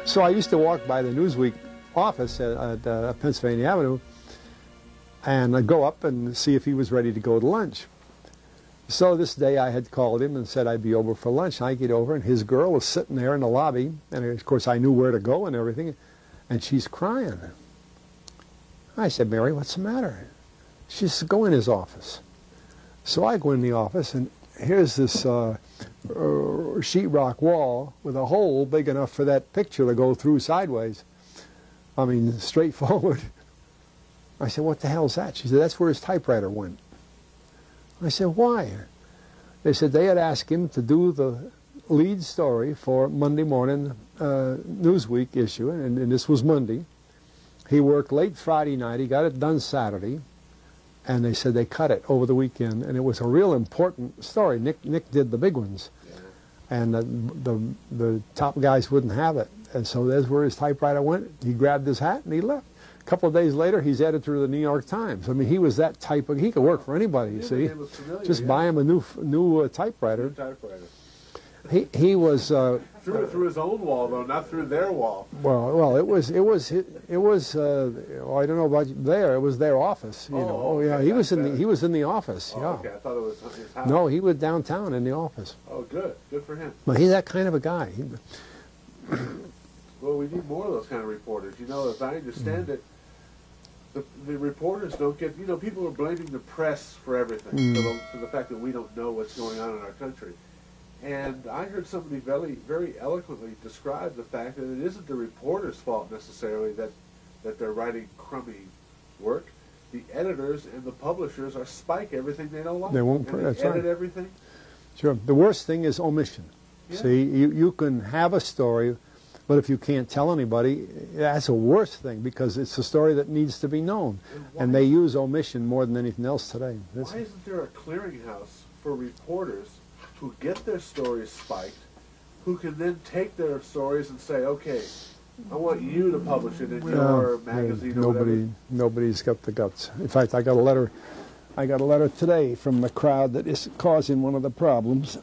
So I used to walk by the Newsweek office at Pennsylvania Avenue, and I'd go up and see if he was ready to go to lunch. So this day I had called him and said I'd be over for lunch. I get over, and his girl was sitting there in the lobby, and of course I knew where to go and everything, and she's crying. I said, Mary, what's the matter? She said, go in his office. So I go in the office, and here's this sheetrock wall with a hole big enough for that picture to go through sideways. I mean, straight forward. I said, what the hell's that? She said, that's where his typewriter went. I said, why? They said they had asked him to do the lead story for Monday morning Newsweek issue, and this was Monday. He worked late Friday night. He got it done Saturday, and they said they cut it over the weekend, and it was a real important story. Nick did the big ones, and the top guys wouldn't have it, and so there's where his typewriter went. He grabbed his hat and he left. A couple of days later, he's editor of the New York Times. I mean, he was that type of, he could work for anybody, you see. Just buy him a new typewriter. He was through his own wall, though, not through their wall. Well, it was. Well, I don't know about there. It was their office. You know. Oh, yeah. He was in the office. Yeah. Okay, I thought it was his house. No, he was downtown in the office. Oh, good for him. But he's that kind of a guy. Well, we need more of those kind of reporters. You know, as I understand it, the reporters don't get. You know, people are blaming the press for everything, for the fact that we don't know what's going on in our country. And I heard somebody very, very eloquently describe the fact that it isn't the reporter's fault necessarily that they're writing crummy work. The editors and the publishers are spike everything they don't like. They won't edit everything. Sure. The worst thing is omission. Yeah. See, you can have a story, but if you can't tell anybody, that's a worse thing because it's a story that needs to be known. And they use omission more than anything else today. Why isn't there a clearinghouse for reporters who get their stories spiked, who can then take their stories and say, okay, I want you to publish it in your magazine or whatever. Nobody's got the guts. In fact, I got a letter today from the crowd that is causing one of the problems.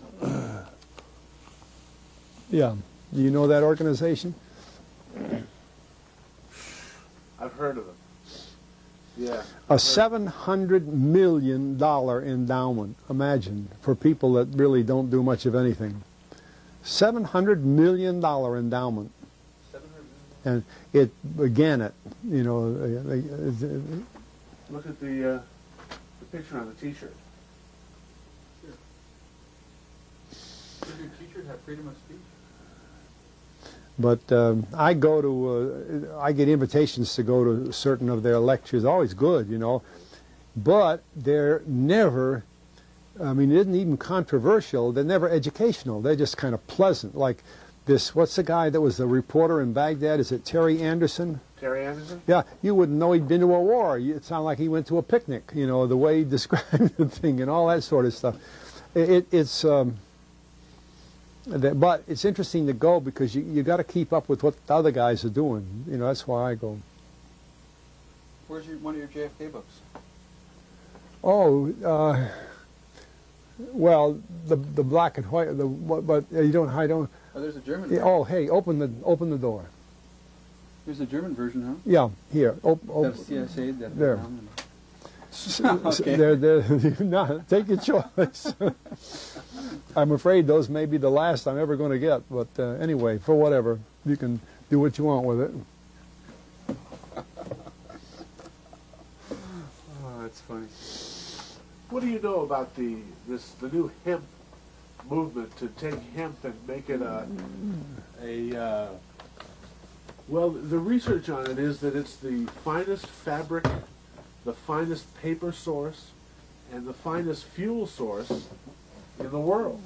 Yeah. Do you know that organization? I've heard of them. Yeah. A $700 million endowment, imagine, for people that really don't do much of anything. $700 million endowment. And it began it, you know. Look at the picture on the T-shirt. Sure. Does your T-shirt have freedom of speech? But I get invitations to go to certain of their lectures, always good, you know. But they're never, I mean, it isn't even controversial. They're never educational. They're just kind of pleasant. Like this, what's the guy that was the reporter in Baghdad? Is it Terry Anderson? Terry Anderson? Yeah, you wouldn't know he'd been to a war. It sounded like he went to a picnic, you know, the way he described the thing and all that sort of stuff. But it's interesting to go because you got to keep up with what the other guys are doing. You know, that's why I go. Where's one of your JFK books? Oh, well, the black and white. But you don't. I don't. Oh, there's a German version. Oh, hey, open the door. There's a German version, huh? Yeah, here. That's CSA. There. Okay. No, take your choice. I'm afraid those may be the last I'm ever going to get, but anyway, for whatever, you can do what you want with it. Oh, that's funny. What do you know about the new hemp movement to take hemp and make it well, the research on it is that it's the finest fabric, the finest paper source, and the finest fuel source in the world.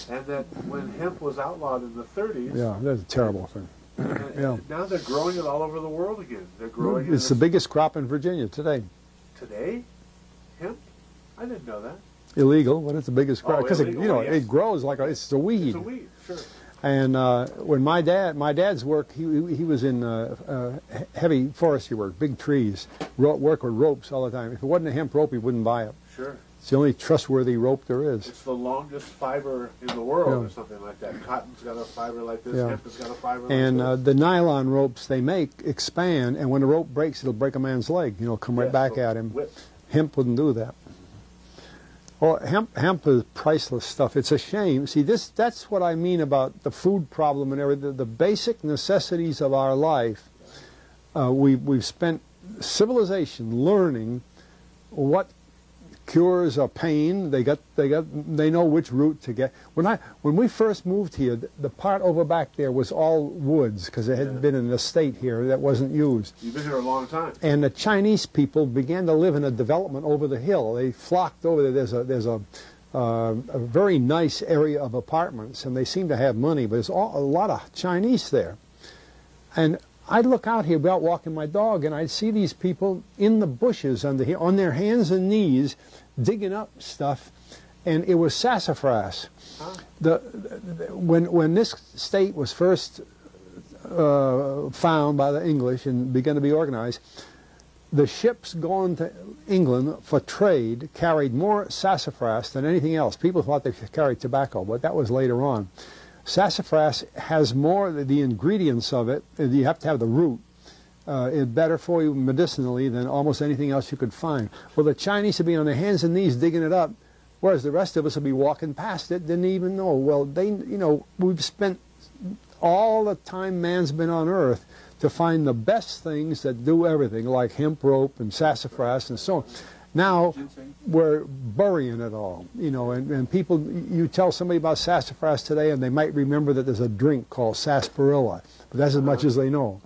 And that when hemp was outlawed in the 30s... Yeah, that's a terrible thing. And now they're growing it all over the world again. They're growing it. It's the biggest crop in Virginia today. Today? Hemp? I didn't know that. Illegal, but it's the biggest crop. Because, illegal, you know, yes. it grows like it's a weed. It's a weed, sure. And when my dad's work, he was in heavy forestry work, big trees, work with ropes all the time. If it wasn't a hemp rope, he wouldn't buy it. Sure. It's the only trustworthy rope there is. It's the longest fiber in the world, Yeah. or something like that. Cotton's got a fiber like this. Yeah. Hemp has got a fiber And like this. the nylon ropes they make expand, and when the rope breaks, it'll break a man's leg. You know, come right Yes, back so at him. whip. Hemp wouldn't do that. Well, hemp is priceless stuff. It's a shame. See, that's what I mean about the food problem and everything. The basic necessities of our life, we've spent civilization learning what cures a pain. They know which route to get. When we first moved here, the part over back there was all woods because it had been an estate here that wasn't used. You've been here a long time. And the Chinese people began to live in a development over the hill. They flocked over there. There's a very nice area of apartments, and they seem to have money, but there's a lot of Chinese there. And I'd look out here about walking my dog, and I'd see these people in the bushes on their hands and knees digging up stuff, and it was sassafras. Huh? When this state was first found by the English and began to be organized, the ships going to England for trade carried more sassafras than anything else. People thought they carried tobacco, but that was later on. Sassafras has more, the ingredients of it, you have to have the root. It's better for you medicinally than almost anything else you could find. Well, the Chinese would be on their hands and knees digging it up, whereas the rest of us would be walking past it, didn't even know. Well, we've spent all the time man's been on Earth to find the best things that do everything, like hemp rope and sassafras and so on. Now Ginseng. we're burying it all, and people, you tell somebody about sassafras today and they might remember that there's a drink called sarsaparilla, but that's as much as they know.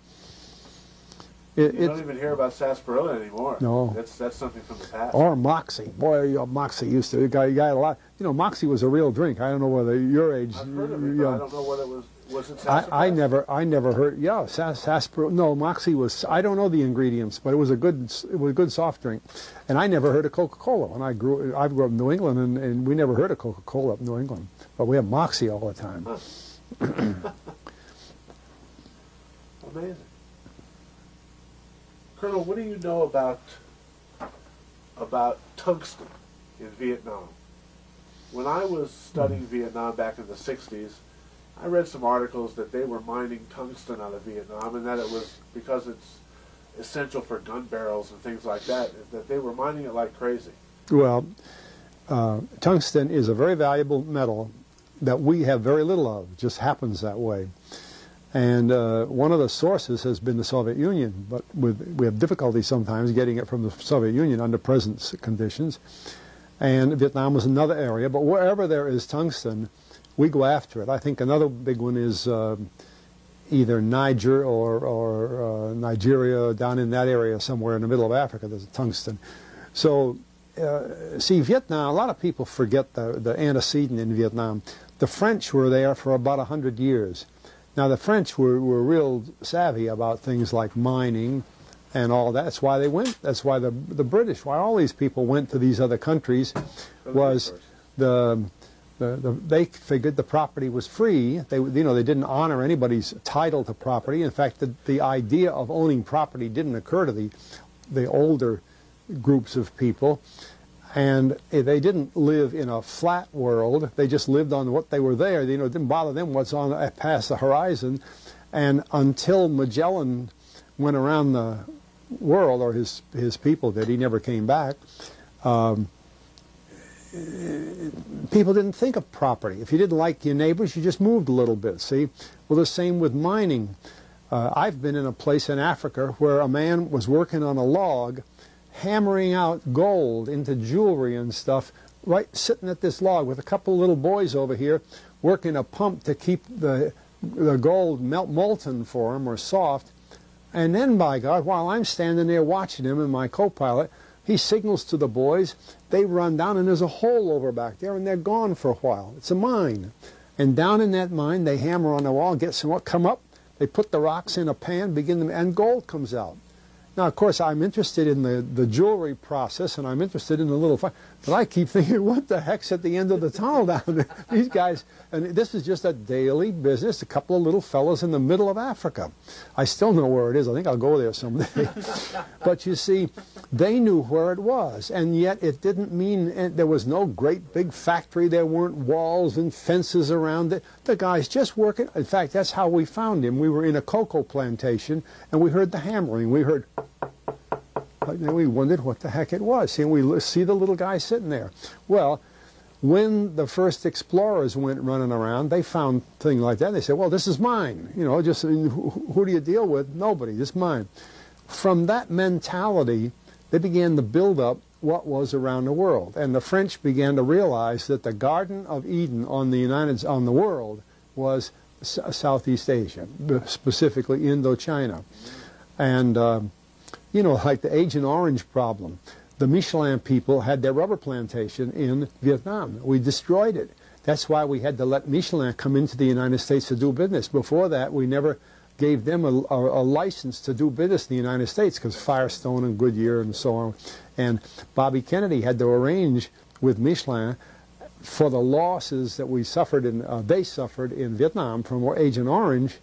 You don't even hear about sarsaparilla anymore. No. That's something from the past. Or Moxie. Boy, Moxie used to, you got a lot, Moxie was a real drink. I don't know whether your age. I've heard of it, but I don't know what it was. Was it sassafras? I never heard. Yeah, sarsaparilla. No, Moxie was. I don't know the ingredients, but it was a good soft drink, and I never heard of Coca-Cola when I grew up in New England, and we never heard of Coca-Cola up in New England, but we have Moxie all the time. Huh. Amazing. Colonel, what do you know about tungsten in Vietnam? When I was studying Vietnam back in the 60s, I read some articles that they were mining tungsten out of Vietnam, and that it was because it's essential for gun barrels and things like that they were mining it like crazy. Well, tungsten is a very valuable metal that we have very little of. It just happens that way. And one of the sources has been the Soviet Union, but we have difficulty sometimes getting it from the Soviet Union under present conditions. And Vietnam was another area, but wherever there is tungsten, we go after it. I think another big one is either Niger or Nigeria, down in that area somewhere in the middle of Africa, there's tungsten. So, see, Vietnam, a lot of people forget the antecedent in Vietnam. The French were there for about 100 years. Now, the French were real savvy about things like mining and all that. That's why they went. That's why the British, why all these people went to these other countries, was they figured the property was free. They didn't honor anybody's title to property. In fact, the idea of owning property didn't occur to the older groups of people. And they didn't live in a flat world. They just lived on what they were there. It didn't bother them what's on past the horizon. And until Magellan went around the world, or his people did, he never came back, people didn't think of property. If you didn't like your neighbors, you just moved a little bit, see? Well, the same with mining. I've been in a place in Africa where a man was working on a log, hammering out gold into jewelry and stuff, right sitting at this log with a couple of little boys over here working a pump to keep the gold molten for him or soft. And then, by God, while I'm standing there watching him and my co-pilot, he signals to the boys. They run down, and there's a hole over back there, and they're gone for a while. It's a mine. And down in that mine, they hammer on the wall, get some, come up, they put the rocks in a pan, and gold comes out. Now, of course, I'm interested in the jewelry process, and I'm interested in the little fire. But I keep thinking, what the heck's at the end of the tunnel down there? These guys, and this is just a daily business, a couple of little fellows in the middle of Africa. I still know where it is. I think I'll go there someday. But you see, they knew where it was, and yet it didn't mean there was no great big factory. There weren't walls and fences around it. The guy's just working. In fact, that's how we found him. We were in a cocoa plantation, and we heard the hammering. We heard... And then we wondered what the heck it was. See, and we see the little guy sitting there. Well, when the first explorers went running around, they found things like that. They said, well, this is mine. You know, just who do you deal with? Nobody. This is mine. From that mentality, they began to build up what was around the world. And the French began to realize that the Garden of Eden on the world was Southeast Asia, specifically Indochina. And you know, like the Agent Orange problem. The Michelin people had their rubber plantation in Vietnam. We destroyed it. That's why we had to let Michelin come into the United States to do business. Before that, we never gave them a license to do business in the United States because Firestone and Goodyear and so on. And Bobby Kennedy had to arrange with Michelin for the losses that we suffered they suffered in Vietnam from Agent Orange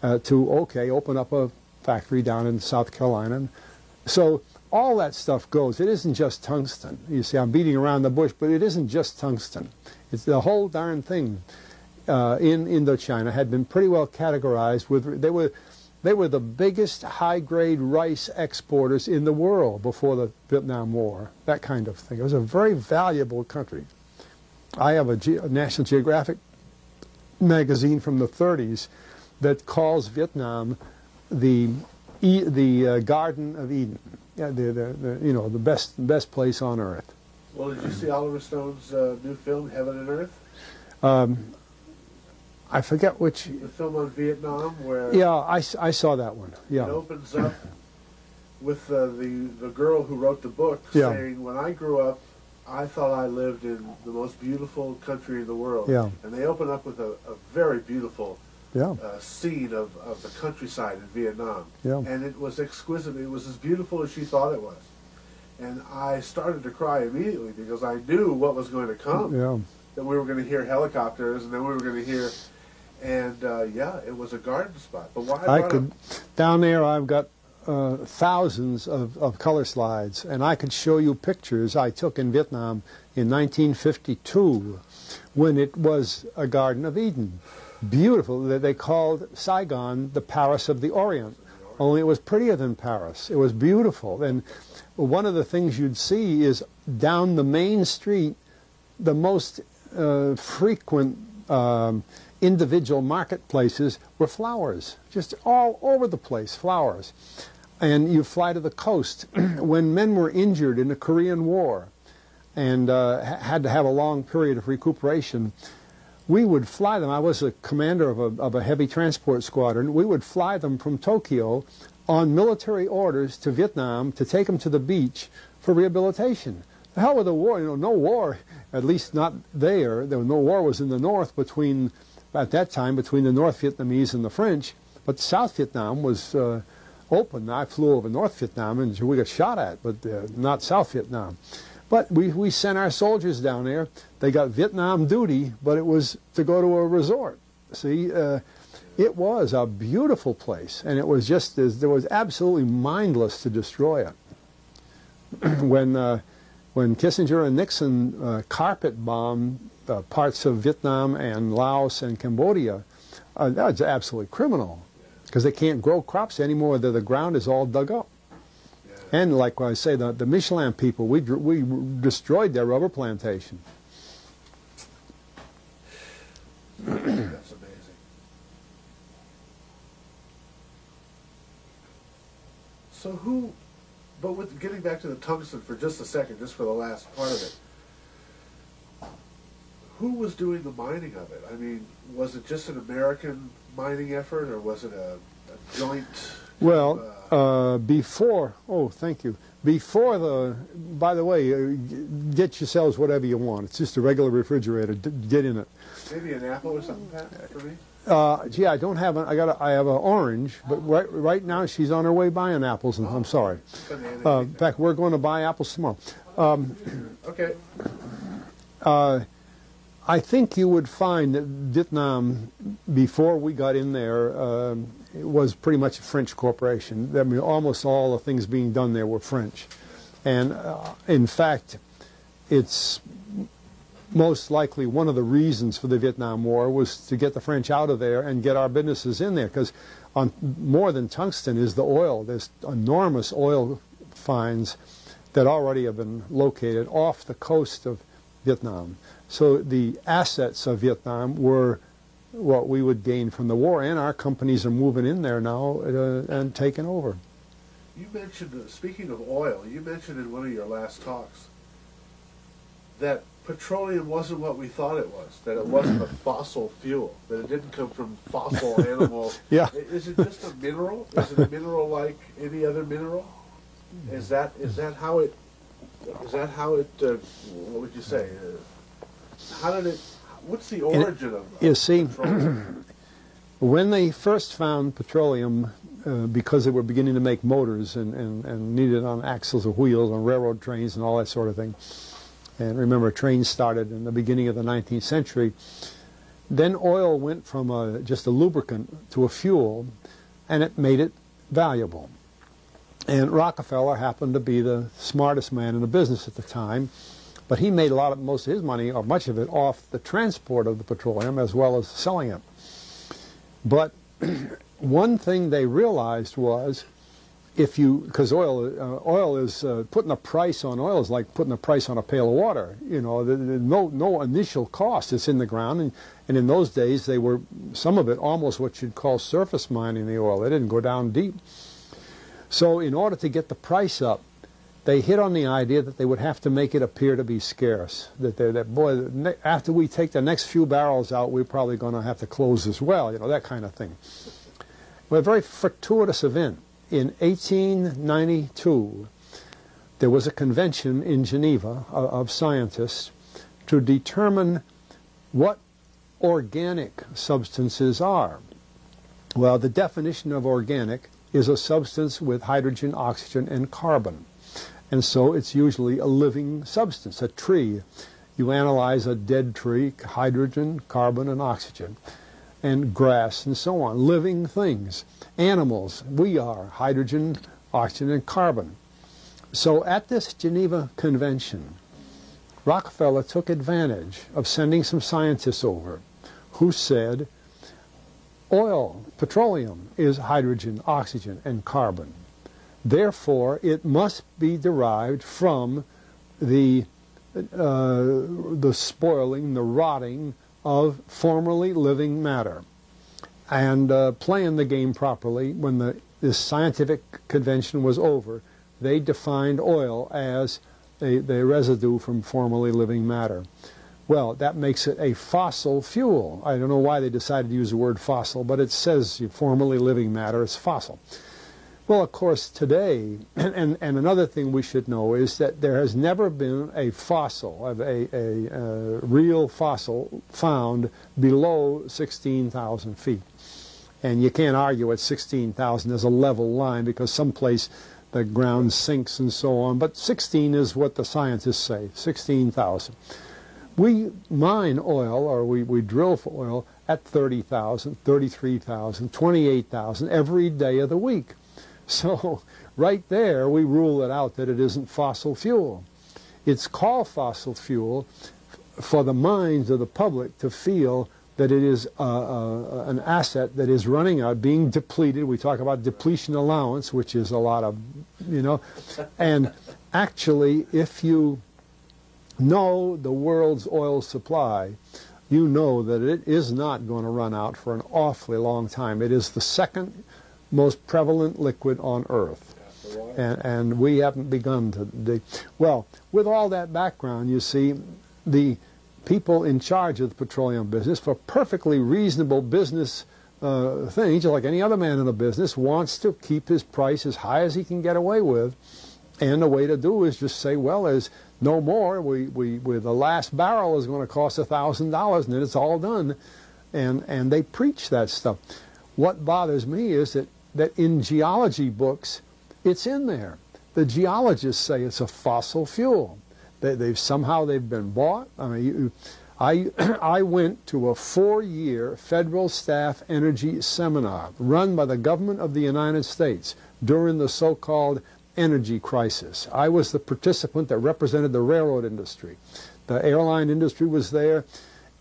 to, okay, open up a factory down in South Carolina. So all that stuff goes. It isn't just tungsten. You see, I'm beating around the bush, but it isn't just tungsten. It's the whole darn thing in Indochina had been pretty well categorized with, they were the biggest high-grade rice exporters in the world before the Vietnam War, that kind of thing. It was a very valuable country. I have a National Geographic magazine from the 30s that calls Vietnam the Garden of Eden, yeah, you know, the best place on earth. Well, did you see Oliver Stone's new film, Heaven and Earth? I forget which. The film on Vietnam, where yeah, I saw that one. Yeah, it opens up with the girl who wrote the book saying, "When I grew up, I thought I lived in the most beautiful country in the world." Yeah. And they open up with a very beautiful. Yeah. Scene of the countryside in Vietnam. Yeah. And it was exquisite. It was as beautiful as she thought it was. And I started to cry immediately because I knew what was going to come. Yeah. That we were going to hear helicopters and then we were going to hear... And, yeah, it was a garden spot. But why down there I've got thousands of color slides, and I could show you pictures I took in Vietnam in 1952 when it was a Garden of Eden. Beautiful. They called Saigon the Paris of the Orient, only it was prettier than Paris. It was beautiful. And one of the things you'd see is down the main street, the most frequent individual marketplaces were flowers, just all over the place, flowers. And you fly to the coast. When men were injured in the Korean War and had to have a long period of recuperation, we would fly them. I was a commander of a heavy transport squadron. We would fly them from Tokyo on military orders to Vietnam to take them to the beach for rehabilitation. The hell with the war, you know, no war, at least not there. There was no war was in the north at that time, between the North Vietnamese and the French, but South Vietnam was open. I flew over North Vietnam and we got shot at, but not South Vietnam. But we sent our soldiers down there. They got Vietnam duty, but it was to go to a resort. See, it was a beautiful place, and it was just there was absolutely mindless to destroy it. When Kissinger and Nixon carpet bombed parts of Vietnam and Laos and Cambodia, that was absolutely criminal because they can't grow crops anymore. The ground is all dug up. And like I say, the Michelin people, we destroyed their rubber plantation. That's amazing. So but with getting back to the tungsten for just a second, just for the last part of it, who was doing the mining of it? I mean, was it just an American mining effort, or was it a joint... Well, before, thank you. Before by the way, get yourselves whatever you want. It's just a regular refrigerator. Get in it. Maybe an apple or something, Pat, for me? Gee, I don't have I have an orange, but right now she's on her way buying apples, and I'm sorry. In fact, we're going to buy apples tomorrow. Okay. I think you would find that Vietnam, before we got in there, it was pretty much a French corporation. I mean, almost all the things being done there were French. And in fact, it's most likely one of the reasons for the Vietnam War was to get the French out of there and get our businesses in there, because on more than tungsten is the oil. There's enormous oil finds that already have been located off the coast of Vietnam. So the assets of Vietnam were what we would gain from the war, and our companies are moving in there now and taking over. You mentioned, speaking of oil, you mentioned in one of your last talks that petroleum wasn't what we thought it was, that it wasn't a fossil fuel, that it didn't come from fossil animals. Yeah. Is it just a mineral? Is it a mineral like any other mineral? Is that how it, what would you say? How did it, what's the origin of You see, petroleum? when they first found petroleum, because they were beginning to make motors and needed on axles or wheels on railroad trains and all that sort of thing, and remember, trains started in the beginning of the 19th century, then oil went from just a lubricant to a fuel, and it made it valuable. And Rockefeller happened to be the smartest man in the business at the time, but he made most of his money, or much of it, off the transport of the petroleum as well as selling it. But one thing they realized was, because oil is putting a price on oil is like putting a price on a pail of water. You know, no initial cost. It's in the ground, and in those days they were, some of it almost what you'd call surface mining the oil. They didn't go down deep. So in order to get the price up, they hit on the idea that they would have to make it appear to be scarce. That boy, after we take the next few barrels out, we're probably going to have to close as well. You know, that kind of thing. Well, a very fortuitous event. In 1892, there was a convention in Geneva of scientists to determine what organic substances are. Well, the definition of organic is a substance with hydrogen, oxygen, and carbon. And so it's usually a living substance, a tree. You analyze a dead tree, hydrogen, carbon, and oxygen, and grass, and so on, living things. Animals, we are hydrogen, oxygen, and carbon. So at this Geneva Convention, Rockefeller took advantage of sending some scientists over who said, oil, petroleum, is hydrogen, oxygen, and carbon. Therefore, it must be derived from the spoiling, the rotting of formerly living matter. And playing the game properly, when this scientific convention was over, they defined oil as the residue from formerly living matter. Well, that makes it a fossil fuel. I don't know why they decided to use the word fossil, but it says formerly living matter is fossil. Well, of course, today, and another thing we should know is that there has never been a fossil, a real fossil, found below 16,000 feet. And you can't argue at 16,000 as a level line, because someplace the ground sinks and so on. But 16 is what the scientists say, 16,000. We mine oil, or we drill for oil, at 30,000, 33,000, 28,000 every day of the week. So right there we rule it out that it isn't fossil fuel. It's called fossil fuel for the minds of the public to feel that it is an asset that is running out, being depleted. We talk about depletion allowance, which is a lot of, you know. And actually, if you know the world's oil supply, you know that it is not going to run out for an awfully long time. It is the second most prevalent liquid on Earth. And we haven't begun to... Well, with all that background, you see, the people in charge of the petroleum business, for perfectly reasonable business things, like any other man in the business, wants to keep his price as high as he can get away with. And the way to do is just say, well, there's no more. The last barrel is going to cost $1,000, and then it's all done. and they preach that stuff. What bothers me is that in geology books, it's in there. The geologists say it's a fossil fuel. They've been bought. I mean, I went to a 4-year federal staff energy seminar run by the government of the United States during the so-called energy crisis. I was the participant that represented the railroad industry. The airline industry was there.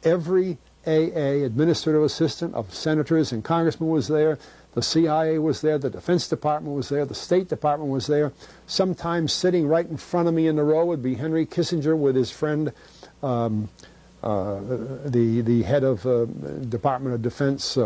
Every AA, administrative assistant of senators and congressmen, was there. The CIA was there. The Defense Department was there. The State Department was there. Sometimes sitting right in front of me in the row would be Henry Kissinger with his friend, the head of Department of Defense.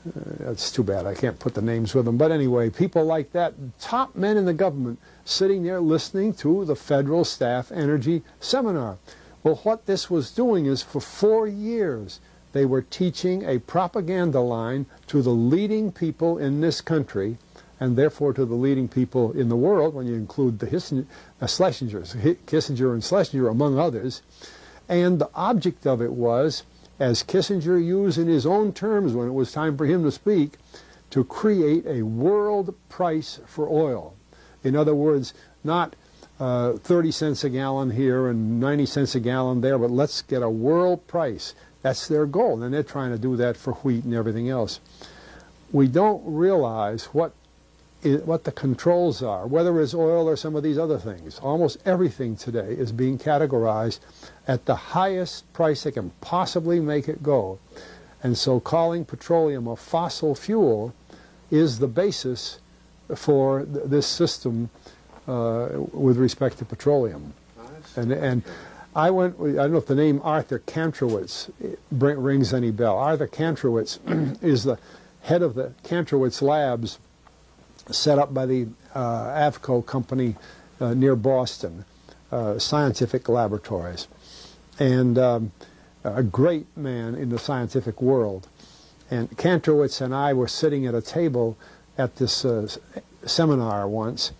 That's too bad I can't put the names with them. But anyway, people like that, top men in the government, sitting there listening to the Federal Staff Energy Seminar. Well, what this was doing is for 4 years, they were teaching a propaganda line to the leading people in this country, and therefore to the leading people in the world, when you include the Kissinger and Schlesinger, among others. And the object of it was, as Kissinger used in his own terms when it was time for him to speak, to create a world price for oil. In other words, not 30 cents a gallon here and 90 cents a gallon there, but let's get a world price. That's their goal, and they're trying to do that for wheat and everything else. We don't realize what the controls are, whether it's oil or some of these other things. Almost everything today is being categorized at the highest price they can possibly make it go. And so calling petroleum a fossil fuel is the basis for this system with respect to petroleum. And I don't know if the name Arthur Kantrowitz rings any bell. Arthur Kantrowitz is the head of the Kantrowitz Labs set up by the Avco company near Boston, scientific laboratories. And a great man in the scientific world. And Kantrowitz and I were sitting at a table at this seminar once,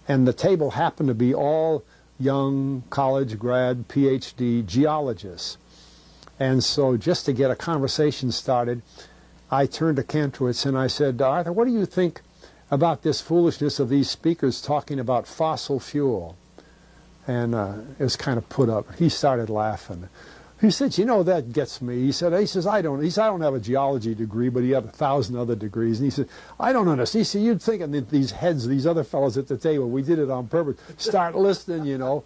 and the table happened to be all young college grad, PhD geologists. And so just to get a conversation started, I turned to Kantrowitz and I said, Arthur, what do you think about this foolishness of these speakers talking about fossil fuel? And it was kind of put up. He started laughing. He said, you know, that gets me. He says, I don't have a geology degree, but he had 1,000 other degrees. And he said, I don't understand. He said, you'd think that these heads, these other fellows at the table, we did it on purpose, start listening, you know.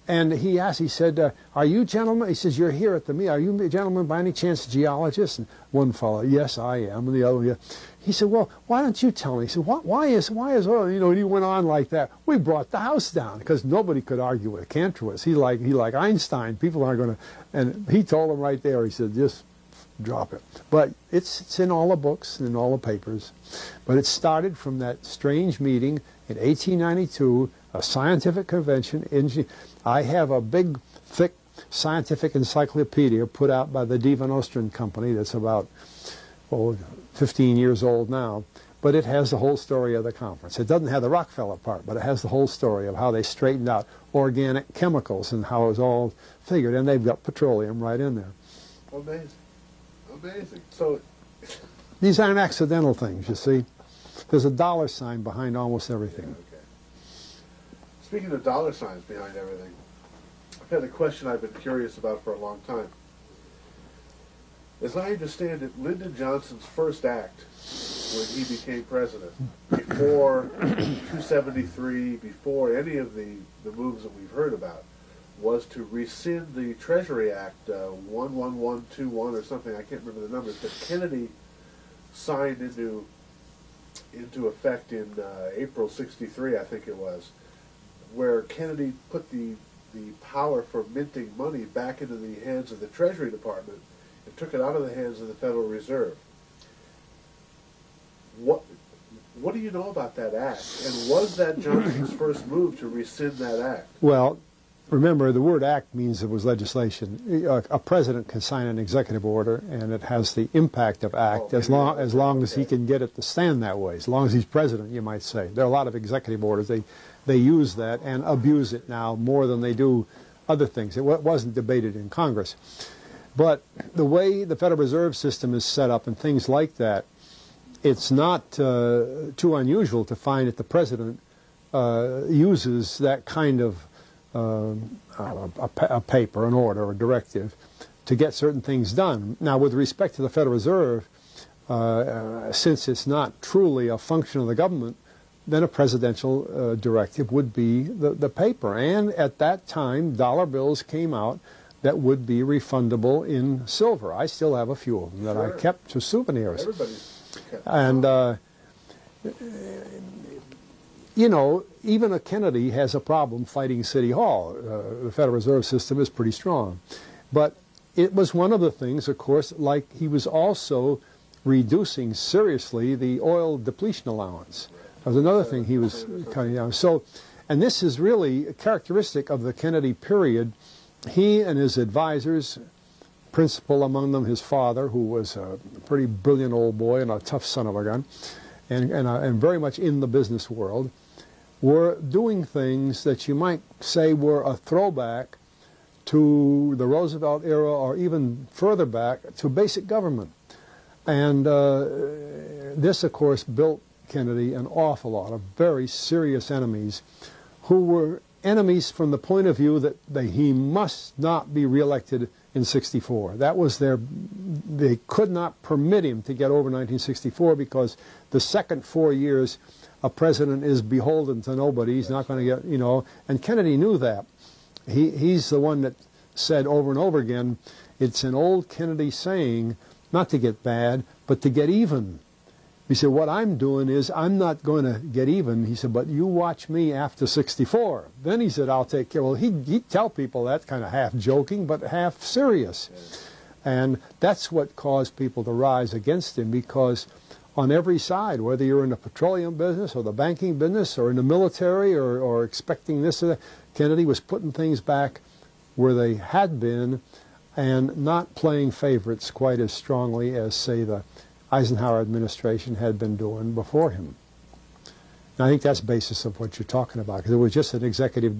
And he asked, he said, are you gentlemen? He says, you're here at the meeting. Are you gentlemen by any chance geologists? And one fellow, yes, I am. And the other one, yeah. He said, well, why don't you tell me? He said, why is oil? You know, and he went on like that. We brought the house down because nobody could argue with Kantrowitz. He like Einstein. People aren't going to. And he told him right there. He said, just drop it. But it's in all the books and in all the papers. But it started from that strange meeting in 1892, a scientific convention. I have a big, thick scientific encyclopedia put out by the Die Van Oosteren Company that's about 15 years old now, but it has the whole story of the conference. It doesn't have the Rockefeller part, but it has the whole story of how they straightened out organic chemicals and how it was all figured, and they've got petroleum right in there. Amazing. Amazing. So these aren't accidental things, you see. There's a dollar sign behind almost everything. Okay. Speaking of dollar signs behind everything, I've had a question I've been curious about for a long time. As I understand it, Lyndon Johnson's first act when he became president, before 273, before any of the moves that we've heard about, was to rescind the Treasury Act 11121 or something. I can't remember the numbers, but Kennedy signed into effect in April '63, I think it was, where Kennedy put the power for minting money back into the hands of the Treasury Department and took it out of the hands of the Federal Reserve. What do you know about that act? And was that Johnson's first move to rescind that act? Well, remember, the word act means it was legislation. A president can sign an executive order, and it has the impact of act as long as he can get it to stand that way. As long as he's president, you might say. There are a lot of executive orders. They use that and abuse it now more than they do other things. It wasn't debated in Congress. But the way the Federal Reserve System is set up and things like that, it's not too unusual to find that the president uses that kind of a paper, an order, a directive, to get certain things done. Now, with respect to the Federal Reserve, since it's not truly a function of the government, then a presidential directive would be the paper. And at that time, dollar bills came out that would be refundable in silver. I still have a few of them that I kept as souvenirs. Everybody's kept. And, you know, even a Kennedy has a problem fighting City Hall. The Federal Reserve System is pretty strong. But it was one of the things, of course, like he was also reducing seriously the oil depletion allowance. That was another thing he was cutting down. So, and this is really characteristic of the Kennedy period. He and his advisors, principal among them his father, who was a pretty brilliant old boy and a tough son of a gun, and very much in the business world, were doing things that you might say were a throwback to the Roosevelt era, or even further back to basic government. And this, of course, built Kennedy an awful lot of very serious enemies, who were enemies from the point of view that he must not be reelected in '64. That was they could not permit him to get over 1964, because the second 4 years a president is beholden to nobody. He's not going to get, you know, and Kennedy knew that. He's the one that said over and over again, it's an old Kennedy saying, not to get bad, but to get even. He said, what I'm doing is, I'm not going to get even. He said, but you watch me after '64. Then he said, I'll take care. Well, he'd tell people that kind of half joking, but half serious. And that's what caused people to rise against him, because on every side, whether you're in the petroleum business or the banking business or in the military or expecting this or that, Kennedy was putting things back where they had been and not playing favorites quite as strongly as, say, the Eisenhower administration had been doing before him. And I think that's the basis of what you're talking about, because it was just an executive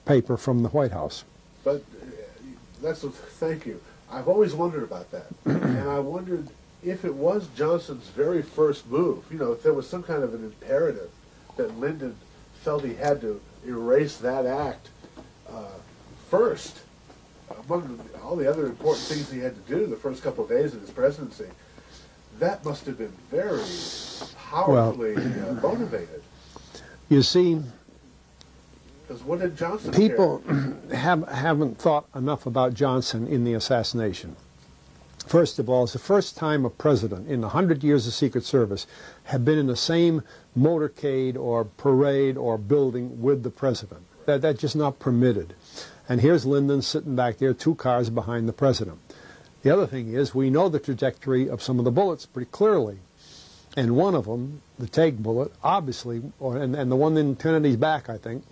paper from the White House. But thank you. I've always wondered about that. And I wondered if it was Johnson's very first move, you know, if there was some kind of an imperative that Lyndon felt he had to erase that act first, among all the other important things he had to do the first couple of days of his presidency. That must have been very powerfully motivated. You see, because what did Johnson people haven't thought enough about Johnson in the assassination. First of all, it's the first time a president in 100 years of Secret Service had been in the same motorcade or parade or building with the president. That's just not permitted. And here's Lyndon sitting back there, 2 cars behind the president. The other thing is, we know the trajectory of some of the bullets pretty clearly. And one of them, the Teague bullet, obviously, and the one in Kennedy's back, I think,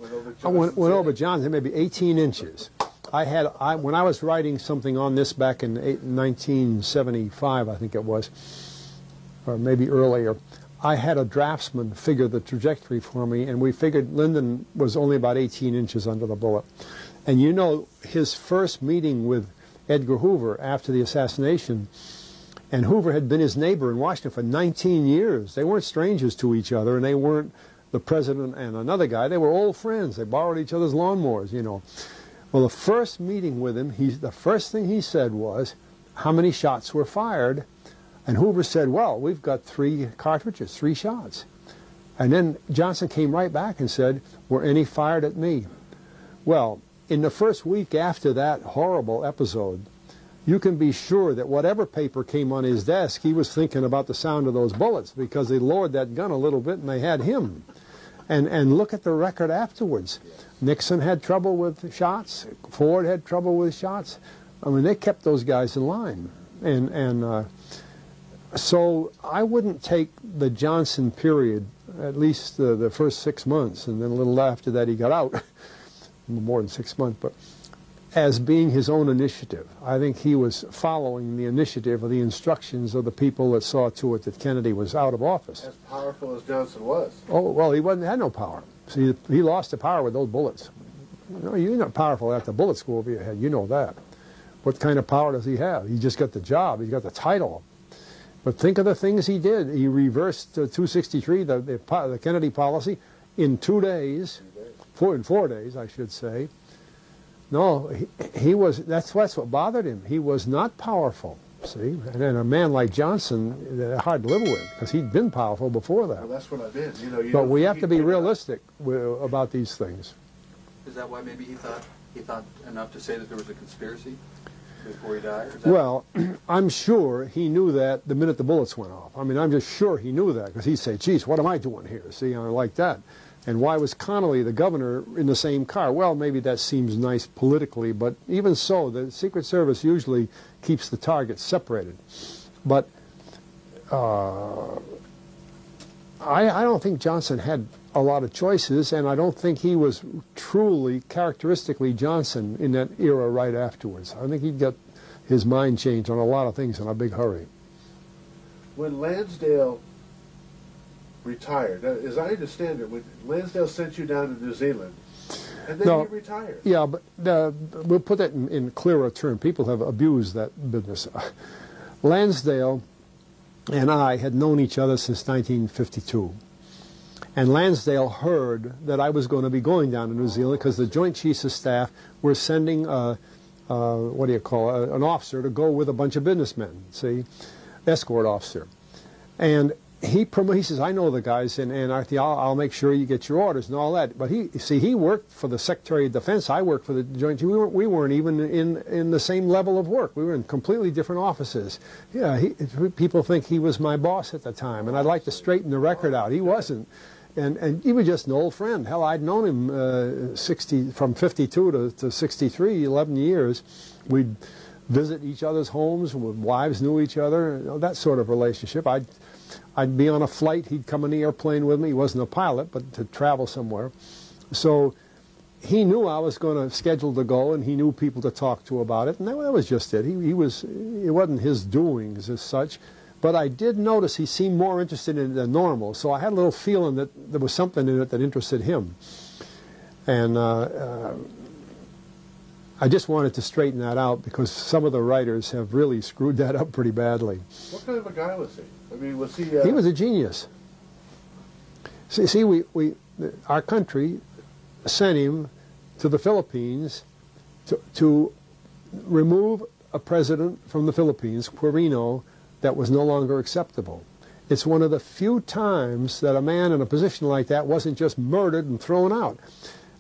went over Johnson maybe 18 inches. When I was writing something on this back in 1975, I think it was, or maybe earlier, I had a draftsman figure the trajectory for me, and we figured Lyndon was only about 18 inches under the bullet. And you know, his first meeting with Edgar Hoover after the assassination, and Hoover had been his neighbor in Washington for 19 years. They weren't strangers to each other, and they weren't the president and another guy. They were old friends. They borrowed each other's lawnmowers, you know. Well, the first meeting with him, the first thing he said was, how many shots were fired? And Hoover said, well, we've got 3 cartridges, 3 shots. And then Johnson came right back and said, were any fired at me? Well, in the first week after that horrible episode, you can be sure that whatever paper came on his desk, he was thinking about the sound of those bullets, because they lowered that gun a little bit and they had him. And look at the record afterwards. Nixon had trouble with shots. Ford had trouble with shots. I mean, they kept those guys in line. So I wouldn't take the Johnson period, at least the first 6 months, and then a little after that he got out, more than 6 months, but as being his own initiative. I think he was following the initiative or the instructions of the people that saw to it that Kennedy was out of office. As powerful as Johnson was. Oh, well, he had no power. See, he lost the power with those bullets. You know, you're not powerful after bullets go over your head. You know that. What kind of power does he have? He just got the job. He's got the title. But think of the things he did. He reversed 263, the Kennedy policy, in 2 days. In 4 days, I should say. No, he was. That's what bothered him. He was not powerful. See, and then a man like Johnson, hard to live with, because he'd been powerful before that. Well, that's what I meant. You know, but we have to be realistic about these things. Is that why maybe he thought enough to say that there was a conspiracy before he died? Well, I'm sure he knew that the minute the bullets went off. I mean, I'm just sure he knew that, because he'd say, geez, what am I doing here? See, like that. And why was Connolly, the governor, in the same car? Well, maybe that seems nice politically, but even so, the Secret Service usually keeps the targets separated. But I don't think Johnson had a lot of choices, and I don't think he was truly, characteristically Johnson in that era right afterwards. I think he'd got his mind changed on a lot of things in a big hurry. When Lansdale retired, as I understand it, when Lansdale sent you down to New Zealand, and then he retired. Yeah, but we'll put that in clearer terms. People have abused that business. Lansdale and I had known each other since 1952. And Lansdale heard that I was going to be going down to New Zealand because the Joint Chiefs of Staff were sending, an officer to go with a bunch of businessmen, see, escort officer. And he says, I know the guys in Antarctica, I'll make sure you get your orders and all that. But he worked for the Secretary of Defense, I worked for the Joint Chiefs. We weren't even in the same level of work. We were in completely different offices. Yeah, people think he was my boss at the time, and I'd like to straighten the record out. He wasn't. And he was just an old friend. Hell, I'd known him from 52 to 63, 11 years. We'd visit each other's homes, wives knew each other, that sort of relationship. I'd be on a flight, he'd come in the airplane with me. He wasn't a pilot, but to travel somewhere. So he knew I was going to schedule to go, and he knew people to talk to about it, and that was just it. It wasn't his doings as such. But I did notice he seemed more interested in it than normal, so I had a little feeling that there was something in it that interested him. And I just wanted to straighten that out because some of the writers have really screwed that up pretty badly. What kind of a guy was he? I mean, was he... He was a genius. See, our country sent him to the Philippines to remove a president from the Philippines, Quirino, that was no longer acceptable. It's one of the few times that a man in a position like that wasn't just murdered and thrown out.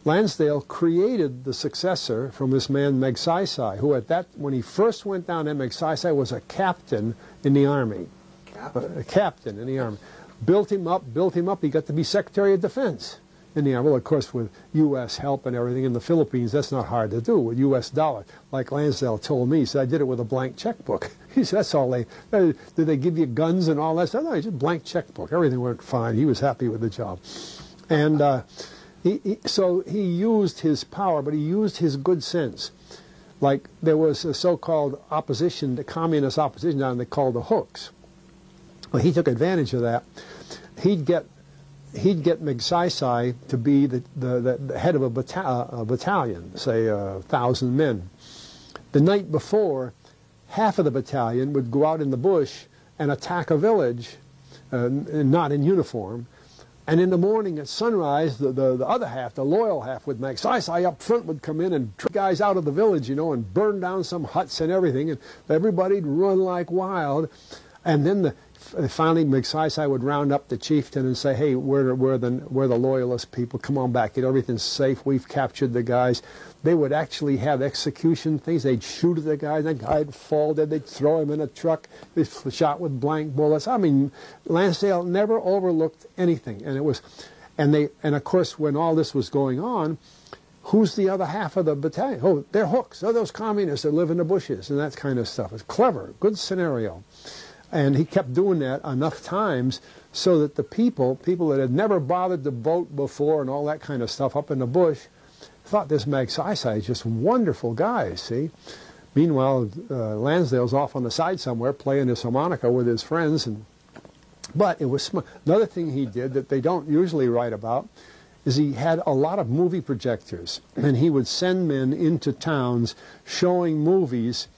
Lansdale created the successor from this man Magsaysay, who when he first went down there, Magsaysay was a captain in the Army. A captain in the Army. Built him up, he got to be Secretary of Defense in the Army. Well, of course, with U.S. help and everything in the Philippines, that's not hard to do with U.S. dollars. Like Lansdale told me, he said, I did it with a blank checkbook. He said, that's all did they give you guns and all that stuff? No, just blank checkbook. Everything went fine. He was happy with the job. And so he used his power, but he used his good sense. Like there was a so-called opposition, the communist opposition down there called the Hooks. Well, he took advantage of that. He'd get Magsaysay to be the head of a battalion, say 1,000 men. The night before, half of the battalion would go out in the bush and attack a village, not in uniform. And in the morning at sunrise, the other half, the loyal half with Magsaysay up front would come in and trick guys out of the village, and burn down some huts and everything. And everybody'd run like wild. And then finally Magsaysay would round up the chieftain and say, hey, we're the loyalist people. Come on back. Everything's safe. We've captured the guys. They would actually have execution things. They'd shoot at the guy. That guy'd fall dead. They'd throw him in a truck. They'd shot with blank bullets. I mean, Lansdale never overlooked anything. And of course, when all this was going on, who's the other half of the battalion? Oh, they're Hooks. Oh, those communists that live in the bushes and that kind of stuff. It's clever. Good scenario. And he kept doing that enough times so that the people that had never bothered to vote before and all that kind of stuff up in the bush, thought this Magsaysay is just a wonderful guy, see? Meanwhile, Lansdale's off on the side somewhere playing his harmonica with his friends. But it was smart. Another thing he did that they don't usually write about is he had a lot of movie projectors. And he would send men into towns showing movies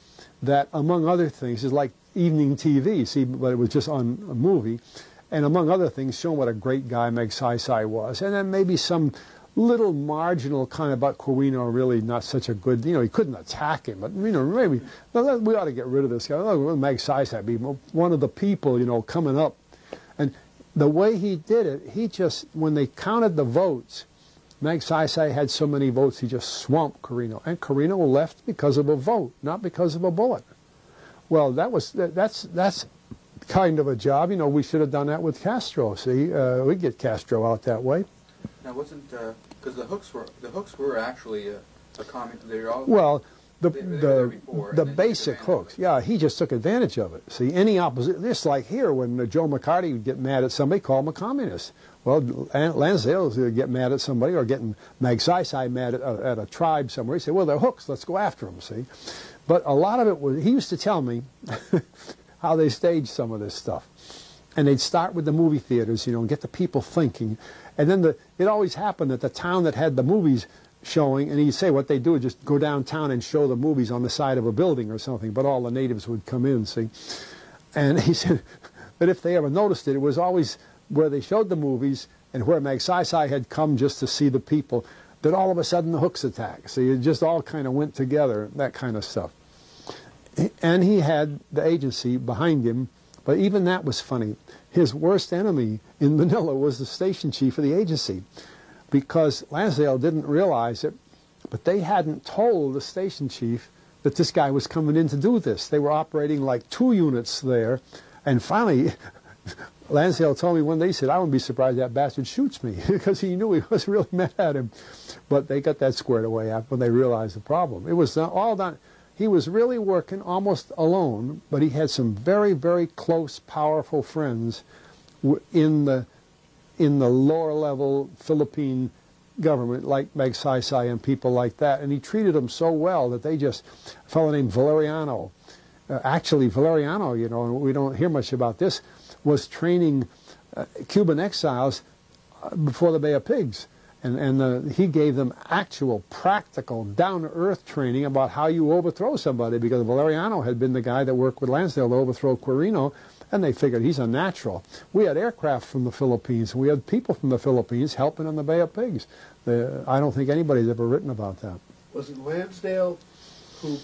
that, among other things, is like evening TV, see, but it was just on a movie, and among other things, showing what a great guy Magsaysay was, and then maybe some little marginal kind about Quirino, really not such a good, he couldn't attack him, but, maybe, well, we ought to get rid of this guy. Oh, Magsaysay be one of the people, coming up. And the way he did it, he just, when they counted the votes, Magsaysay had so many votes, he just swamped Quirino. And Quirino left because of a vote, not because of a bullet. Well, that's kind of a job. We should have done that with Castro. See, we get Castro out that way. Now, wasn't because the hooks were actually a comment. They're all well. The basic hooks, yeah, he just took advantage of it. See, any opposition, just like here when Joe McCarty would get mad at somebody, call him a communist. Well, Lansdale would get mad at somebody, or getting Magsaysay mad at a tribe somewhere. He'd say, well, they're hooks, let's go after them, see. But a lot of it was, he used to tell me how they staged some of this stuff. And they'd start with the movie theaters, and get the people thinking. And then it always happened that the town that had the movies showing, and he'd say what they do is just go downtown and show the movies on the side of a building or something, but all the natives would come in, see. And he said that if they ever noticed it, it was always where they showed the movies and where Magsaysay had come just to see the people, that all of a sudden the hooks attacked. See, it just all kind of went together, that kind of stuff. And he had the agency behind him, but even that was funny. His worst enemy in Manila was the station chief of the agency, because Lansdale didn't realize it, but they hadn't told the station chief that this guy was coming in to do this. They were operating like 2 units there, and finally, Lansdale told me one day, he said, I wouldn't be surprised that bastard shoots me, because he knew he was really mad at him. But they got that squared away when they realized the problem. It was all done. He was really working almost alone, but he had some very, very close, powerful friends in the lower level Philippine government, like Magsaysay and people like that, and he treated them so well that they just, a fellow named Valeriano, actually Valeriano, and we don't hear much about this, was training Cuban exiles before the Bay of Pigs, and he gave them actual, practical, down-to-earth training about how you overthrow somebody, because Valeriano had been the guy that worked with Lansdale to overthrow Quirino, and they figured he's a natural. We had aircraft from the Philippines. We had people from the Philippines helping in the Bay of Pigs. I don't think anybody's ever written about that. Was it Lansdale who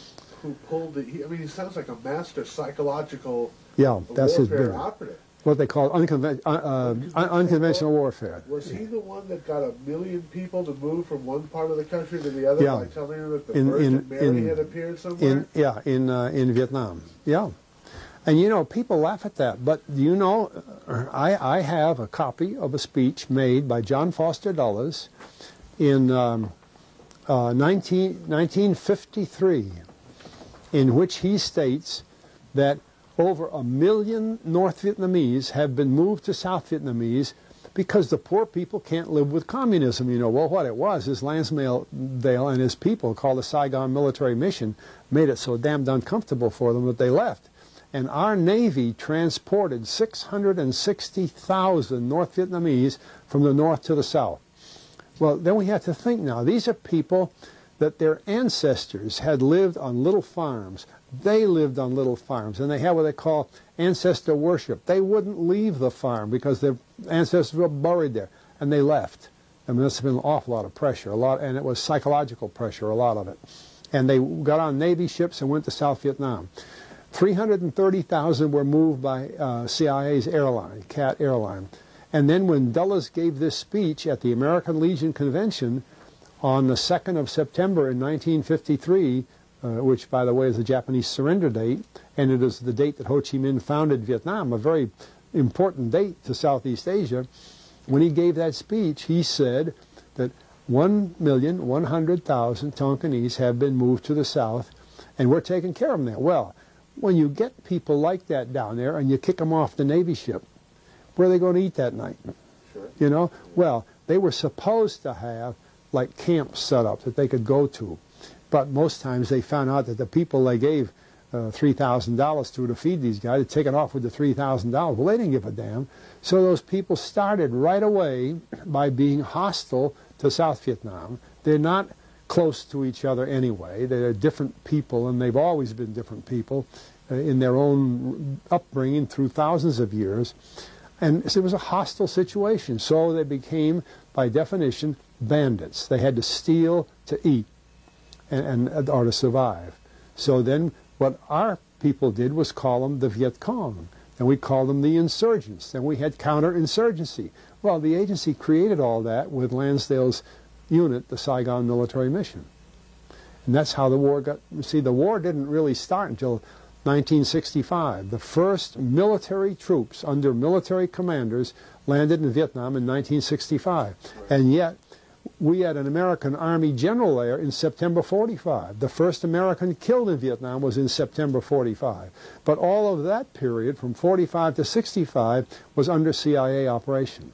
pulled the... he sounds like a master psychological that's his warfare big operative. What they call unconventional warfare. Was he the one that got 1 million people to move from one part of the country to the other by telling them that the Virgin Mary had appeared somewhere? In Vietnam. Yeah. And people laugh at that, but I have a copy of a speech made by John Foster Dulles in 1953, in which he states that over 1 million North Vietnamese have been moved to South Vietnamese because the poor people can't live with communism. Well, what it was is Lansdale and his people, called the Saigon Military Mission, made it so damned uncomfortable for them that they left. And our Navy transported 660,000 North Vietnamese from the north to the south. Well, then we have to think now, these are people that their ancestors had lived on little farms. They lived on little farms, and they had what they call ancestor worship. They wouldn't leave the farm because their ancestors were buried there, and they left. There must have been an awful lot of pressure, and it was psychological pressure, a lot of it. And they got on Navy ships and went to South Vietnam. 330,000 were moved by CIA's airline, CAT airline. And then when Dulles gave this speech at the American Legion Convention on the 2nd of September in 1953, which, by the way, is the Japanese surrender date, and it is the date that Ho Chi Minh founded Vietnam, a very important date to Southeast Asia. When he gave that speech, he said that 1,100,000 Tonkinese have been moved to the south, and we're taking care of them there. Well, when you get people like that down there and you kick them off the Navy ship, where are they going to eat that night? Sure. Well, they were supposed to have like camps set up that they could go to, but most times they found out that the people they gave $3,000 to feed these guys had taken off with the $3,000. Well, they didn't give a damn. So those people started right away by being hostile to South Vietnam. They're not close to each other anyway. They're different people, and they've always been different people in their own upbringing through thousands of years. And so it was a hostile situation. So they became, by definition, bandits. They had to steal to eat or to survive. So then what our people did was call them the Viet Cong. And we called them the insurgents. Then we had counterinsurgency. Well, the agency created all that with Lansdale's unit, the Saigon Military Mission. And that's how the war got... See, the war didn't really start until 1965. The first military troops under military commanders landed in Vietnam in 1965. And yet, we had an American Army general there in September 45. The first American killed in Vietnam was in September 45. But all of that period, from 45 to 65, was under CIA operation.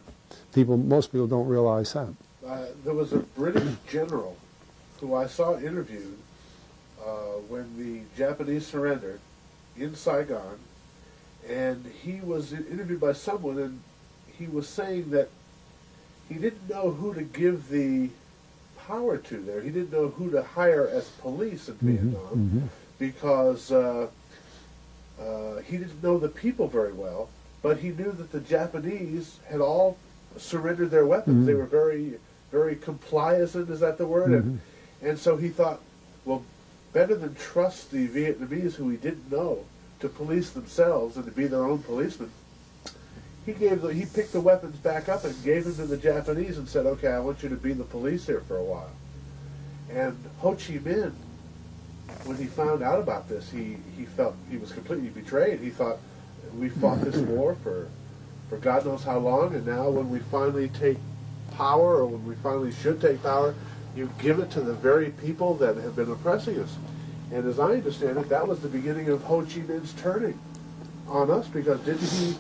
Most people don't realize that. There was a British general who I saw interviewed when the Japanese surrendered in Saigon, and he was interviewed by someone, and he was saying that he didn't know who to give the power to there. He didn't know who to hire as police in Vietnam because he didn't know the people very well, but he knew that the Japanese had all surrendered their weapons. They were very, very compliant, is that the word? And so he thought, well, better than trust the Vietnamese who he didn't know to police themselves and to be their own policemen, he picked the weapons back up and gave them to the Japanese and said, okay, I want you to be the police here for a while. And Ho Chi Minh, when he found out about this, he felt he was completely betrayed. He thought, we fought this war for God knows how long, and now when we finally take power, or when we finally should take power, you give it to the very people that have been oppressing us. And as I understand it, that was the beginning of Ho Chi Minh's turning on us, because didn't he...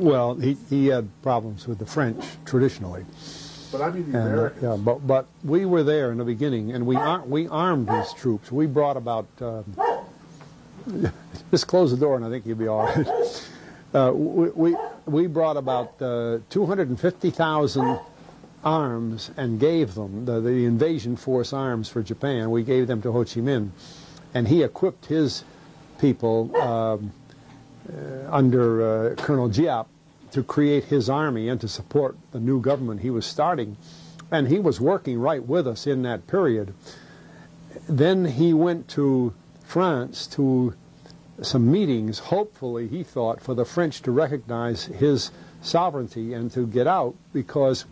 Well, he had problems with the French traditionally. But I mean the Americans. Yeah, but we were there in the beginning, and we armed his troops. We brought about... just close the door and I think you'll be all right. We brought about 250,000 arms and gave them, the invasion force arms for Japan. We gave them to Ho Chi Minh. And he equipped his people under Colonel Giap to create his army and to support the new government he was starting. And he was working right with us in that period. Then he went to France to some meetings, hopefully, he thought, for the French to recognize his sovereignty and to get out, because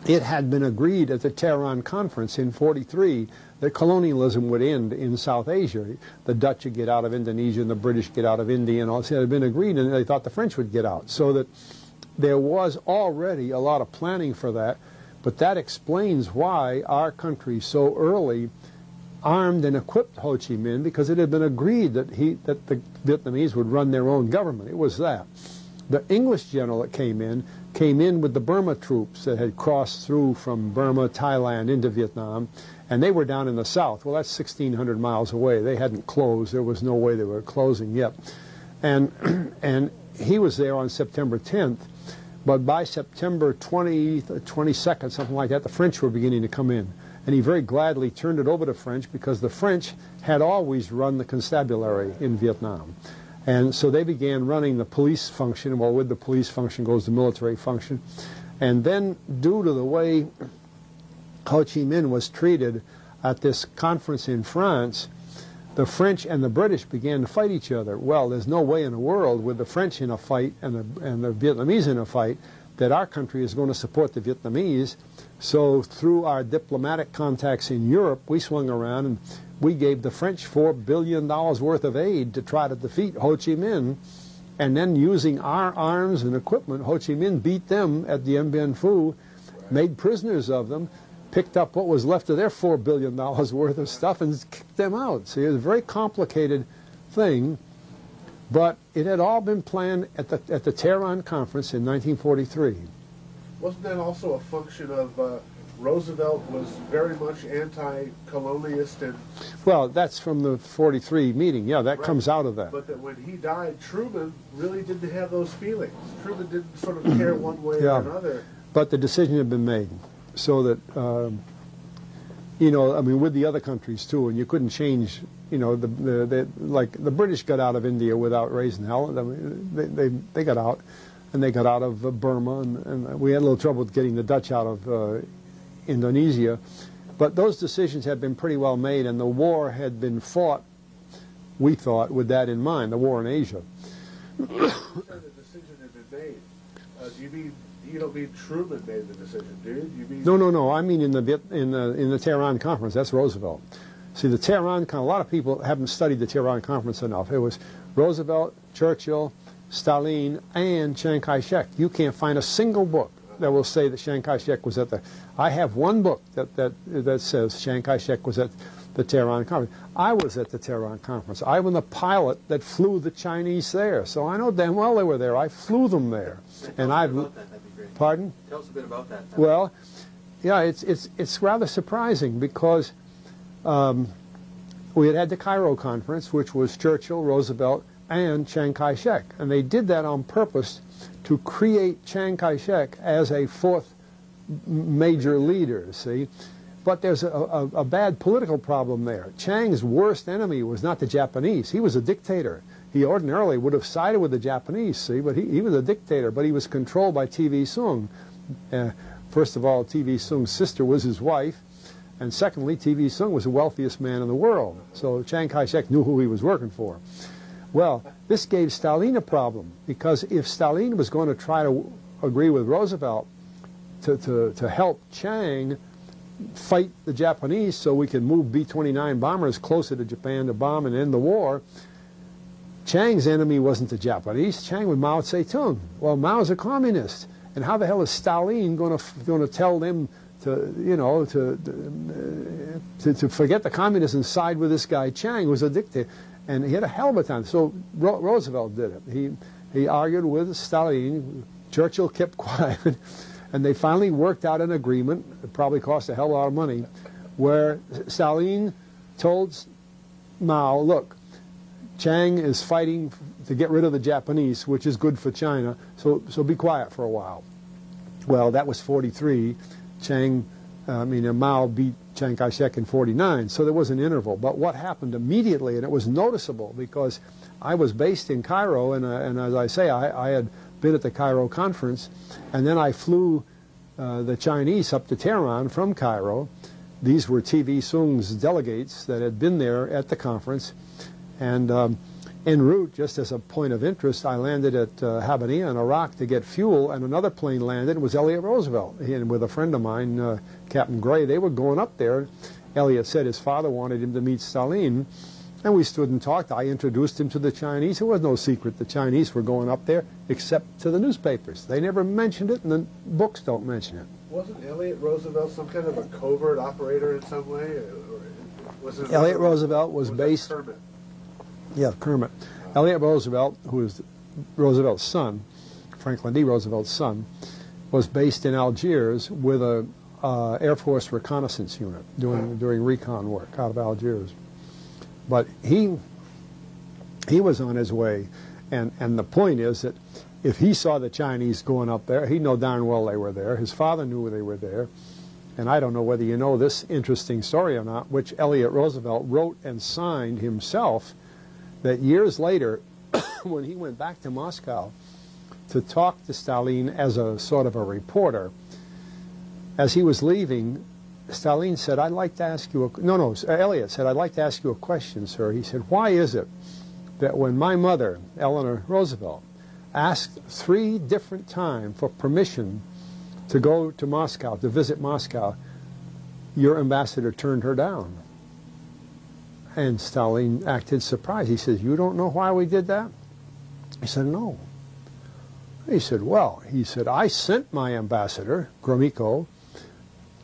it had been agreed at the Tehran Conference in '43 that colonialism would end in South Asia. The Dutch would get out of Indonesia and the British get out of India, and all this had been agreed, and they thought the French would get out. So that there was already a lot of planning for that, but that explains why our country so early armed and equipped Ho Chi Minh, because it had been agreed that the Vietnamese would run their own government. It was that. The English general that came in with the Burma troops that had crossed through from Burma, Thailand into Vietnam, and they were down in the south. Well, that's 1,600 miles away. They hadn't closed. There was no way they were closing yet. And he was there on September 10th, but by September 20th, 22nd, something like that, the French were beginning to come in. And he very gladly turned it over to French, because the French had always run the constabulary in Vietnam. And so they began running the police function. Well, with the police function goes the military function. And then, due to the way Ho Chi Minh was treated at this conference in France, the French and the British began to fight each other. Well, there's no way in the world, with the French in a fight and the Vietnamese in a fight, that our country is going to support the Vietnamese. So through our diplomatic contacts in Europe, we swung around and we gave the French $4 billion worth of aid to try to defeat Ho Chi Minh. And then, using our arms and equipment, Ho Chi Minh beat them at Dien Bien Phu, made prisoners of them, picked up what was left of their $4 billion worth of stuff, and kicked them out. See, it was a very complicated thing, but it had all been planned at the Tehran Conference in 1943. Wasn't that also a function of Roosevelt was very much anti-colonialist? And well, that's from the '43 meeting. Yeah, that comes out of that. But that when he died, Truman really didn't have those feelings. Truman didn't sort of care one way or another. But the decision had been made, so that you know, I mean, with the other countries too, and you couldn't change, you know, like the British got out of India without raising hell. I mean, they got out, and they got out of Burma, and we had a little trouble with getting the Dutch out of Indonesia. But those decisions had been pretty well made, and the war had been fought, we thought, with that in mind, the war in Asia. You said the decision had been made. Do you mean, you don't mean Truman made the decision, do you? You mean No. I mean in the Tehran Conference. That's Roosevelt. See, the Tehran, a lot of people haven't studied the Tehran Conference enough. It was Roosevelt, Churchill, Stalin, and Chiang Kai-shek. You can't find a single book that will say that Chiang Kai-shek was at the... I have one book that says Chiang Kai-shek was at the Tehran Conference. I was at the Tehran Conference. I was the pilot that flew the Chinese there, so I know damn well they were there. I flew them there. And I've... That'd be great. Pardon? Tell us a bit about that. Well, yeah, it's rather surprising because we had the Cairo Conference, which was Churchill, Roosevelt, and Chiang Kai-shek, and they did that on purpose to create Chiang Kai-shek as a fourth major leader, see? But there's a bad political problem there. Chiang's worst enemy was not the Japanese. He was a dictator. He ordinarily would have sided with the Japanese, see, but he was a dictator, but he was controlled by TV Soong. First of all, TV Soong's sister was his wife, and secondly, TV Soong was the wealthiest man in the world. So Chiang Kai-shek knew who he was working for. Well, this gave Stalin a problem, because if Stalin was going to try to agree with Roosevelt to help Chiang fight the Japanese so we can move B-29 bombers closer to Japan to bomb and end the war, Chiang's enemy wasn't the Japanese. Chiang was Mao Zedong. Well, Mao's a communist, and how the hell is Stalin going to tell them to, you know, to forget the communists and side with this guy Chiang, who was a dictator? And he had a hell of a time. So Roosevelt did it. He argued with Stalin. Churchill kept quiet, and they finally worked out an agreement. It probably cost a hell of a lot of money, where Stalin told Mao, look, Chiang is fighting to get rid of the Japanese, which is good for China, so be quiet for a while. Well, that was 43. Mao beat Chiang Kai-shek in 49, so there was an interval. But what happened immediately, and it was noticeable because I was based in Cairo, and as I say, I had been at the Cairo conference, and then I flew the Chinese up to Tehran from Cairo. These were TV Soong's delegates that had been there at the conference, and en route, just as a point of interest, I landed at Habbaniyah in Iraq to get fuel, and another plane landed. It was Elliott Roosevelt. He and with a friend of mine, Captain Gray, they were going up there. Elliott said his father wanted him to meet Stalin, and we stood and talked. I introduced him to the Chinese. It was no secret the Chinese were going up there, except to the newspapers. They never mentioned it, and the books don't mention it. Wasn't Elliott Roosevelt some kind of a covert operator in some way? Or was it Elliott Roosevelt was based... Kermit? Yeah, Kermit. Elliott Roosevelt, who was Roosevelt's son, Franklin D. Roosevelt's son, was based in Algiers with a Air Force reconnaissance unit doing recon work out of Algiers. But he was on his way, and the point is that if he saw the Chinese going up there, he'd know darn well they were there. His father knew they were there, and I don't know whether you know this interesting story or not, which Elliott Roosevelt wrote and signed himself, that years later, when he went back to Moscow to talk to Stalin as a sort of a reporter, as he was leaving, Stalin said, I'd like to ask you Elliott said, I'd like to ask you a question, sir. He said, why is it that when my mother, Eleanor Roosevelt, asked 3 different times for permission to go to Moscow, to visit Moscow, your ambassador turned her down? And Stalin acted surprised. He says, you don't know why we did that? He said, no. He said, well, I sent my ambassador, Gromyko,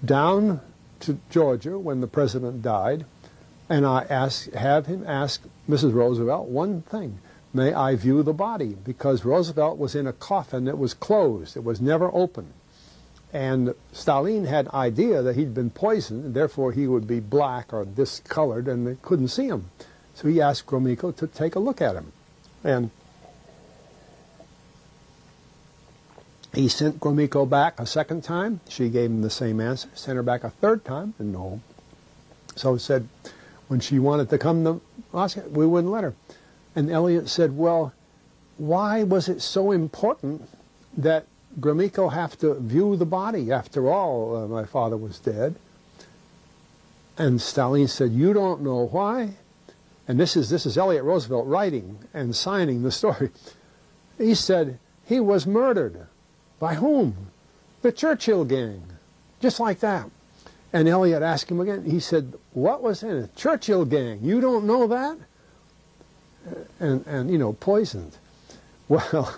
down to Georgia when the president died, and I have him ask Mrs. Roosevelt one thing. May I view the body? Because Roosevelt was in a coffin that was closed. It was never open. And Stalin had an idea that he'd been poisoned, and therefore he would be black or discolored, and they couldn't see him. So he asked Gromyko to take a look at him. And he sent Gromyko back a second time. She gave him the same answer. Sent her back a third time, and no. So said, when she wanted to come to Moscow, we wouldn't let her. And Eliot said, well, why was it so important that Gromyko have to view the body? After all, my father was dead. And Stalin said, you don't know why? And this is Elliot Roosevelt writing and signing the story. He said, he was murdered. By whom? The Churchill gang. Just like that. And Elliot asked him again. He said, what was in it? Churchill gang. You don't know that? And you know, poisoned. Well,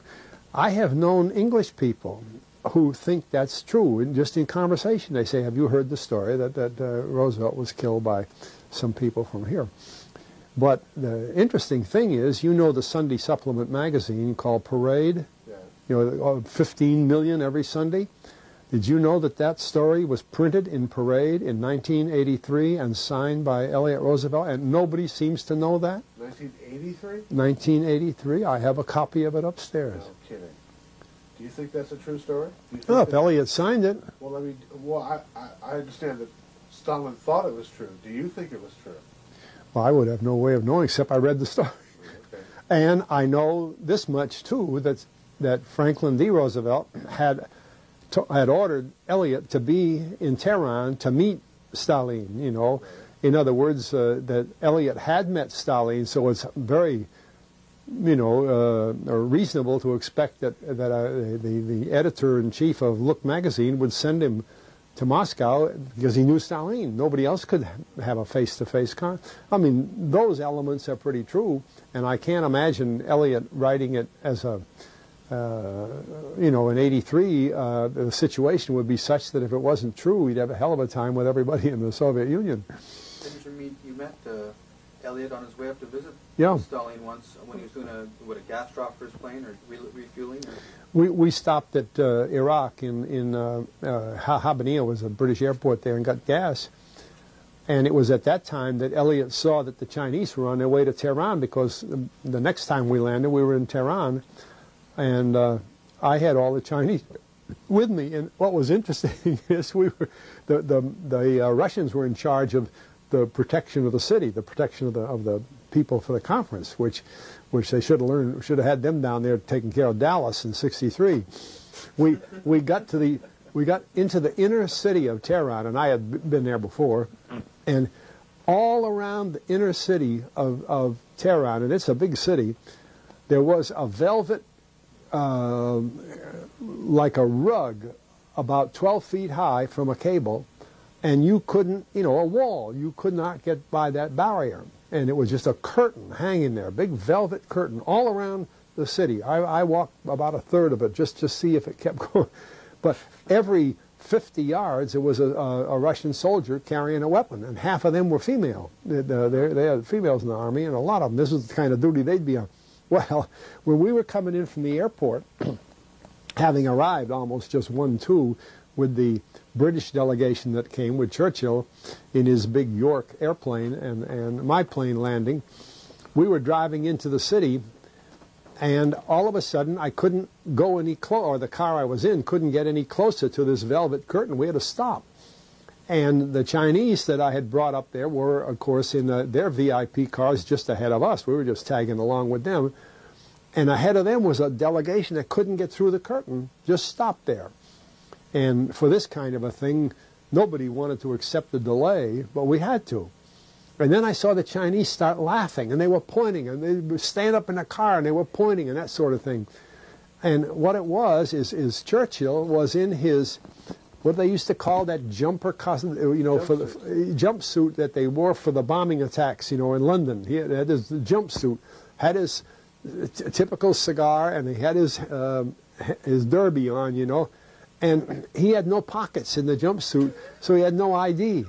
I have known English people who think that's true. And just in conversation, they say, have you heard the story that Roosevelt was killed by some people from here? But the interesting thing is, you know the Sunday supplement magazine called Parade? Yeah. You know, 15 million every Sunday? Did you know that that story was printed in Parade in 1983 and signed by Elliot Roosevelt, and nobody seems to know that? 1983? 1983. I have a copy of it upstairs. No kidding. Do you think that's a true story? Do you think Well, if that- Elliot signed it. Well, I mean, I understand that Stalin thought it was true. Do you think it was true? Well, I would have no way of knowing except I read the story. Okay. And I know this much, too, that Franklin D. Roosevelt had ordered Elliot to be in Tehran to meet Stalin, you know. In other words, that Elliot had met Stalin, so it's very, you know, reasonable to expect that the editor-in-chief of Look magazine would send him to Moscow because he knew Stalin. Nobody else could have a face-to-face I mean, those elements are pretty true, and I can't imagine Elliot writing it as a, you know, in '83, the situation would be such that if it wasn't true, he'd have a hell of a time with everybody in the Soviet Union. Didn't you met Elliot on his way up to visit Yeah. Stalin once when he was doing a gas drop for his plane or refueling? Or? We stopped at Iraq in Habaniya was a British airport there and got gas. And it was at that time that Elliot saw that the Chinese were on their way to Tehran because the next time we landed, we were in Tehran. And I had all the Chinese with me. And what was interesting is the Russians were in charge of the protection of the city, the protection of the people for the conference, which they should have had them down there taking care of Dallas in '63. We got into the inner city of Tehran, and I had been there before, and all around the inner city of Tehran, and it's a big city, there was a velvet, like a rug, about 12 feet high from a cable, and you couldn't, you know, a wall, you could not get by that barrier. And it was just a curtain hanging there, a big velvet curtain all around the city. I walked about a third of it just to see if it kept going. But every 50 yards, there was a Russian soldier carrying a weapon, and half of them were female. They had females in the army, and a lot of them, this was the kind of duty they'd be on. Well, when we were coming in from the airport, having arrived almost just 1-2 with the British delegation that came with Churchill in his big York airplane and my plane landing, we were driving into the city, and all of a sudden I couldn't go any closer, or the car I was in couldn't get any closer to this velvet curtain. We had to stop. And the Chinese that I had brought up there were, of course, in their VIP cars just ahead of us. We were just tagging along with them. And ahead of them was a delegation that couldn't get through the curtain, just stopped there. And for this kind of a thing, nobody wanted to accept the delay, but we had to. And then I saw the Chinese start laughing, and they were pointing, and they would stand up in the car, and they were pointing, and that sort of thing. And what it was is Churchill was in his, what they used to call that jumper costume, you know, for the jumpsuit that they wore for the bombing attacks, you know, in London. He had his jumpsuit, had his typical cigar, and he had his derby on, you know. And he had no pockets in the jumpsuit, so he had no ID.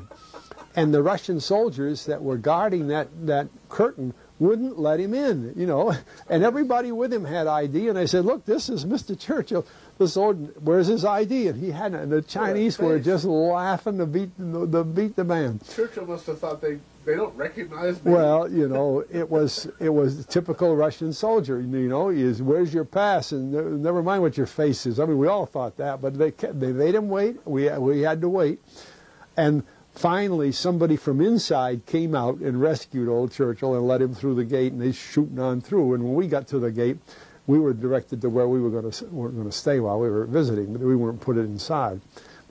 And the Russian soldiers that were guarding that curtain wouldn't let him in, you know. And everybody with him had ID. And I said, look, this is Mr. Churchill. The soldier, where's his ID? And he hadn't. And the Chinese were just laughing to beat the man. Churchill must have thought they don't recognize me. Well, you know, it was the typical Russian soldier. You know, where's your pass? And never mind what your face is. I mean, we all thought that, but they made him wait. We had to wait, and finally somebody from inside came out and rescued old Churchill and let him through the gate, and he's shooting on through. And when we got to the gate, we were directed to where we weren't going to stay while we were visiting, but we weren't put inside.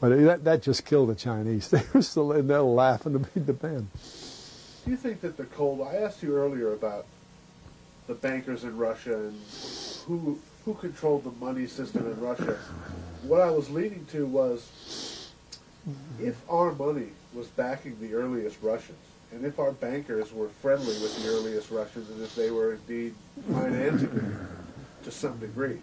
But that just killed the Chinese. They were still in there laughing to beat the band. Do you think that the Cold War, I asked you earlier about the bankers in Russia and who controlled the money system in Russia. What I was leading to was, if our money was backing the earliest Russians, and if our bankers were friendly with the earliest Russians, and if they were indeed financing them to some degree,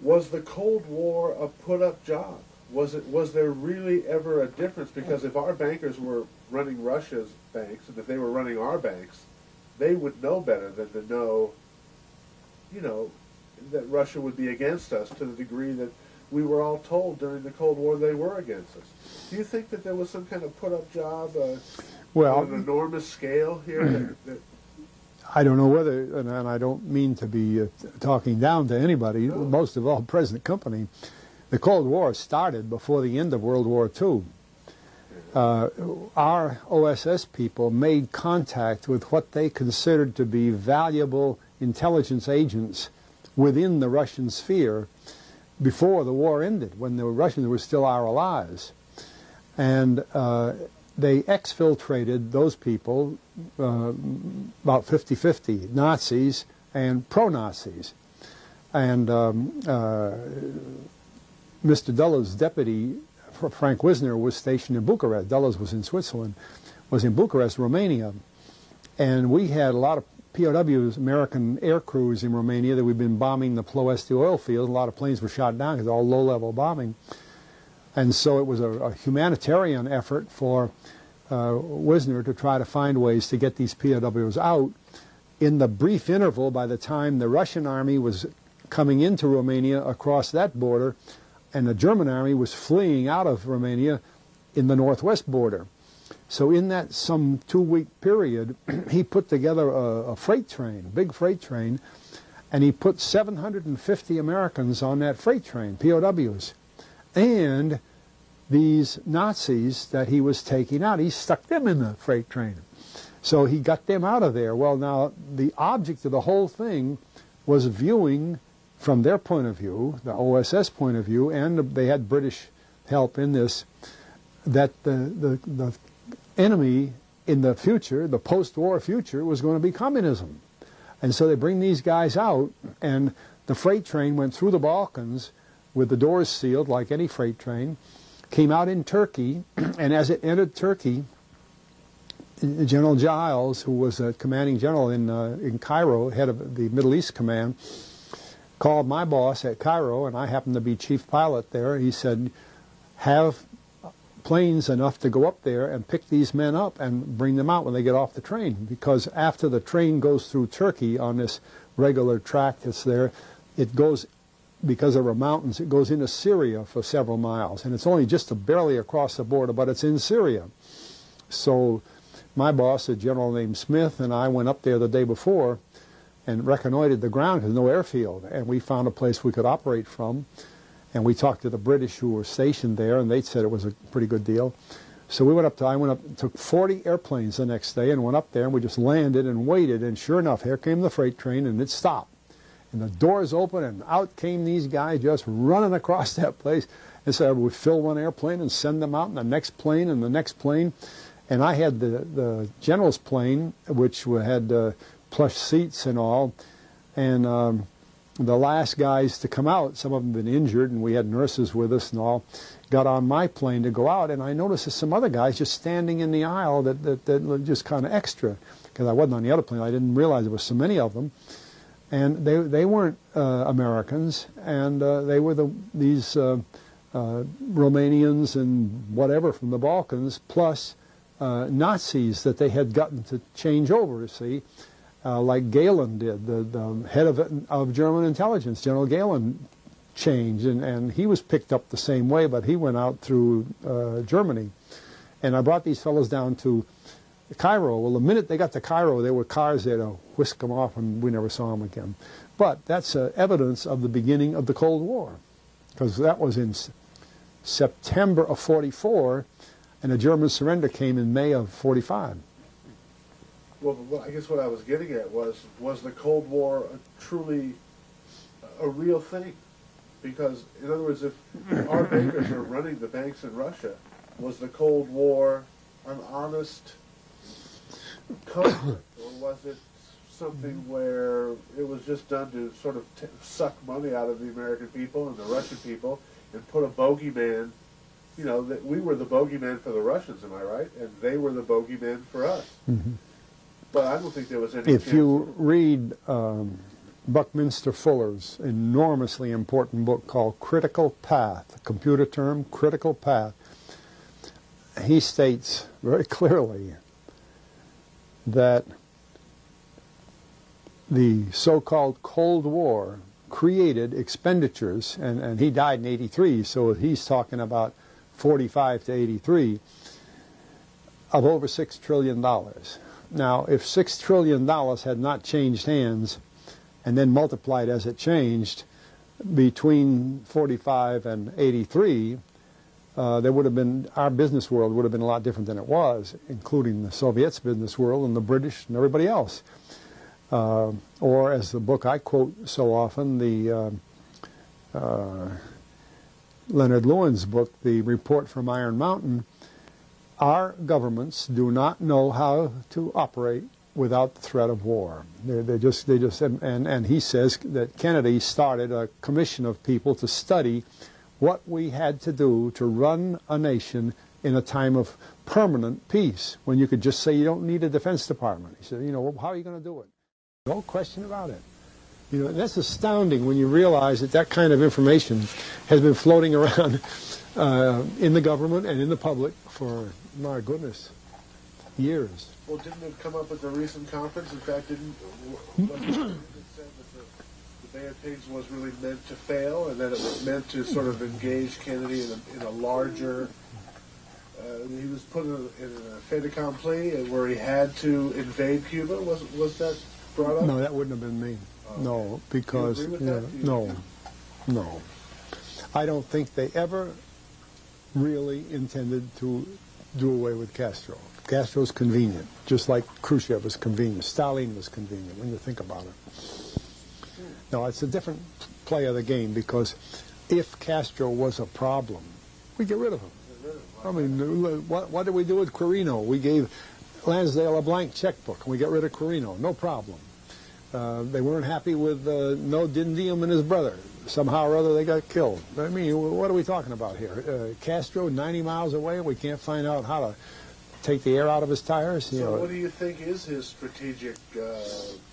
was the Cold War a put-up job? Was there really ever a difference? Because if our bankers were running Russia's banks, and if they were running our banks, they would know better than to know, that Russia would be against us to the degree that we were all told during the Cold War they were against us. Do you think that there was some kind of put-up job on an enormous scale here? I don't know whether, and I don't mean to be talking down to anybody, no. Most of all present company. The Cold War started before the end of World War II. Our OSS people made contact with what they considered to be valuable intelligence agents within the Russian sphere before the war ended, when the Russians were still our allies. And they exfiltrated those people, about 50-50, Nazis and pro-Nazis. And Mr. Dulles' deputy, Frank Wisner, was stationed in Bucharest. Dulles was in Switzerland, was in Bucharest, Romania. And we had a lot of POWs, American air crews in Romania, that we'd been bombing the Ploesti oil fields. A lot of planes were shot down because all low-level bombing. And so it was a humanitarian effort for Wisner to try to find ways to get these POWs out. In the brief interval, by the time the Russian army was coming into Romania across that border, and the German army was fleeing out of Romania in the northwest border. So in that some 2-week period, he put together a freight train, big freight train, and he put 750 Americans on that freight train, POWs. And these Nazis that he was taking out, he stuck them in the freight train. So he got them out of there. Well, now, the object of the whole thing was viewing, from their point of view, the OSS point of view, and they had British help in this, that the enemy in the future, the post-war future, was going to be communism. And so they bring these guys out, and the freight train went through the Balkans with the doors sealed like any freight train, came out in Turkey, and as it entered Turkey, General Giles, who was a commanding general in Cairo, head of the Middle East Command, called my boss at Cairo, and I happened to be chief pilot there. He said, have planes enough to go up there and pick these men up and bring them out when they get off the train, because after the train goes through Turkey on this regular track that's there, it goes, because there are mountains, it goes into Syria for several miles, and it's only just barely across the border, but it's in Syria. So my boss, a general named Smith, and I went up there the day before and reconnoitered the ground, because no airfield, and we found a place we could operate from. And we talked to the British who were stationed there, and they said it was a pretty good deal. So we went up, took 40 airplanes the next day and went up there, and we just landed and waited, and sure enough, here came the freight train, and it stopped. And the doors opened, and out came these guys just running across that place. And so we'd fill one airplane and send them out in the next plane and the next plane. And I had the general's plane, which had plush seats and all, and the last guys to come out, some of them had been injured, and we had nurses with us and all, got on my plane to go out, and I noticed that some other guys just standing in the aisle that were just kind of extra, because I wasn't on the other plane. I didn't realize there was so many of them, and they weren't Americans, and they were these Romanians and whatever from the Balkans, plus Nazis that they had gotten to change over, see. Like Galen did, the head of German intelligence, General Galen, changed, and he was picked up the same way, but he went out through Germany. And I brought these fellows down to Cairo. Well, the minute they got to Cairo, there were cars there to whisk them off, and we never saw them again. But that's evidence of the beginning of the Cold War, because that was in September of '44, And the German surrender came in May of 45. Well, I guess what I was getting at was the Cold War truly a real thing? Because, in other words, if our bankers are running the banks in Russia, was the Cold War an honest conflict, or was it something where it was just done to sort of suck money out of the American people and the Russian people and put a bogeyman, you know, that we were the bogeyman for the Russians, am I right? And they were the bogeyman for us. Mm-hmm. But I don't think there was any If chance you read Buckminster Fuller's enormously important book called Critical Path, a computer term, Critical Path, he states very clearly that the so-called Cold War created expenditures, and he died in 83, so he's talking about 45 to 83, of over $6 trillion. Now, if $6 trillion had not changed hands and then multiplied as it changed between 45 and 83, there would have been, our business world would have been a lot different than it was, including the Soviets' business world and the British and everybody else. Or, as the book I quote so often, the Leonard Lewin's book, The Report from Iron Mountain, our governments do not know how to operate without the threat of war. They just, and he says that Kennedy started a commission of people to study what we had to do to run a nation in a time of permanent peace, when you could just say you don't need a Defense Department. He said, you know, how are you going to do it? No question about it. You know, that's astounding when you realize that that kind of information has been floating around in the government and in the public for, my goodness, years. Well, didn't it come up at the recent conference? In fact, didn't it said that the Bay of Pigs was really meant to fail, and that it was meant to sort of engage Kennedy in a larger... he was put in a fait accompli where he had to invade Cuba. Was that brought up? No, that wouldn't have been me. No, because... Do you agree with that? No. I don't think they ever really intended to do away with Castro. Castro's convenient, just like Khrushchev was convenient. Stalin was convenient, when you think about it. No, it's a different play of the game, because if Castro was a problem, we get rid of him. I mean, what did we do with Quirino? We gave Lansdale a blank checkbook, and we got rid of Quirino. No problem. They weren't happy with Dindiem and his brother. Somehow or other they got killed. I mean, what are we talking about here? Castro, 90 miles away, we can't find out how to take the air out of his tires? So what do you think is his strategic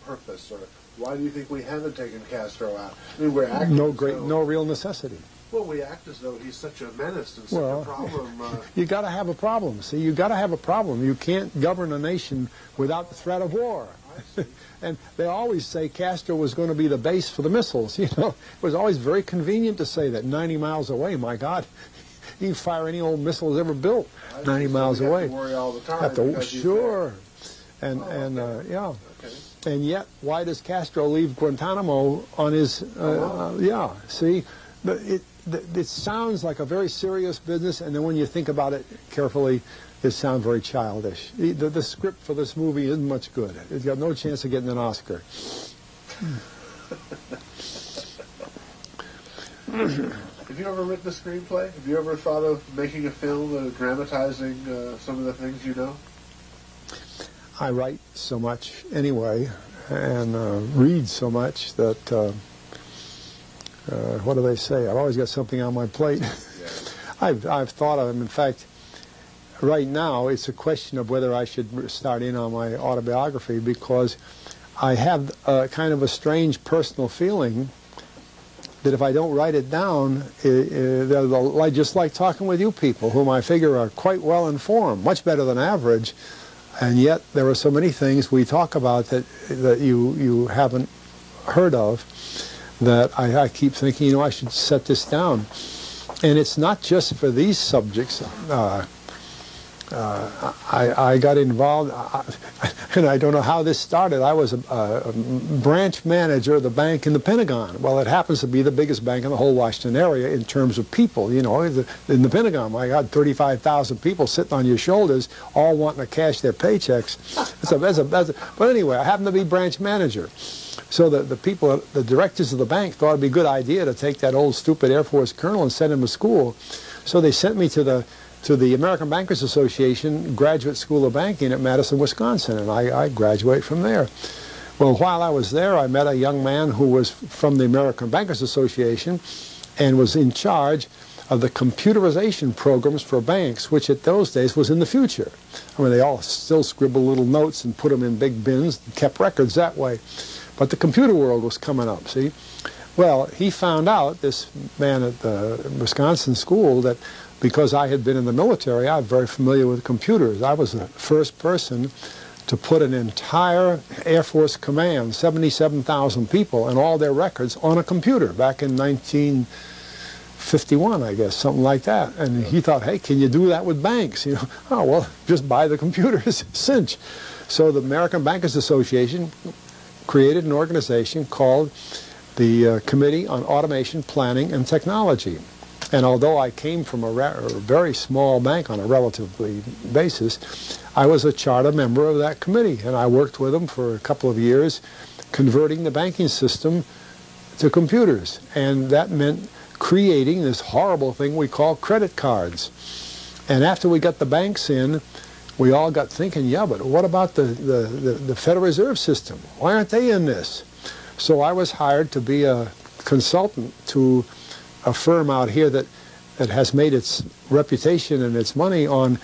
purpose, or why do you think we haven't taken Castro out? I mean, we're acting no real necessity. Well, we act as though he's such a menace and such a problem. You got to have a problem. See, you got to have a problem. You can't govern a nation without the threat of war. I see. And they always say Castro was going to be the base for the missiles. You know, it was always very convenient to say that 90 miles away. My God, you can fire any old missile ever built 90 miles away. Have to worry all the time. Sure. And yeah. Okay. And yet, why does Castro leave Guantanamo on his? Yeah. See, it sounds like a very serious business, and then when you think about it carefully, it sounds very childish. The script for this movie isn't much good. It's got no chance of getting an Oscar. Have you ever written a screenplay? Have you ever thought of making a film dramatizing some of the things you know? I write so much anyway, and read so much that, what do they say? I've always got something on my plate. Yeah. I've thought of them. In fact, right now, it's a question of whether I should start in on my autobiography, because I have kind of a strange personal feeling that if I don't write it down, just like talking with you people, whom I figure are quite well informed, much better than average, and yet there are so many things we talk about that you haven't heard of, that I keep thinking, you know, I should set this down. And it's not just for these subjects. I got involved. And I don't know how this started. I was a branch manager of the bank in the Pentagon. Well, it happens to be the biggest bank in the whole Washington area in terms of people. You know, in the Pentagon, my God, 35,000 people sitting on your shoulders, all wanting to cash their paychecks. But anyway, I happened to be branch manager. So the people, the directors of the bank thought it'd be a good idea to take that old stupid Air Force colonel and send him to school. So they sent me to the American Bankers Association Graduate School of Banking at Madison, Wisconsin, and I graduated from there. Well, while I was there, I met a young man who was from the American Bankers Association and was in charge of the computerization programs for banks, which at those days was in the future. I mean, they all still scribbled little notes and put them in big bins and kept records that way. But the computer world was coming up, see? Well, he found out, this man at the Wisconsin school, that because I had been in the military, I was very familiar with computers. I was the first person to put an entire Air Force command, 77,000 people, and all their records on a computer back in 1951, I guess, something like that. And he thought, hey, can you do that with banks? You know, oh, well, just buy the computers, cinch. So the American Bankers Association created an organization called the Committee on Automation, Planning, and Technology. And although I came from a very small bank on a relatively basis, I was a charter member of that committee, and I worked with them for a couple of years converting the banking system to computers. And that meant creating this horrible thing we call credit cards. And after we got the banks in, we all got thinking, yeah, but what about the Federal Reserve System? Why aren't they in this? So I was hired to be a consultant to a firm out here that has made its reputation and its money on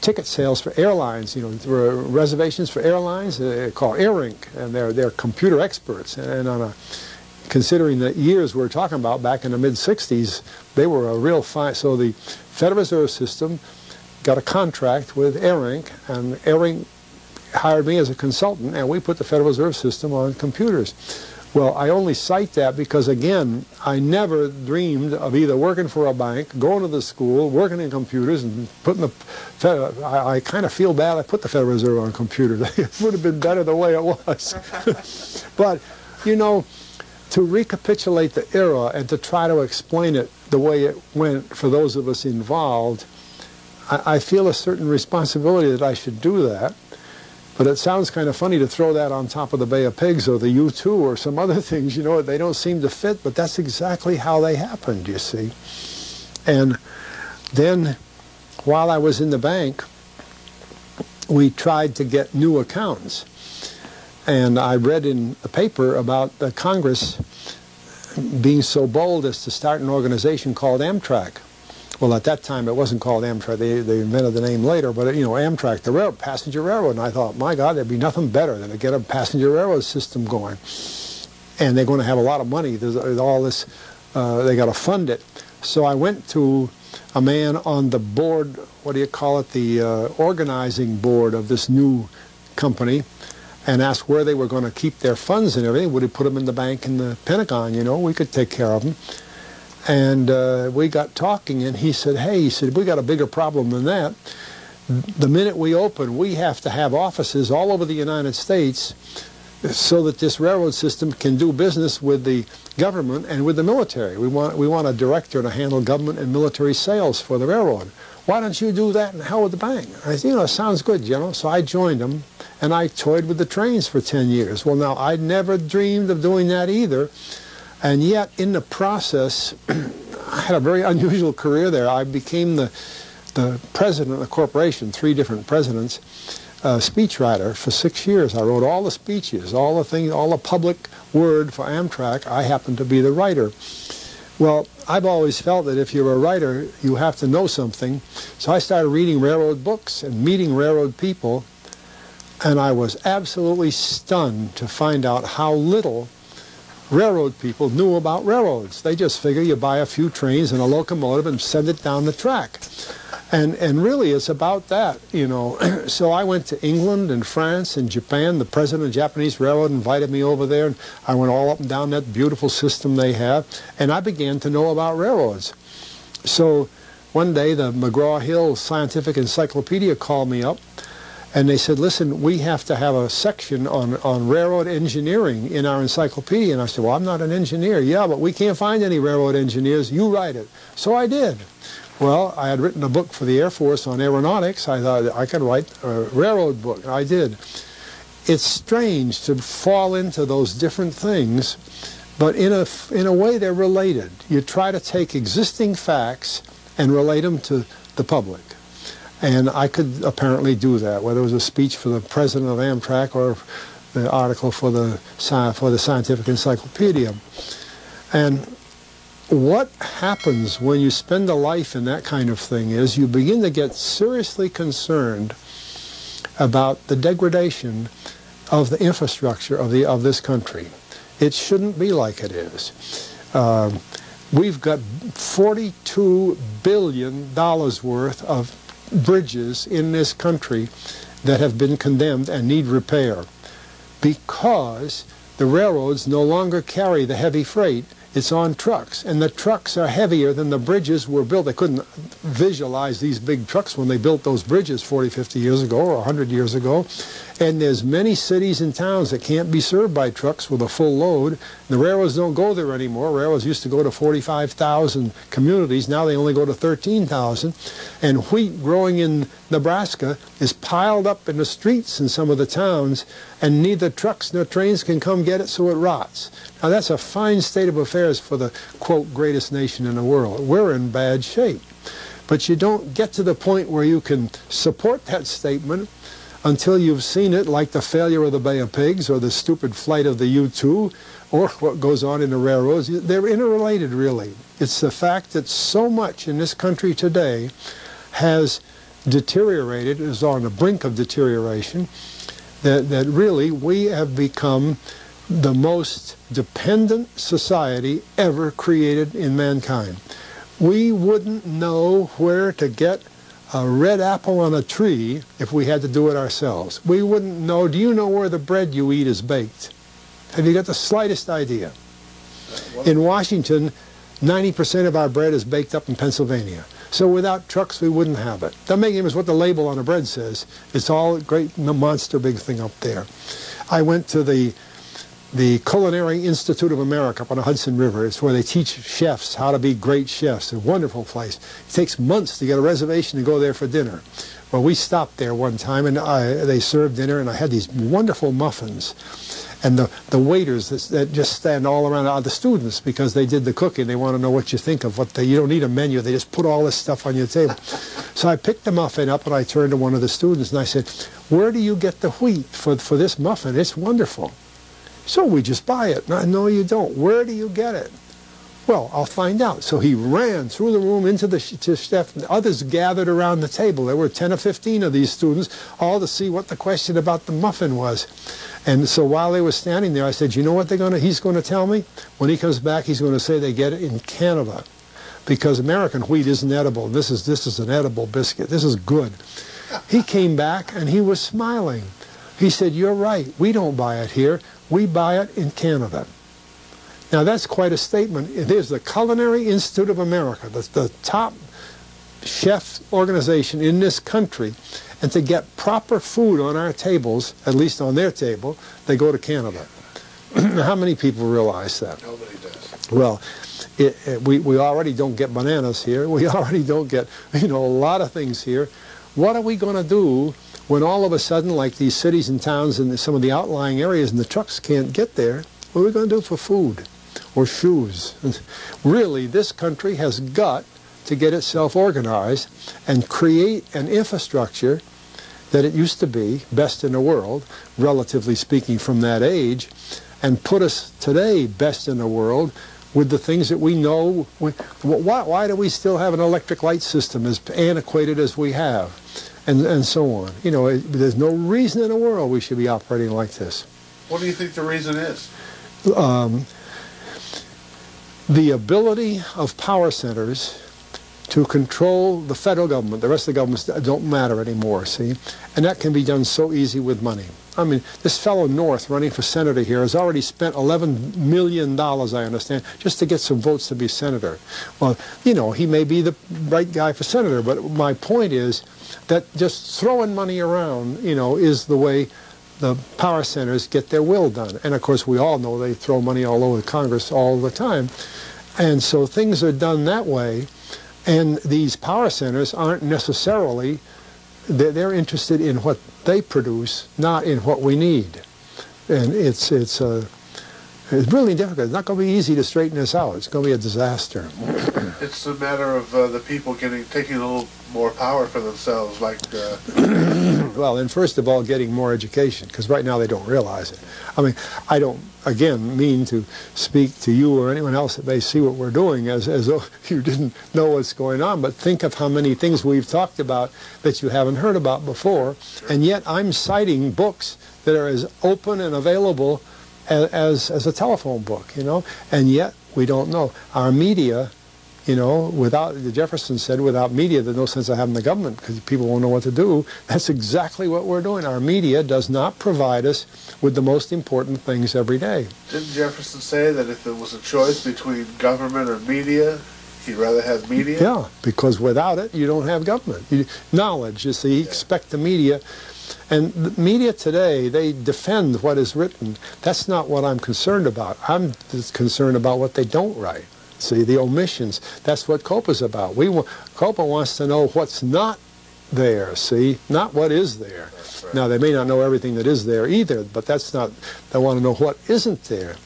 ticket sales for airlines. You know, there were reservations for airlines. They're called AirInc, and they're computer experts. And on considering the years we're talking about, back in the mid-'60s, they were a real fine. So the Federal Reserve System got a contract with AirInc, and AirInc hired me as a consultant, and we put the Federal Reserve System on computers. Well, I only cite that because, again, I never dreamed of either working for a bank, going to the school, working in computers, and putting the I kind of feel bad I put the Federal Reserve on computers. It would have been better the way it was. But, you know, to recapitulate the era and to try to explain it the way it went for those of us involved, I feel a certain responsibility that I should do that. But it sounds kind of funny to throw that on top of the Bay of Pigs or the U-2 or some other things, you know, they don't seem to fit, but that's exactly how they happened, you see. And then, while I was in the bank, we tried to get new accountants. And I read in the paper about the Congress being so bold as to start an organization called Amtrak. Well, at that time, it wasn't called Amtrak. They invented the name later, but, you know, Amtrak, the passenger railroad. And I thought, my God, there'd be nothing better than to get a passenger railroad system going. And they're going to have a lot of money. There's all this, they got to fund it. So I went to a man on the board, what do you call it, the organizing board of this new company, and asked where they were going to keep their funds and everything. Would he put them in the bank in the Pentagon? You know, we could take care of them. And we got talking, and he said, hey, he said, we got a bigger problem than that. The minute we open, we have to have offices all over the United States so that this railroad system can do business with the government and with the military. We want a director to handle government and military sales for the railroad. Why don't you do that and hell with the bank? I said, you know, it sounds good, you know. So I joined them, and I toyed with the trains for 10 years. Well, now, I'd never dreamed of doing that either. And yet, in the process, I had a very unusual career there. I became the president of the corporation, 3 different presidents, speechwriter for 6 years. I wrote all the speeches, all the things, all the public word for Amtrak. I happened to be the writer. Well, I've always felt that if you're a writer, you have to know something. So I started reading railroad books and meeting railroad people, and I was absolutely stunned to find out how little railroad people knew about railroads. They just figure you buy a few trains and a locomotive and send it down the track. And really it's about that, you know. So I went to England and France and Japan. The president of the Japanese Railroad invited me over there, and I went all up and down that beautiful system they have, and I began to know about railroads. So one day the McGraw-Hill Scientific Encyclopedia called me up, And they said, listen, we have to have a section on railroad engineering in our encyclopedia. And I said, well, I'm not an engineer. Yeah, but we can't find any railroad engineers. You write it. So I did. Well, I had written a book for the Air Force on aeronautics. I thought I could write a railroad book. I did. It's strange to fall into those different things, but in a way they're related. You try to take existing facts and relate them to the public. And I could apparently do that, whether it was a speech for the president of Amtrak or the article for the Scientific Encyclopedia. And what happens when you spend a life in that kind of thing is you begin to get seriously concerned about the degradation of the infrastructure of this country. It shouldn't be like it is. We've got $42 billion worth of bridges in this country that have been condemned and need repair because the railroads no longer carry the heavy freight. It's on trucks, and the trucks are heavier than the bridges were built. They couldn't visualize these big trucks when they built those bridges 40, 50 years ago or 100 years ago. And there's many cities and towns that can't be served by trucks with a full load. The railroads don't go there anymore. Railroads used to go to 45,000 communities. Now they only go to 13,000. And wheat growing in Nebraska is piled up in the streets in some of the towns, and neither trucks nor trains can come get it, so it rots. Now that's a fine state of affairs for the, quote, greatest nation in the world. We're in bad shape. But you don't get to the point where you can support that statement until you've seen it, like the failure of the Bay of Pigs or the stupid flight of the U-2 or what goes on in the railroads. They're interrelated, really. It's the fact that so much in this country today has deteriorated, is on the brink of deterioration, that really we have become the most dependent society ever created in mankind. We wouldn't know where to get a red apple on a tree if we had to do it ourselves. We wouldn't know. Do you know where the bread you eat is baked? Have you got the slightest idea? In Washington, 90% of our bread is baked up in Pennsylvania. So without trucks, we wouldn't have it. Doesn't make any difference what the label on the bread says. It's all a great monster big thing up there. I went to the Culinary Institute of America up on the Hudson River. It's where they teach chefs how to be great chefs. A wonderful place. It takes months to get a reservation to go there for dinner. Well, we stopped there one time, and they served dinner, and I had these wonderful muffins. And the waiters that just stand all around, the students, because they did the cooking, they want to know what you think of what you don't need a menu, they just put all this stuff on your table. So I picked the muffin up and I turned to one of the students and I said, where do you get the wheat for this muffin? It's wonderful. So we just buy it. No, you don't. Where do you get it? Well, I'll find out. So he ran through the room into the chef. Others gathered around the table. There were 10 or 15 of these students, all to see what the question about the muffin was. And so while they were standing there, I said, you know what he's going to tell me? When he comes back, he's going to say they get it in Canada, because American wheat isn't edible. This is an edible biscuit. This is good. He came back and he was smiling. He said, you're right. We don't buy it here. We buy it in Canada. Now that's quite a statement. There's the Culinary Institute of America, the top chef organization in this country, and to get proper food on our tables, at least on their table, they go to Canada. How many people realize that? Nobody does. Well, we already don't get bananas here. We already don't get, a lot of things here. What are we going to do when all of a sudden, like these cities and towns and some of the outlying areas and the trucks can't get there? What are we going to do for food or shoes? Really, this country has got to get itself organized and create an infrastructure that it used to be best in the world, relatively speaking, from that age, and put us today best in the world with the things that we know. Why do we still have an electric light system as antiquated as we have, and so on? There's no reason in the world we should be operating like this. What do you think the reason is? The ability of power centers to control the federal government. The rest of the governments don't matter anymore, see? And that can be done so easy with money. I mean, this fellow North running for senator here has already spent $11 million, I understand, just to get some votes to be senator. Well, he may be the right guy for senator, but my point is, that just throwing money around, you know, is the way the power centers get their will done. And of course, we all know they throw money all over Congress all the time. And so things are done that way. And these power centers aren't necessarily, they're interested in what they produce, not in what we need. And it's really difficult. It's not going to be easy to straighten this out. It's going to be a disaster. It's a matter of the people taking a little more power for themselves, like... Well, and first of all, getting more education, because right now they don't realize it. I mean, I don't, again, mean to speak to you or anyone else that may see what we're doing as though you didn't know what's going on, but think of how many things we've talked about that you haven't heard about before, and yet I'm citing books that are as open and available as a telephone book, you know, and yet we don't know. Our media, you know, Jefferson said, without media, there's no sense of having the government because people won't know what to do. That's exactly what we're doing. Our media does not provide us with the most important things every day. Didn't Jefferson say that if it was a choice between government or media, he'd rather have media? Yeah, because without it, you don't have government. Knowledge, you see, expect the media. And the media today, they defend what is written. That's not what I'm concerned about. I'm just concerned about what they don't write. See, the omissions. That's what COPA's about. COPA wants to know what's not there, see, not what is there. Right. Now, they may not know everything that is there either, but that's not, they want to know what isn't there.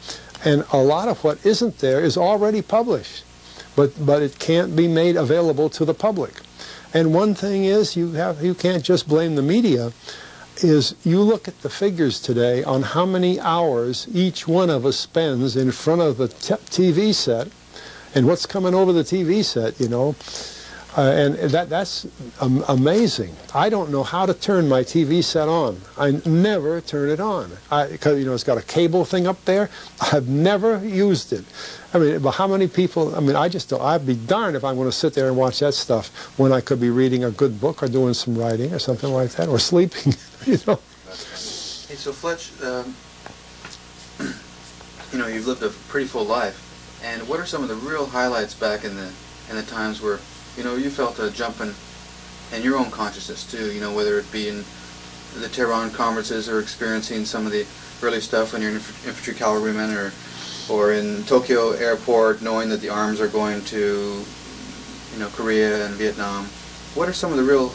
And a lot of what isn't there is already published, but it can't be made available to the public. And one thing is, you can't just blame the media, is you look at the figures today on how many hours each one of us spends in front of the TV set, and what's coming over the TV set, you know, and that's amazing. I don't know how to turn my TV set on. I never turn it on. Because, you know, it's got a cable thing up there. I've never used it. I mean, but how many people, I mean, I just don't, I'd be darned if I'm going to sit there and watch that stuff when I could be reading a good book or doing some writing or something like that, or sleeping, you know. Hey, so Fletch, you know, you've lived a pretty full life, and what are some of the real highlights back in the times where, you know, you felt a jump in your own consciousness too, you know, whether it be in the Tehran conferences or experiencing some of the early stuff when you're an infantry cavalryman, or in Tokyo airport knowing that the arms are going to, you know, Korea and Vietnam. What are some of the real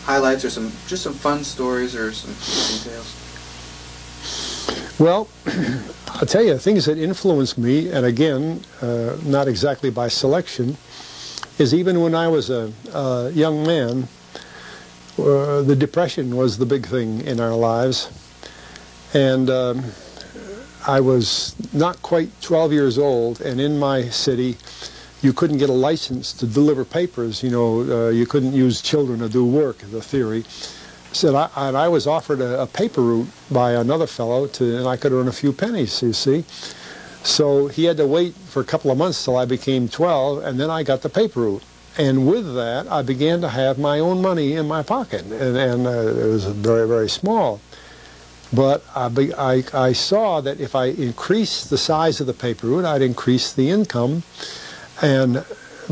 highlights, or just some fun stories or some details? Well, I'll tell you, things that influenced me, and again, not exactly by selection, is even when I was a young man, the Depression was the big thing in our lives. And I was not quite 12 years old, and in my city, you couldn't get a license to deliver papers. You know, you couldn't use children to do work, the theory. So I was offered a paper route by another fellow, and I could earn a few pennies, you see. So he had to wait for a couple of months till I became 12, and then I got the paper route. And with that, I began to have my own money in my pocket, and it was very, very small. But I saw that if I increased the size of the paper route, I'd increase the income. And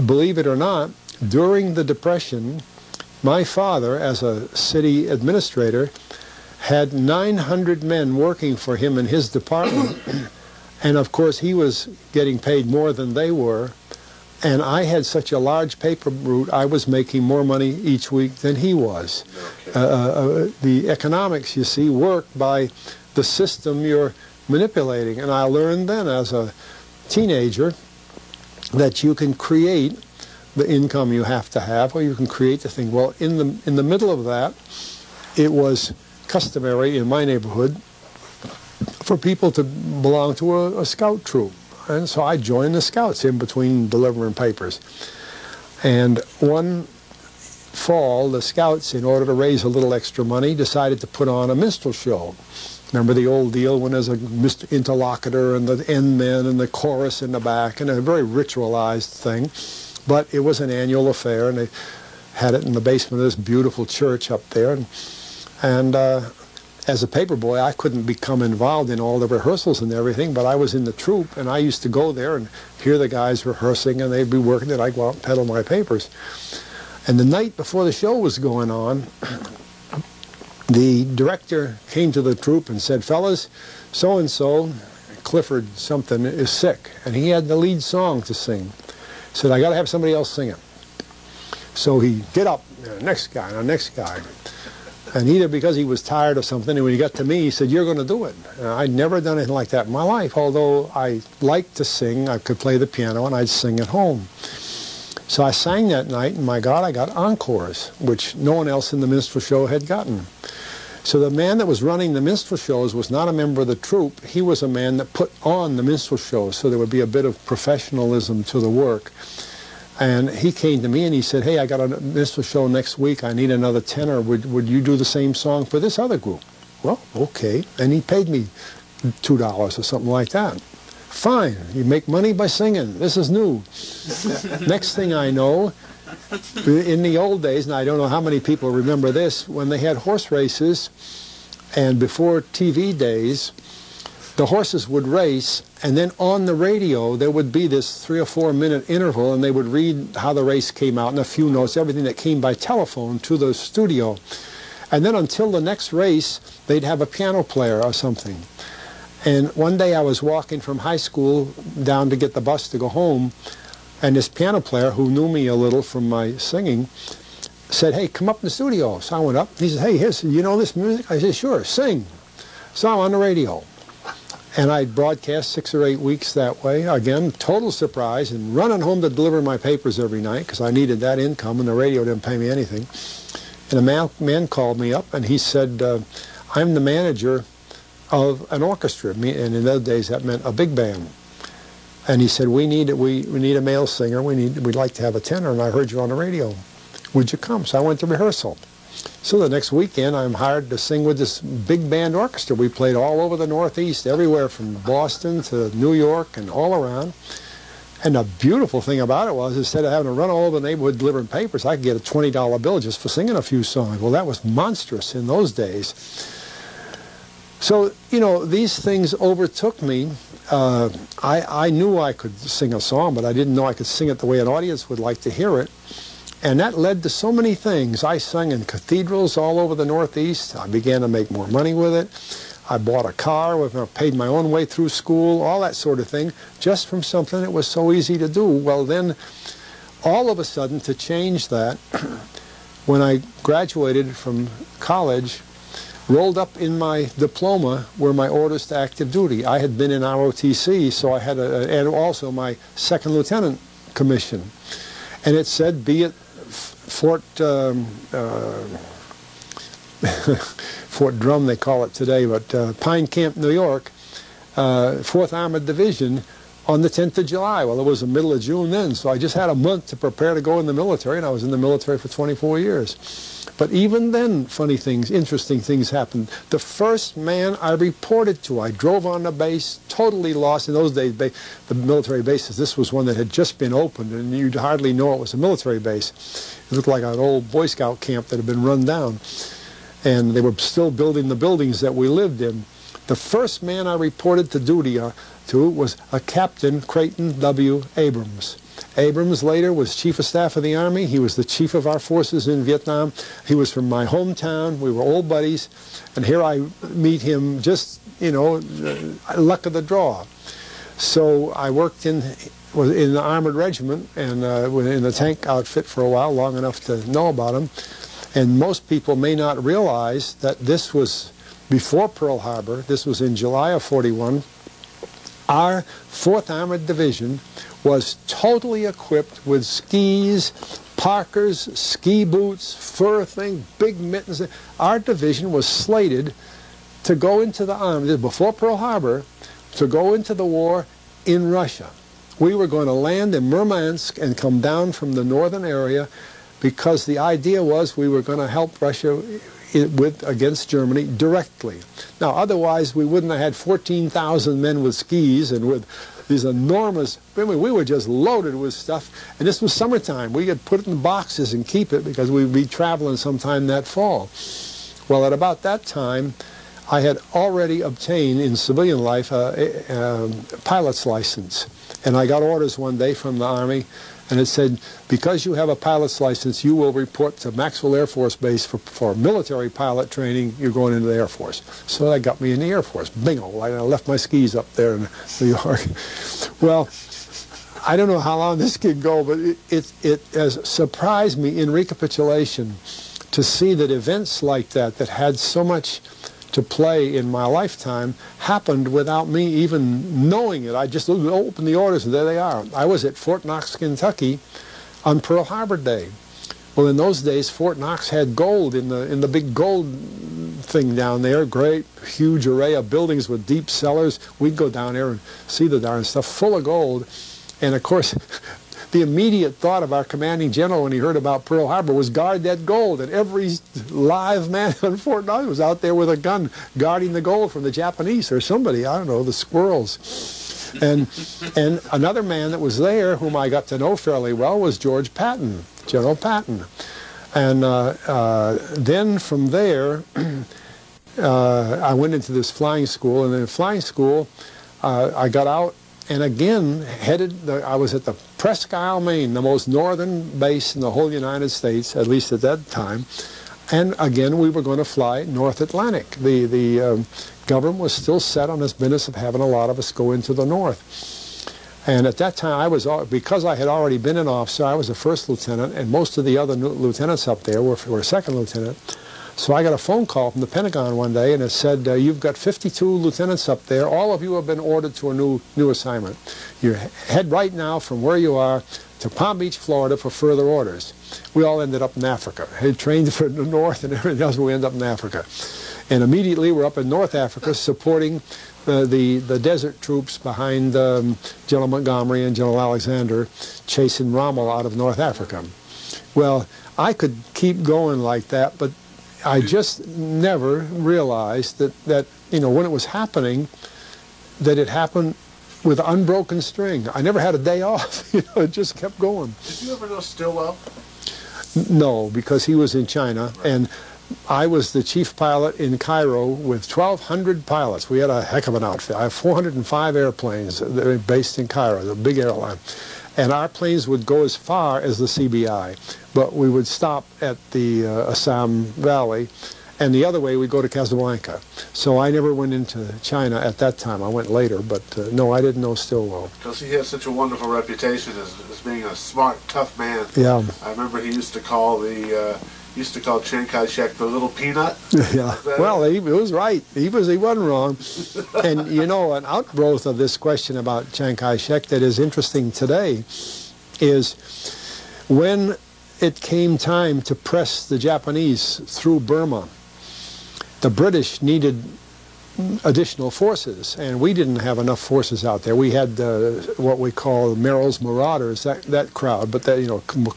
believe it or not, during the Depression, my father, as a city administrator, had 900 men working for him in his department. And of course, he was getting paid more than they were. And I had such a large paper route, I was making more money each week than he was. Okay. The economics, you see, work by the system you're manipulating. And I learned then as a teenager that you can create the income you have to have, or you can create the thing. Well, in the middle of that, it was customary in my neighborhood for people to belong to a scout troop. And so I joined the Scouts in between delivering papers. And one fall, the Scouts, in order to raise a little extra money, decided to put on a minstrel show. Remember the old deal when there's a Mr. Interlocutor and the end men and the chorus in the back, and a very ritualized thing. But it was an annual affair, and they had it in the basement of this beautiful church up there. And as a paper boy, I couldn't become involved in all the rehearsals and everything, but I was in the troupe, and I used to go there and hear the guys rehearsing, and they'd be working, and I'd go out and peddle my papers. And the night before the show was going on, the director came to the troupe and said, fellas, so-and-so, Clifford something, is sick. And he had the lead song to sing. He said, I got to have somebody else sing it. So he get up, next guy, next guy. And either because he was tired or something, and when he got to me, he said, you're going to do it. I'd never done anything like that in my life, although I liked to sing. I could play the piano, and I'd sing at home. So I sang that night, and my God, I got encores, which no one else in the minstrel show had gotten. So the man that was running the minstrel shows was not a member of the troupe. He was a man that put on the minstrel shows, so there would be a bit of professionalism to the work. And he came to me and he said, hey, I got a minstrel show next week. I need another tenor. Would you do the same song for this other group? Well, okay. And he paid me $2 or something like that. Fine. You make money by singing. This is new. Next thing I know, in the old days, and I don't know how many people remember this, when they had horse races and before TV days, the horses would race, and then on the radio there would be this 3 or 4 minute interval, and they would read how the race came out and a few notes, everything that came by telephone to the studio. And then until the next race, they'd have a piano player or something. And one day I was walking from high school down to get the bus to go home, and this piano player, who knew me a little from my singing, said, hey, come up in the studio. So I went up. He said, hey, you know this music? I said, sure, sing. So I'm on the radio. And I'd broadcast 6 or 8 weeks that way. Again, total surprise, and running home to deliver my papers every night because I needed that income, and the radio didn't pay me anything. And a man called me up, and he said, I'm the manager of an orchestra. And in those days, that meant a big band. And he said, we need a male singer. We'd like to have a tenor, and I heard you on the radio. Would you come? So I went to rehearsal. So the next weekend, I'm hired to sing with this big band orchestra. We played all over the Northeast, everywhere from Boston to New York and all around. And the beautiful thing about it was, instead of having to run all over the neighborhood delivering papers, I could get a $20 bill just for singing a few songs. Well, that was monstrous in those days. So, you know, these things overtook me. I knew I could sing a song, but I didn't know I could sing it the way an audience would like to hear it. And that led to so many things. I sang in cathedrals all over the Northeast. I began to make more money with it. I bought a car, paid my own way through school, all that sort of thing, just from something that was so easy to do. Well, then, all of a sudden, to change that, when I graduated from college, rolled up in my diploma were my orders to active duty. I had been in ROTC, so I had and also my second lieutenant commission. And it said, be at Fort Drum, they call it today, but Pine Camp, New York, 4th Armored Division, on the 10th of July. Well, it was the middle of June then, so I just had a month to prepare to go in the military, and I was in the military for 24 years. But even then, funny things, interesting things happened. The first man I reported to, I drove on the base, totally lost. In those days, the military bases, this was one that had just been opened, and you'd hardly know it was a military base. It looked like an old Boy Scout camp that had been run down. And they were still building the buildings that we lived in. The first man I reported to duty to was a Captain Creighton W. Abrams. Abrams later was Chief of Staff of the Army. He was the chief of our forces in Vietnam. He was from my hometown. We were old buddies. And here I meet him just, you know, luck of the draw. So I worked in the Armored Regiment and in the tank outfit for a while, long enough to know about him. And most people may not realize that this was before Pearl Harbor. This was in July of '41. Our 4th Armored Division was totally equipped with skis, parkers, ski boots, fur thing, big mittens. Our division was slated to go into the army, before Pearl Harbor, to go into the war in Russia. We were going to land in Murmansk and come down from the northern area because the idea was we were going to help Russia against Germany directly. Now, otherwise, we wouldn't have had 14,000 men with skis and with these enormous, I mean, we were just loaded with stuff, and this was summertime. We could put it in boxes and keep it because we'd be traveling sometime that fall. Well, at about that time, I had already obtained in civilian life a pilot's license, and I got orders one day from the Army, and it said, because you have a pilot's license, you will report to Maxwell Air Force Base for military pilot training. You're going into the Air Force. So that got me in the Air Force. Bingo! I left my skis up there in New York. Well, I don't know how long this could go, but it has surprised me in recapitulation to see that events like that had so much to play in my lifetime happened without me even knowing it. I just opened the orders and there they are. I was at Fort Knox, Kentucky on Pearl Harbor Day. Well, in those days, Fort Knox had gold in the big gold thing down there. Great, huge array of buildings with deep cellars. We'd go down there and see the darn stuff full of gold. And of course, the immediate thought of our commanding general when he heard about Pearl Harbor was guard that gold. And every live man on Fort Knox was out there with a gun guarding the gold from the Japanese or somebody, I don't know, the squirrels. And another man that was there, whom I got to know fairly well, was George Patton, General Patton. And then from there, I went into this flying school. And in flying school, I got out and again I was at the Presque Isle, Maine, the most northern base in the whole United States, at least at that time. And again, we were going to fly North Atlantic. The government was still set on this business of having a lot of us go into the north. And at that time, because I had already been an officer, I was a first lieutenant, and most of the other lieutenants up there were second lieutenant. So I got a phone call from the Pentagon one day, and it said, you've got 52 lieutenants up there. All of you have been ordered to a new assignment. You head right now from where you are to Palm Beach, Florida for further orders. We all ended up in Africa. Had trained for the north and everything else, we ended up in Africa. And immediately we're up in North Africa supporting the desert troops behind General Montgomery and General Alexander chasing Rommel out of North Africa. Well, I could keep going like that, but I just never realized that when it was happening, that it happened with unbroken string. I never had a day off. It just kept going. Did you ever know Stilwell? No, because he was in China, right. And I was the chief pilot in Cairo with 1,200 pilots. We had a heck of an outfit. I have 405 airplanes that are based in Cairo, the big airline. And our planes would go as far as the CBI, but we would stop at the Assam Valley, and the other way we'd go to Casablanca. So I never went into China at that time. I went later, but no, I didn't know Stilwell. Because he has such a wonderful reputation as being a smart, tough man. Yeah. I remember he used to call Chiang Kai-shek the little peanut. Yeah. Well, he was right. He wasn't wrong. And an outgrowth of this question about Chiang Kai-shek that is interesting today is when it came time to press the Japanese through Burma, the British needed additional forces, and we didn't have enough forces out there. We had what we call Merrill's Marauders, that crowd, but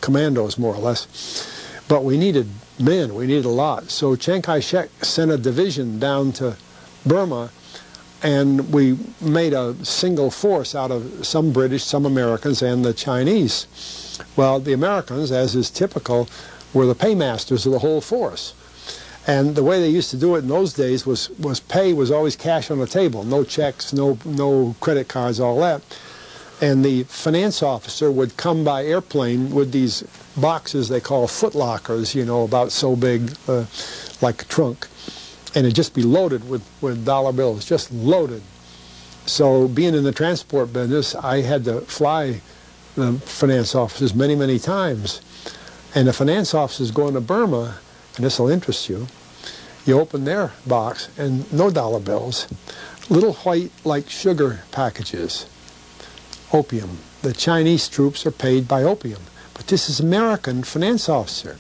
commandos more or less. But we needed men, we needed a lot. So Chiang Kai-shek sent a division down to Burma, and we made a single force out of some British, some Americans, and the Chinese. Well, the Americans, as is typical, were the paymasters of the whole force. And the way they used to do it in those days was pay was always cash on the table, no checks, no credit cards, all that. And the finance officer would come by airplane with these boxes they call foot lockers, about so big, like a trunk. And it'd just be loaded with dollar bills, just loaded. So being in the transport business, I had to fly the finance officers many, many times. And the finance officers going to Burma, and this will interest you, you open their box and no dollar bills, little white like sugar packages, opium. The Chinese troops are paid by opium, but this is American finance officer.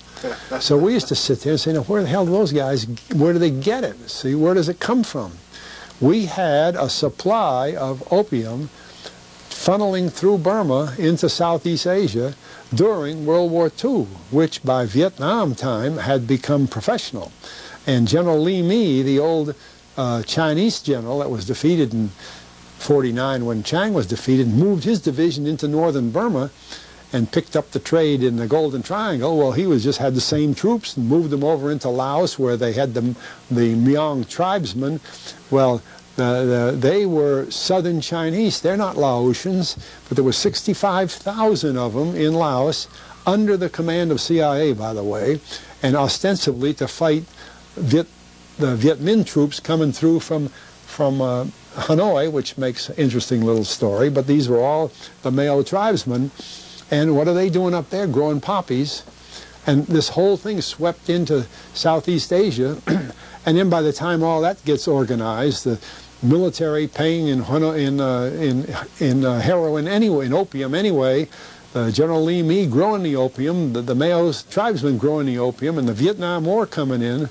So we used to sit there and say, now where the hell do those guys, where do they get it? See, where does it come from? We had a supply of opium funneling through Burma into Southeast Asia during World War II, which by Vietnam time had become professional. And General Lee Me, the old Chinese general that was defeated in 1949 when Chiang was defeated, moved his division into northern Burma and picked up the trade in the Golden Triangle. Well, he just had the same troops and moved them over into Laos where they had the Myong tribesmen. Well, They were southern Chinese. They're not Laotians, but there were 65,000 of them in Laos under the command of CIA, by the way, and ostensibly to fight the Viet Minh troops coming through from Hanoi, which makes an interesting little story. But these were all the Mao tribesmen. And what are they doing up there? Growing poppies. And this whole thing swept into Southeast Asia. And then by the time all that gets organized, the military paying in heroin anyway, in opium anyway, General Lee Me growing the opium, the Mao tribesmen growing the opium, and the Vietnam War coming in.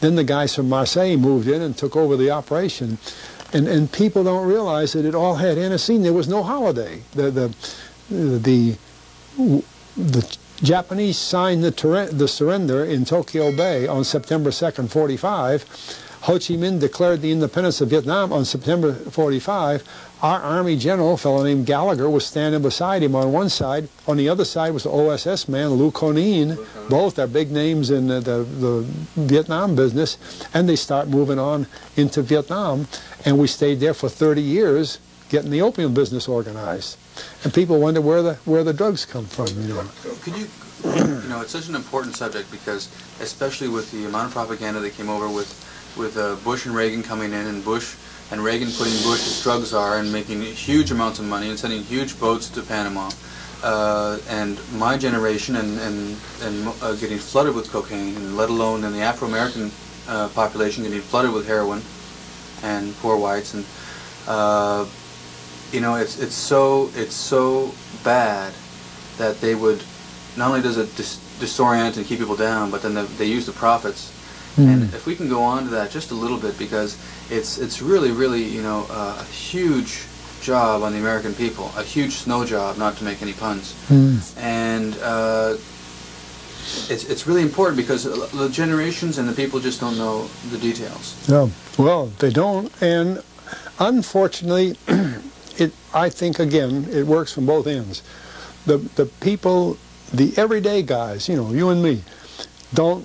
Then the guys from Marseille moved in and took over the operation. And people don't realize that it all had antecedent. There was no holiday. The Japanese signed the surrender in Tokyo Bay on September 2nd, 45. Ho Chi Minh declared the independence of Vietnam on September 45. Our Army general, a fellow named Gallagher, was standing beside him on one side. On the other side was the OSS man, Lou Conin. Both are big names in the Vietnam business. And they start moving on into Vietnam. And we stayed there for 30 years getting the opium business organized. And people wonder where the drugs come from, you know. Could you know, it's such an important subject because, especially with the amount of propaganda that came over with Bush and Reagan coming in, and Bush and Reagan putting Bush as drug czar and making huge amounts of money and sending huge boats to Panama, and my generation and getting flooded with cocaine, and let alone in the Afro-American population getting flooded with heroin, and poor whites, and you know, it's so bad that they would, not only does it disorient and keep people down, but then they use the profits. And if we can go on to that just a little bit, because it's really, you know, a huge job on the American people, a huge snow job, not to make any puns. And it's really important because the generations and the people just don't know the details. No, well, they don't, and unfortunately, I think, again, it works from both ends. The people, the everyday guys, you know, you and me, don't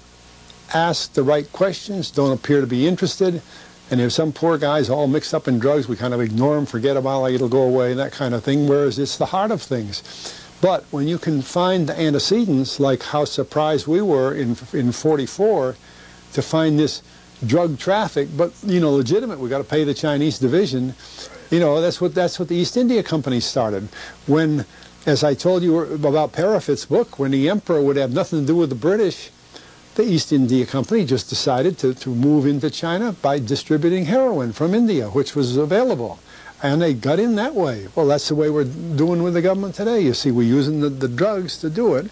ask the right questions, don't appear to be interested, and if some poor guy's all mixed up in drugs, we kind of ignore him, forget about it, it'll go away, that kind of thing, whereas it's the heart of things. But when you can find the antecedents, like how surprised we were in 44 to find this drug traffic, but, you know, legitimate, we got to pay the Chinese division, you know, that's what the East India Company started. When, as I told you about Parafit's book, when the emperor would have nothing to do with the British, the East India Company just decided to move into China by distributing heroin from India, which was available. And they got in that way. Well, that's the way we're doing with the government today. You see, we're using the drugs to do it.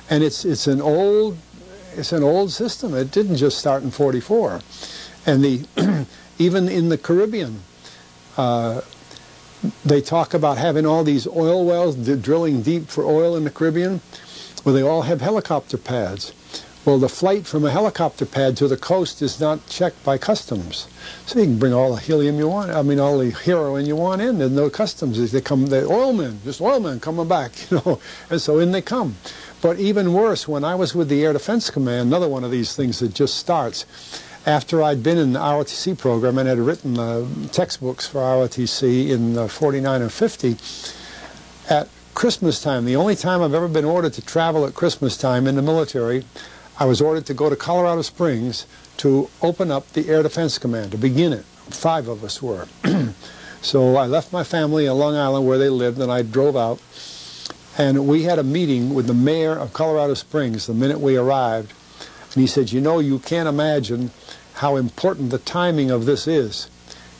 And it's an old system. It didn't just start in 44. And even in the Caribbean, they talk about having all these oil wells, drilling deep for oil in the Caribbean. Well, they all have helicopter pads. Well, the flight from a helicopter pad to the coast is not checked by customs. So you can bring all the helium you want, all the heroin you want in. There's no customs. They come, the oilmen, just oilmen coming back, you know. And so in they come. But even worse, when I was with the Air Defense Command, another one of these things that just starts, after I'd been in the ROTC program and had written textbooks for ROTC in 49 and 50, at Christmas time, the only time I've ever been ordered to travel at Christmas time in the military, I was ordered to go to Colorado Springs to open up the Air Defense Command, to begin it. 5 of us were. So I left my family in Long Island where they lived, and I drove out. And we had a meeting with the mayor of Colorado Springs the minute we arrived. And he said, you know, you can't imagine how important the timing of this is.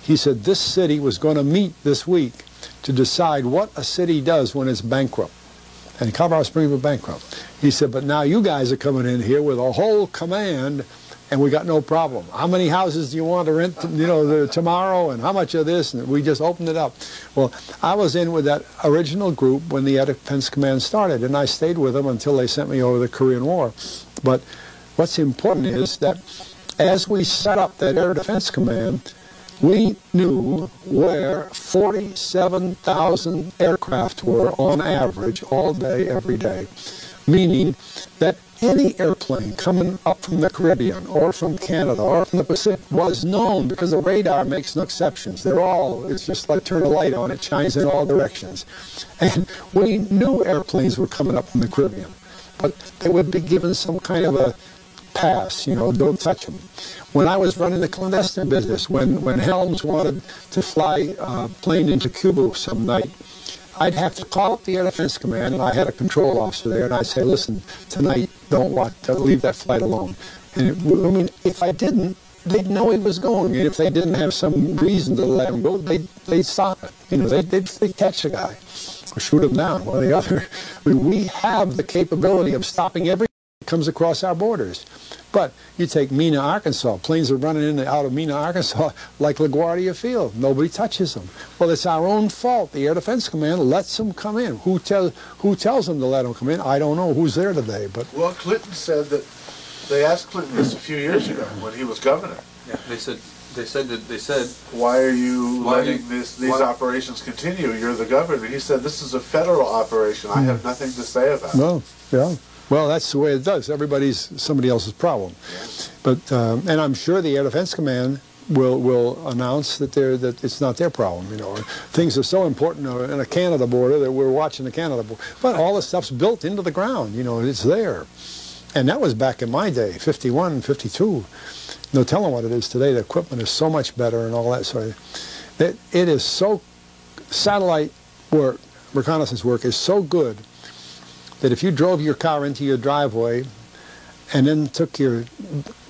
He said this city was going to meet this week to decide what a city does when it's bankrupt. And Colorado Springs was bankrupt. He said, but now you guys are coming in here with a whole command, and we got no problem. How many houses do you want to rent, you know, tomorrow, and how much of this? And we just opened it up. Well, I was in with that original group when the Air Defense Command started, and I stayed with them until they sent me over the Korean War. But what's important is that as we set up that Air Defense Command, we knew where 47,000 aircraft were on average all day, every day. Meaning that any airplane coming up from the Caribbean or from Canada or from the Pacific was known, because the radar makes no exceptions. They're all, it's just like turn a light on, it shines in all directions. And we knew airplanes were coming up from the Caribbean, but they would be given some kind of a pass, you know, don't touch them. When I was running the clandestine business, when Helms wanted to fly a plane into Cuba some night, I'd have to call up the Air Defense Command, and I had a control officer there, and I'd say, listen, tonight, don't leave that flight alone. And I mean, if I didn't, they'd know he was going, and if they didn't have some reason to let him go, they'd stop it. You know, they'd catch the guy or shoot him down, one or the other. I mean, we have the capability of stopping everything that comes across our borders. But you take Mena, Arkansas, planes are running in and out of Mena, Arkansas like LaGuardia Field. Nobody touches them. Well, it's our own fault. The Air Defense Command lets them come in. Who tells them to let them come in? I don't know who's there today. But well, Clinton said that they asked Clinton this a few years ago when he was governor. Yeah, they said why are you letting these operations continue? You're the governor. He said, this is a federal operation. I have nothing to say about it. No, yeah. Well, that's the way it does. Everybody's somebody else's problem. But and I'm sure the Air Defense Command will announce that it's not their problem. You know, things are so important in a Canada border that we're watching the Canada border. But all the stuff's built into the ground. You know, it's there. And that was back in my day, 51, 52. No telling what it is today. The equipment is so much better and all that sort of thing. It is so, satellite work, reconnaissance work is so good that if you drove your car into your driveway and then took your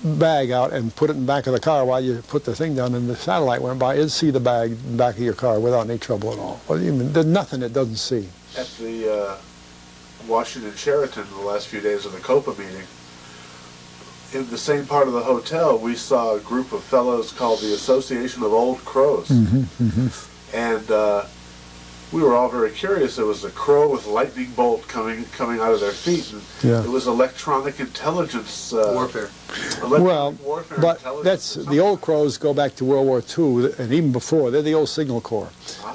bag out and put it in the back of the car while you put the thing down and the satellite went by, it'd see the bag in the back of your car without any trouble at all. Well, there's nothing it doesn't see. At the Washington Sheraton the last few days of the COPA meeting, in the same part of the hotel, we saw a group of fellows called the Association of Old Crows. And we were all very curious. There was a crow with lightning bolt coming out of their feet. And it was electronic intelligence warfare. Warfare but that's the old crows go back to World War II and even before. They're the old Signal Corps,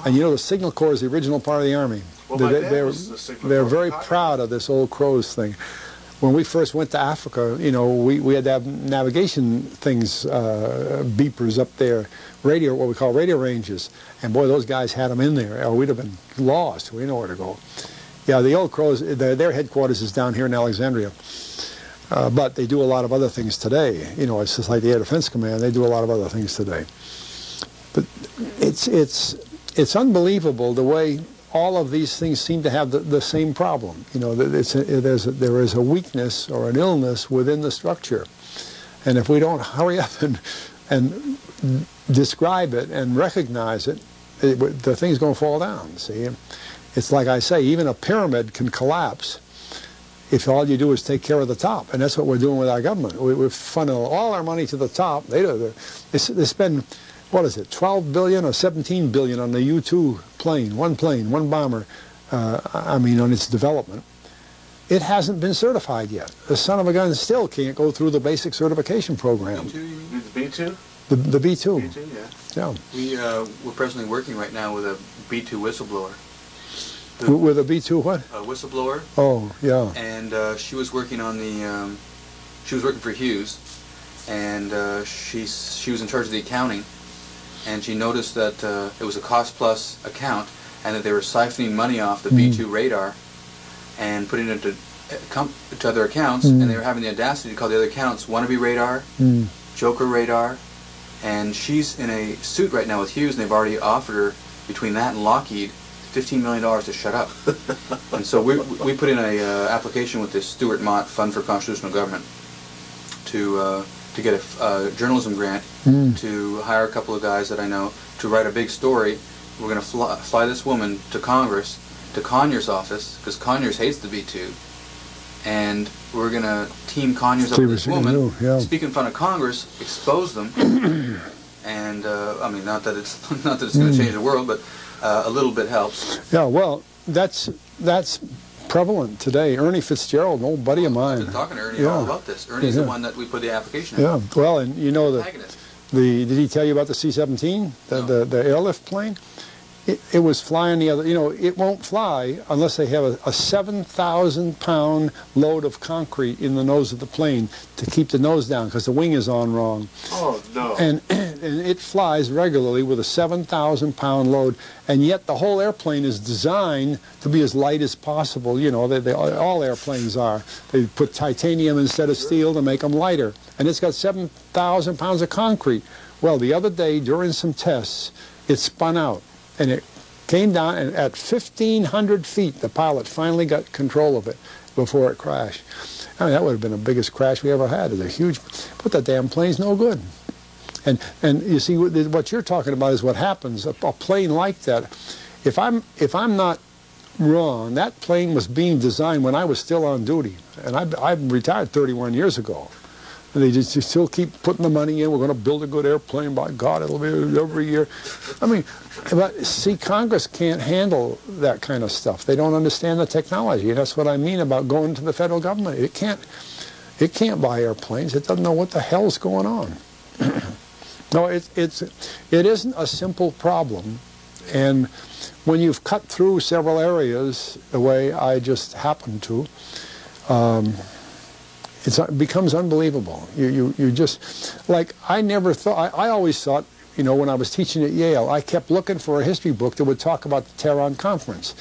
and you know the Signal Corps is the original part of the Army. Well, they're very proud of this old crows thing. When we first went to Africa, you know, we had to have navigation things, beepers up there, radio, what we call radio ranges. And boy, those guys had them in there, or we'd have been lost. We didn't know where to go. Yeah, the old crows, their headquarters is down here in Alexandria. But they do a lot of other things today. You know, it's just like the Air Defense Command. They do a lot of other things today. But it's unbelievable the way all of these things seem to have the same problem. You know, there is a weakness or an illness within the structure. And if we don't hurry up and describe it and recognize it, the thing's going to fall down, see? It's like I say, even a pyramid can collapse if all you do is take care of the top. And that's what we're doing with our government. We funnel all our money to the top. They spend, what is it, 12 billion or 17 billion on the U-2 plane, one bomber, I mean, on its development. It hasn't been certified yet. The son of a gun still can't go through the basic certification program. B-2, you mean the B-2? The B-2. B-2, yeah. We're presently working right now with a B-2 whistleblower. With a B-2 what? A whistleblower. Oh, yeah. And she was working on the, she was working for Hughes, and she was in charge of the accounting, and she noticed that it was a cost-plus account, and that they were siphoning money off the B-2 radar and putting it into other accounts, and they were having the audacity to call the other accounts Wannabe Radar, Joker Radar, and she's in a suit right now with Hughes, and they've already offered her, between that and Lockheed, $15 million to shut up. And so we put in a application with the Stuart Mott Fund for Constitutional Government to get a journalism grant to hire a couple of guys that I know to write a big story. We're going to fly this woman to Congress, to Conyers' office, because Conyers hates the B-2, and we're going to team Conyers up with this woman, speak in front of Congress, expose them, and I mean, not that it's going to change the world, but a little bit helps. Yeah, well, that's prevalent today. Ernie Fitzgerald, an old buddy of mine. I've been talking to Ernie all about this. Ernie's the one that we put the application in. Yeah, well, and you know did he tell you about the C-17, the airlift plane? it was flying the other, it won't fly unless they have a 7,000-pound load of concrete in the nose of the plane to keep the nose down because the wing is on wrong. Oh, no. And it flies regularly with a 7,000-pound load, and yet the whole airplane is designed to be as light as possible. All airplanes are. They put titanium instead of steel to make them lighter. And it's got 7,000 pounds of concrete. Well, the other day during some tests, it spun out. And it came down, and at 1,500 feet, the pilot finally got control of it before it crashed. I mean, that would have been the biggest crash we ever had. It's a huge, but the damn plane's no good. And you see, what you're talking about is what happens. A plane like that, if I'm not wrong, that plane was being designed when I was still on duty, and I retired 31 years ago. They just still keep putting the money in. We're going to build a good airplane. By God, it'll be every year. I mean, but see, Congress can't handle that kind of stuff. They don't understand the technology. And that's what I mean about going to the federal government. It can't buy airplanes. It doesn't know what the hell's going on. No, it isn't a simple problem. And when you've cut through several areas the way I just happened to, it becomes unbelievable. You just, like, I never thought, I always thought, when I was teaching at Yale, I kept looking for a history book that would talk about the Tehran Conference.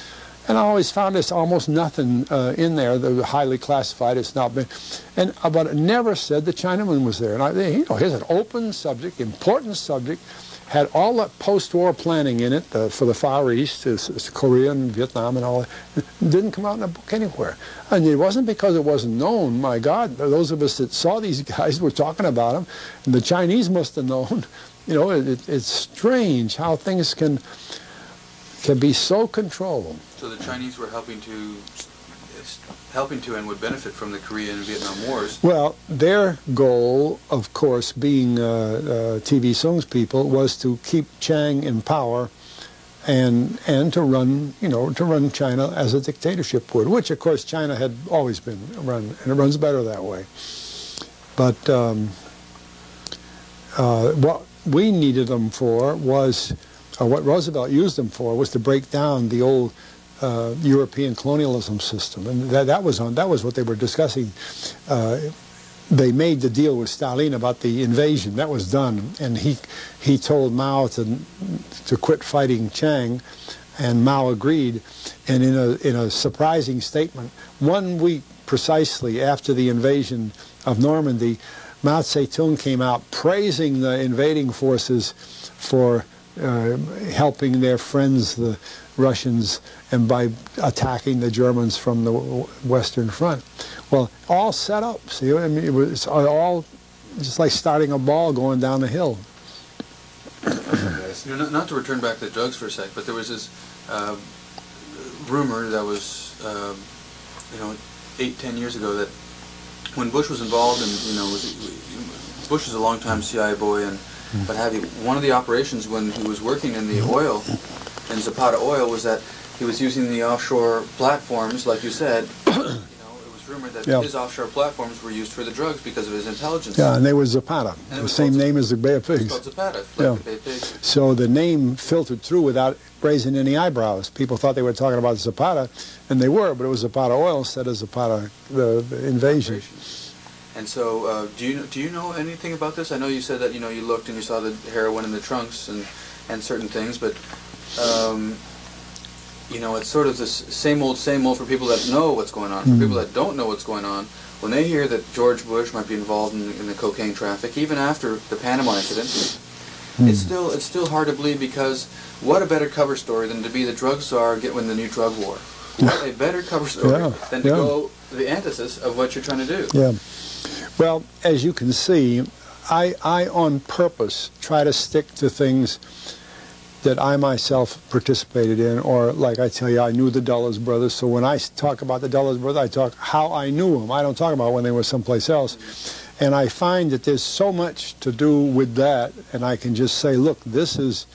And I always found there's almost nothing in there that was highly classified. It's not been, but it never said the Chinaman was there. And here's an open subject, important subject, had all that post-war planning in it for the Far East, it's Korea and Vietnam and all that. It didn't come out in a book anywhere. And it wasn't because it wasn't known. My God, those of us that saw these guys were talking about them, and the Chinese must have known. It's strange how things can be so controlled. So the Chinese were helping to and would benefit from the Korean and Vietnam Wars. Well, their goal, of course, being TV Sung's people, was to keep Chiang in power and to run China as a dictatorship would, which of course China had always been run, and it runs better that way. But what we needed them for was, or what Roosevelt used them for, was to break down the old European colonialism system, and that was what they were discussing. They made the deal with Stalin about the invasion. That was done, and he told Mao to quit fighting Chiang, and Mao agreed. And in a surprising statement, 1 week precisely after the invasion of Normandy, Mao Zedong came out praising the invading forces for helping their friends, the Russians, and by attacking the Germans from the Western Front. Well, all set up. See, I mean, it was all just like starting a ball going down the hill. Not to return back to the drugs for a sec, but there was this rumor that was, 8-10 years ago, that when Bush was involved, and Bush was a long-time CIA boy, and what have you. One of the operations when he was working in the oil, in Zapata oil, was that he was using the offshore platforms, like you said. It was rumored that his offshore platforms were used for the drugs because of his intelligence. Yeah, and they were Zapata, the same name as the Bay of Pigs. It's called Zapata, like the Bay of Pigs. So the name filtered through without raising any eyebrows. People thought they were talking about Zapata, and they were, but it was Zapata oil instead of Zapata, the invasion. And so, do you know anything about this? I know you said that you looked and you saw the heroin in the trunks and certain things, but it's sort of this same old for people that know what's going on. For people that don't know what's going on, when they hear that George Bush might be involved in the cocaine traffic, even after the Panama incident, it's still hard to believe, because what a better cover story than to be the drug czar getting the new drug war. What a better cover story than to go the antithesis of what you're trying to do. Yeah. Well, as you can see, I on purpose try to stick to things that I myself participated in, or like I tell you, I knew the Dulles brothers, so when I talk about the Dulles brothers, I talk how I knew them. I don't talk about when they were someplace else. And I find that there's so much to do with that, and I can just say, look, this is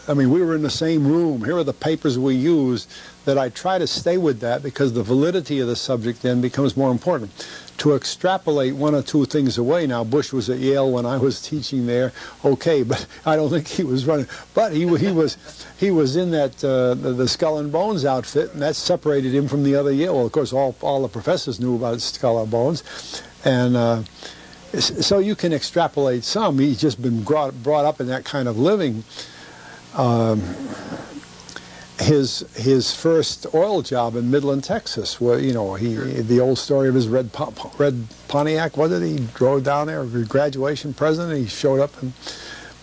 I mean, we were in the same room. Here are the papers we used. That I try to stay with that because the validity of the subject then becomes more important. To extrapolate one or two things away. Now, Bush was at Yale when I was teaching there. Okay, but I don't think he was running. But he was in that the Skull and Bones outfit, and that separated him from the other Yale. Well, of course, all the professors knew about Skull and Bones, and so you can extrapolate some. He's just been brought up in that kind of living. His first oil job in Midland, Texas, where the old story of his red Pontiac, what did he drove down there? Graduation present. He showed up in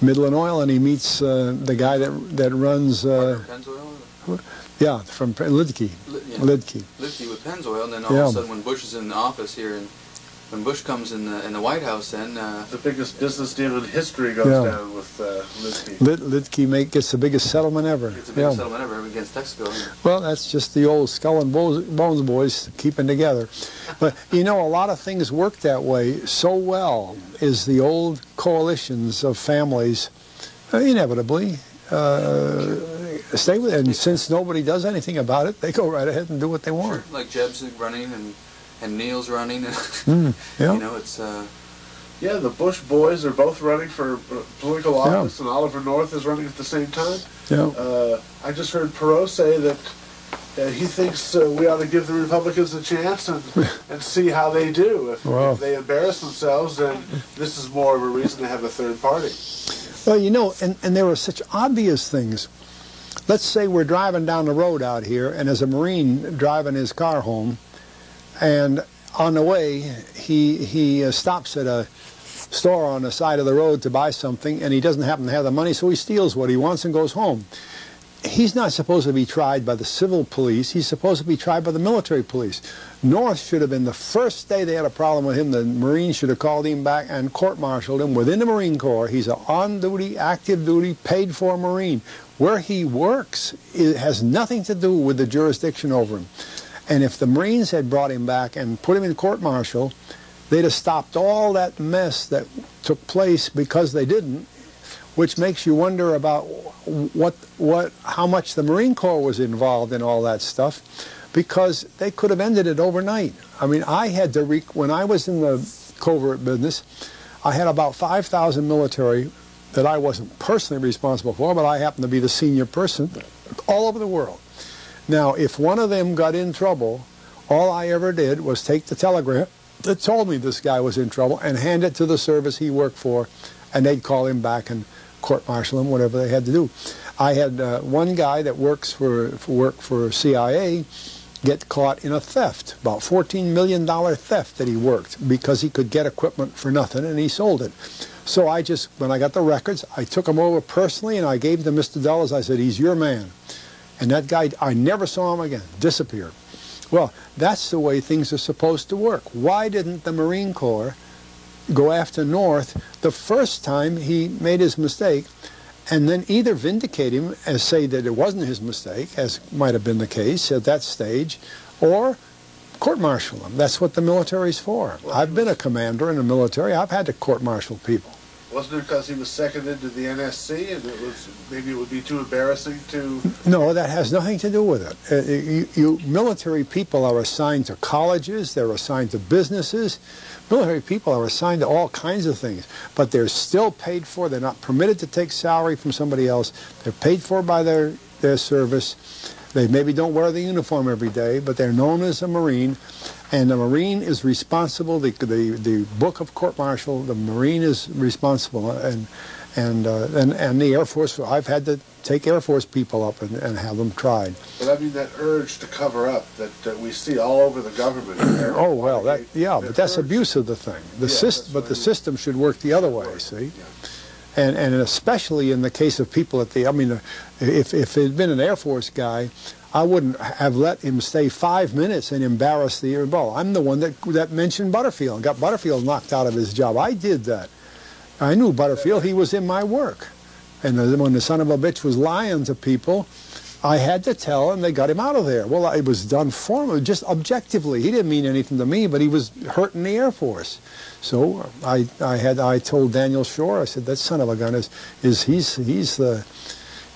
Midland Oil, and he meets the guy that runs. Yeah, from Lidke. Lidke with Pennzoil, and then all of a sudden, when Bush is in the office here, and when Bush comes in the White House, then the biggest business deal in history goes down with Lidke. Lidke gets the biggest settlement ever. It's the biggest settlement ever against Texaco. Well, that's just the old Skull and Bones boys keeping together. But a lot of things work that way so well. Is the old coalitions of families inevitably stay with it, and since nobody does anything about it, they go right ahead and do what they want. Sure. Like Jeb's running and Neil's running. It's yeah, the Bush boys are both running for political office, and Oliver North is running at the same time. I just heard Perot say that he thinks we ought to give the Republicans a chance and see how they do. If they embarrass themselves, then this is more of a reason to have a third party. Well, and there are such obvious things. Let's say we're driving down the road out here, and there's a Marine driving his car home, and on the way, he stops at a store on the side of the road to buy something, and he doesn't happen to have the money, so he steals what he wants and goes home. He's not supposed to be tried by the civil police. He's supposed to be tried by the military police. North should have been the first day they had a problem with him. The Marines should have called him back and court-martialed him within the Marine Corps. He's an on-duty, active-duty, paid-for Marine. Where he works, it has nothing to do with the jurisdiction over him. And if the Marines had brought him back and put him in court-martial, they'd have stopped all that mess that took place because they didn't, which makes you wonder about how much the Marine Corps was involved in all that stuff, because they could have ended it overnight. I mean, I had to, when I was in the covert business, I had about 5,000 military that I wasn't personally responsible for, but I happened to be the senior person all over the world. Now, if one of them got in trouble, all I ever did was take the telegram that told me this guy was in trouble and hand it to the service he worked for, and they'd call him back and court-martial him, whatever they had to do. I had one guy that worked for CIA get caught in a theft, about $14 million theft that he worked, because he could get equipment for nothing and he sold it. So I just, when I got the records, I took him over personally and I gave them to Mr. Dulles. I said, he's your man. And that guy, I never saw him again, disappeared. Well, that's the way things are supposed to work. Why didn't the Marine Corps go after North the first time he made his mistake, and then either vindicate him and say that it wasn't his mistake, as might have been the case at that stage, or court-martial him? That's what the military's for. I've been a commander in the military. I've had to court-martial people. Wasn't it because he was seconded to the NSC, and maybe it would be too embarrassing to... No, that has nothing to do with it. Military people are assigned to colleges, they're assigned to businesses. Military people are assigned to all kinds of things, but they're still paid for. They're not permitted to take salary from somebody else. They're paid for by their service. They maybe don't wear the uniform every day, but they're known as a Marine. And the Marine is responsible. The book of court-martial, the Marine is responsible, and the Air Force. I've had to take Air Force people up and have them tried. But I mean, that urge to cover up that we see all over the government. Oh well, but that's abuse of the thing. The system should work the other way. See. Yeah. And especially in the case of people at the, I mean, if it had been an Air Force guy, I wouldn't have let him stay 5 minutes and embarrass the ball. I'm the one that mentioned Butterfield and got Butterfield knocked out of his job. I did that. I knew Butterfield. He was in my work. And when the son of a bitch was lying to people, I had to tell, and they got him out of there. Well, it was done formally, just objectively. He didn't mean anything to me, but he was hurting the Air Force. So I told Daniel Shore, I said, that son of a gun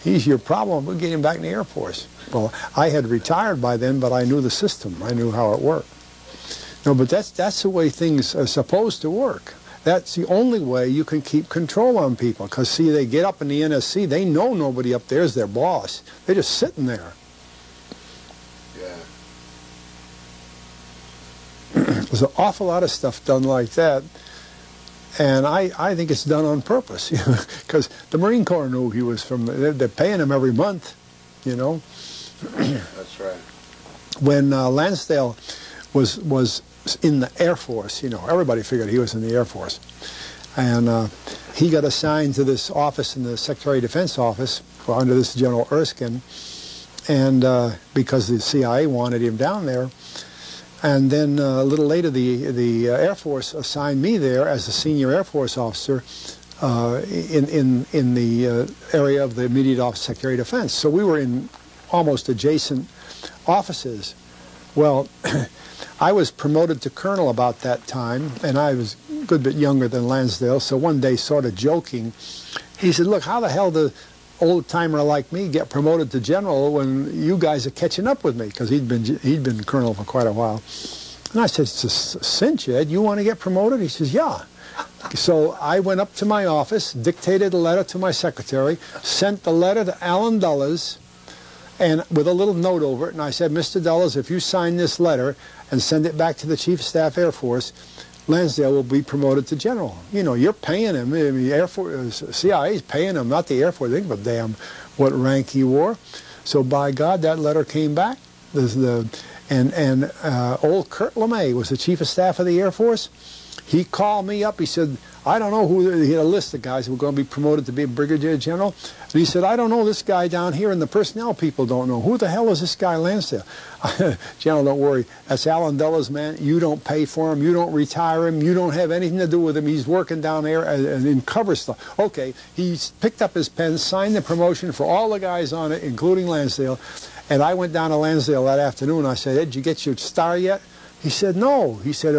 he's your problem. We'll get him back in the Air Force. Well, I had retired by then, but I knew the system. I knew how it worked. No, but that's the way things are supposed to work. That's the only way you can keep control on people. Because, see, they get up in the NSC, they know nobody up there is their boss. They're just sitting there. Yeah. There's an awful lot of stuff done like that. And I think it's done on purpose. Because the Marine Corps knew he was from, they're paying him every month, you know. That's right. When Lansdale was in the Air Force, you know, everybody figured he was in the Air Force. And he got assigned to this office in the Secretary of Defense office under this General Erskine, and because the CIA wanted him down there. And then a little later, the Air Force assigned me there as a senior Air Force officer in the area of the immediate office Secretary of Defense. So we were in almost adjacent offices. Well, I was promoted to colonel about that time, and I was a good bit younger than Lansdale, so one day, sort of joking, he said, look, how the hell does old-timer like me get promoted to general when you guys are catching up with me? Because he'd been colonel for quite a while. And I said, it's a cinch, Ed. You want to get promoted? He says, yeah. So I went up to my office, dictated a letter to my secretary, sent the letter to Alan Dulles, and with a little note over it, and I said, Mr. Dulles, if you sign this letter and send it back to the Chief of Staff Air Force, Lansdale will be promoted to general. You know, you're paying him. I mean, Air Force, CIA's paying him, not the Air Force. Think about damn what rank he wore. So by God, that letter came back. Old Kurt LeMay was the Chief of Staff of the Air Force. He called me up. He said, I don't know who, he had a list of guys who were going to be promoted to be a brigadier general. And he said, I don't know this guy down here, and the personnel people don't know. Who the hell is this guy Lansdale? General, don't worry. That's Alan Dulles, man. You don't pay for him. You don't retire him. You don't have anything to do with him. He's working down there and in cover stuff. Okay, he picked up his pen, signed the promotion for all the guys on it, including Lansdale. And I went down to Lansdale that afternoon. I said, Ed, did you get your star yet? He said, no. He said,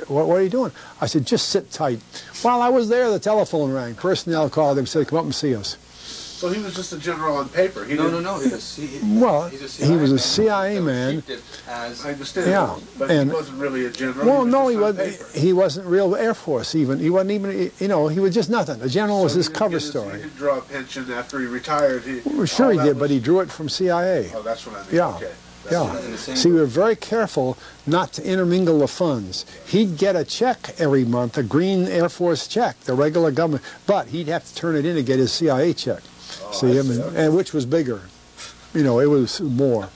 what are you doing? I said, just sit tight. While I was there, the telephone rang. Personnel called him, said, come up and see us. So he was just a general on paper. He No. He was a CIA man. I understand. Yeah, But he wasn't really a general. Well, no, he wasn't real Air Force even. He wasn't even, you know, he was just nothing. A general was his cover He story. didn't draw a pension after he retired. Well, sure he did, but he drew it from CIA. Oh, that's what I mean. Yeah. Okay. Yeah. See, we were very careful not to intermingle the funds. He'd get a check every month, a green Air Force check, the regular government, but he'd have to turn it in to get his CIA check. Oh, See, I mean, and which was bigger. You know, it was more.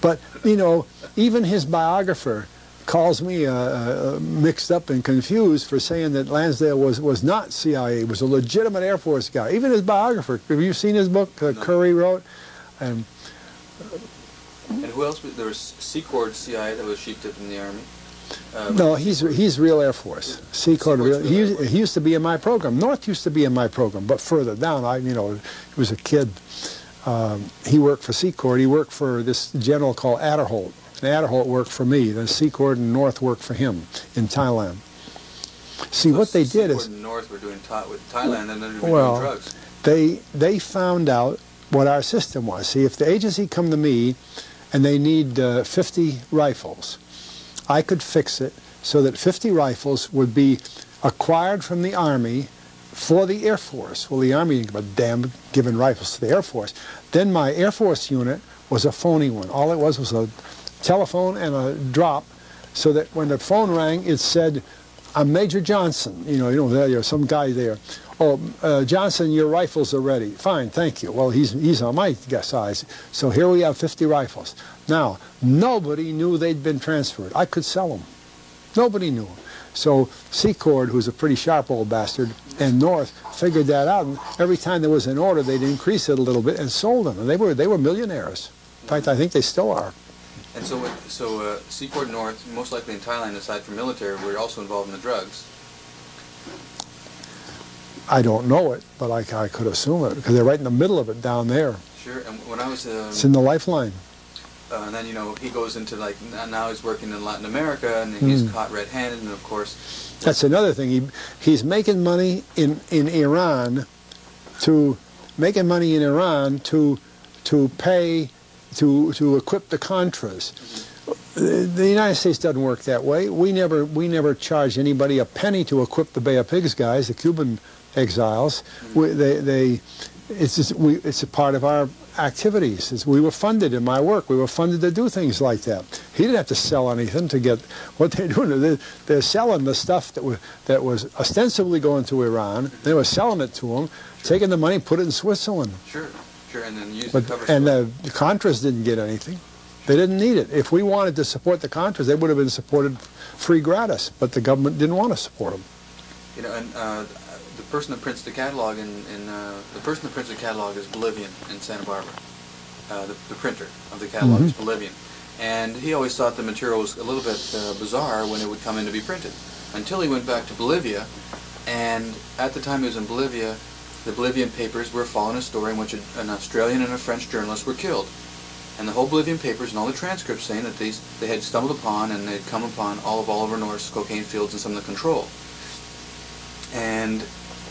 But, you know, even his biographer calls me mixed up and confused for saying that Lansdale was not CIA, was a legitimate Air Force guy. Even his biographer. Have you seen his book, Curry wrote? And who else? There was Secord CIA that was sheep-tipped in the Army. No, he's real Air Force. Secord real. He used to be in my program. North used to be in my program, but further down, he was a kid. He worked for Secord. He worked for this general called Adderholt. And Adderholt worked for me. Then Secord and North worked for him in Thailand. See, what they did is... Secord and North were doing with Thailand, and then they were doing drugs. They found out what our system was. See, if the agency come to me and they need 50 rifles, I could fix it so that 50 rifles would be acquired from the Army for the Air Force. Well, the Army didn't give a damn giving rifles to the Air Force. Then my Air Force unit was a phony one. All it was a telephone and a drop, so that when the phone rang, it said, I'm Major Johnson. There's some guy there. Oh, Johnson, your rifles are ready. Fine, thank you. Well, he's on my size. So here we have 50 rifles. Now, nobody knew they'd been transferred. I could sell them. Nobody knew. So Secord, who's a pretty sharp old bastard, and North figured that out. And every time there was an order, they'd increase it a little bit and sold them. And they were millionaires. In fact, I think they still are. And so Secord North, most likely in Thailand, aside from military, were also involved in the drugs. I don't know it, but I could assume it, because they're right in the middle of it down there. Sure. And when I was It's in the lifeline. and then, you know, he goes into, like, now he's working in Latin America, and he's caught red-handed, and of course... That's another thing. He's making money in Iran to pay to equip the Contras. The United States doesn't work that way. We never charge anybody a penny to equip the Bay of Pigs guys, the Cuban exiles. It's a part of our activities. We were funded in my work. We were funded to do things like that. He didn't have to sell anything to get what they're doing. They're selling the stuff that was ostensibly going to Iran. They were selling it to them, taking the money, put it in Switzerland. Sure, and then use the cover And story. the Contras didn't get anything. They didn't need it. If we wanted to support the Contras, they would have been supported free gratis, but the government didn't want to support them. You know, and the person that prints the catalog is Bolivian in Santa Barbara. The printer of the catalog is Bolivian, and he always thought the material was a little bit bizarre when it would come in to be printed, until he went back to Bolivia, and at the time he was in Bolivia, the Bolivian papers were following a story in which an Australian and a French journalist were killed. And the whole Bolivian papers and all the transcripts saying that they had stumbled upon and they'd come upon all of Oliver North's cocaine fields and some of the control. And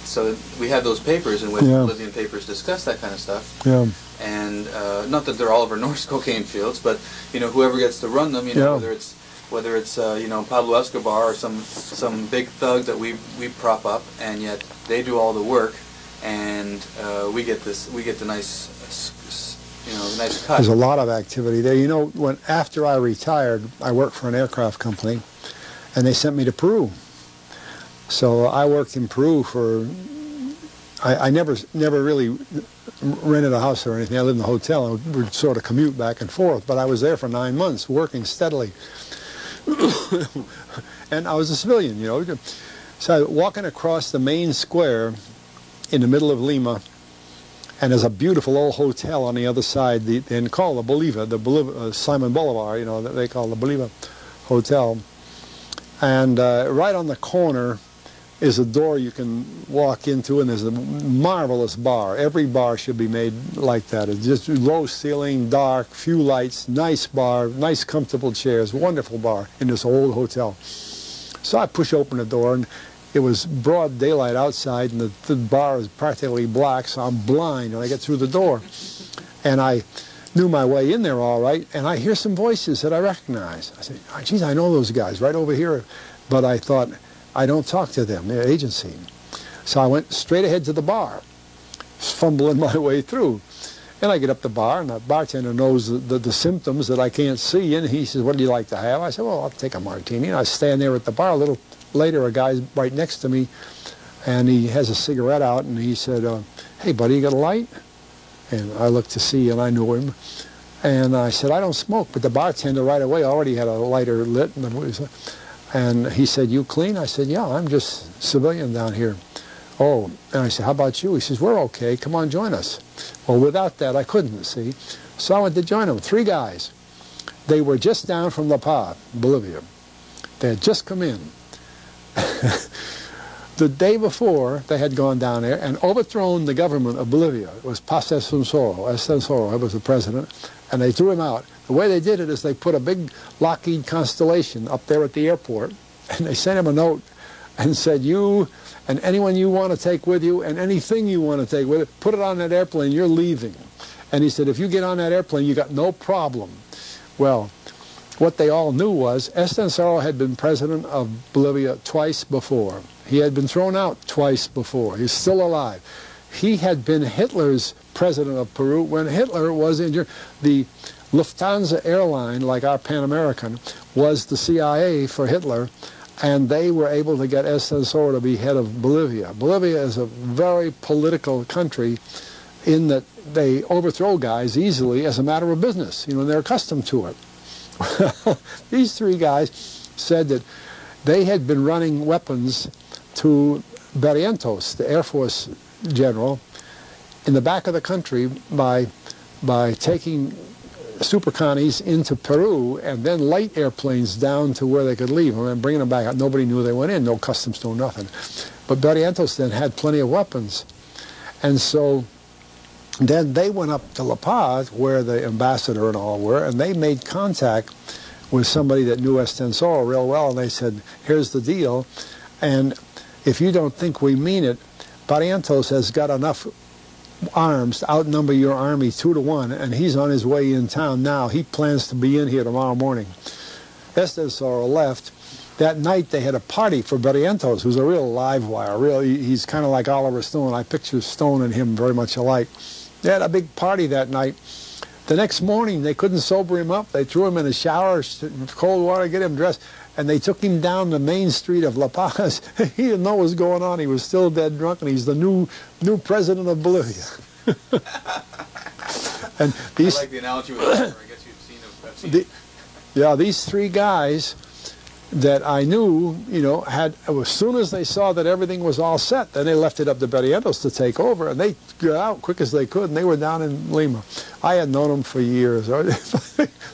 so we have those papers in which Bolivian papers discuss that kind of stuff. Yeah. And not that they're Oliver North's cocaine fields, but you know, whoever gets to run them, you know, whether it's you know, Pablo Escobar or some big thug that we prop up, and yet they do all the work, and we get the nice. You know, nice cut. There's a lot of activity there. You know, after I retired, I worked for an aircraft company, and they sent me to Peru. So I worked in Peru for. I never really rented a house or anything. I lived in a hotel and would sort of commute back and forth. But I was there for 9 months, working steadily, and I was a civilian. You know, so walking across the main square in the middle of Lima. And there's a beautiful old hotel on the other side, and called the Bolivar, Simon Bolivar, you know, that they call the Bolivar Hotel. And right on the corner is a door you can walk into, and there's a marvelous bar. Every bar should be made like that. It's just low ceiling, dark, few lights, nice bar, nice comfortable chairs, wonderful bar in this old hotel. So I push open the door, and it was broad daylight outside, and the bar is practically black, so I'm blind when I get through the door. And I knew my way in there all right, and I hear some voices that I recognize. I said, oh, geez, I know those guys right over here. But I thought, I don't talk to them, their agency. So I went straight ahead to the bar, fumbling my way through. And I get up the bar, and the bartender knows the symptoms that I can't see, and he says, what do you like to have? I said, well, I'll take a martini. And I stand there at the bar. A little later, a guy's right next to me, and he has a cigarette out, and he said, hey, buddy, you got a light? And I looked to see, and I knew him. And I said, I don't smoke, but the bartender right away already had a lighter lit. And he said, you clean? I said, yeah, I'm just civilian down here. Oh, and I said, how about you? He says, we're okay, come on, join us. Well, without that, I couldn't, see. So I went to join them, 3 guys. They were just down from La Paz, Bolivia. They had just come in. The day before, they had gone down there and overthrown the government of Bolivia. It was Paz Estensoro, he was the president, and they threw him out. The way they did it is they put a big Lockheed Constellation up there at the airport, and they sent him a note and said, you and anyone you want to take with you and anything you want to take with it, put it on that airplane, you're leaving. And he said, if you get on that airplane, you got no problem. Well, what they all knew was Estensoro had been president of Bolivia twice before. He had been thrown out twice before. He's still alive. He had been Hitler's president of Peru when Hitler was in the Lufthansa airline, like our Pan American, was the CIA for Hitler, and they were able to get Estensoro to be head of Bolivia. Bolivia is a very political country in that they overthrow guys easily as a matter of business. You know, they're accustomed to it. These 3 guys said that they had been running weapons to Barrientos, the Air Force general, in the back of the country by taking Superconnies into Peru and then light airplanes down to where they could leave them and bringing them back out. Nobody knew they went in, no customs, no nothing. But Barrientos then had plenty of weapons. And so Then they went up to La Paz, where the ambassador and all were, and they made contact with somebody that knew Estensoro real well, and they said, here's the deal, and if you don't think we mean it, Barrientos has got enough arms to outnumber your army 2-to-1, and he's on his way in town now. He plans to be in here tomorrow morning. Estensoro left. That night they had a party for Barrientos, who's a real live wire. He's kind of like Oliver Stone. I picture Stone and him very much alike. They had a big party that night. The next morning, they couldn't sober him up. They threw him in a shower, cold water, get him dressed, and they took him down the main street of La Paz. He didn't know what was going on. He was still dead drunk, and he's the new president of Bolivia. And these, I like the analogy with Pepper. I guess you've seen yeah, these three guys that I knew, had, as soon as they saw that everything was all set, then they left it up to Barrientos to take over, and they got out quick as they could, and they were down in Lima. I had known them for years.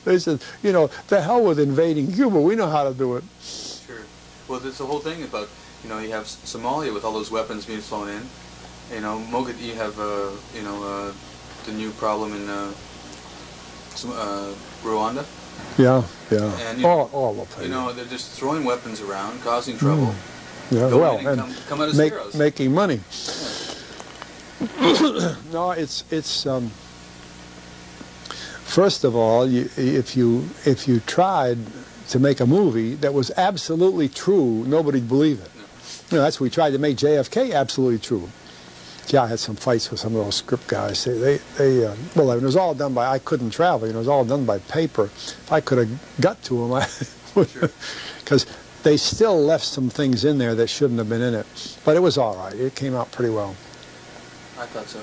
They said, the hell with invading Cuba, we know how to do it. Sure. Well, there's the whole thing about, you have Somalia with all those weapons being flown in. You have, the new problem in Rwanda. Yeah. And, all of them. They're just throwing weapons around, causing trouble. Yeah, come out as heroes. Making money. Yeah. No, it's first of all, if you tried to make a movie that was absolutely true, nobody'd believe it. No. That's what we tried to make JFK absolutely true. Yeah, I had some fights with some of those script guys. Well, it was all done by, I couldn't travel, it was all done by paper. If I could have got to them, I would, because they still left some things in there that shouldn't have been in it. But it was all right. It came out pretty well. I thought so.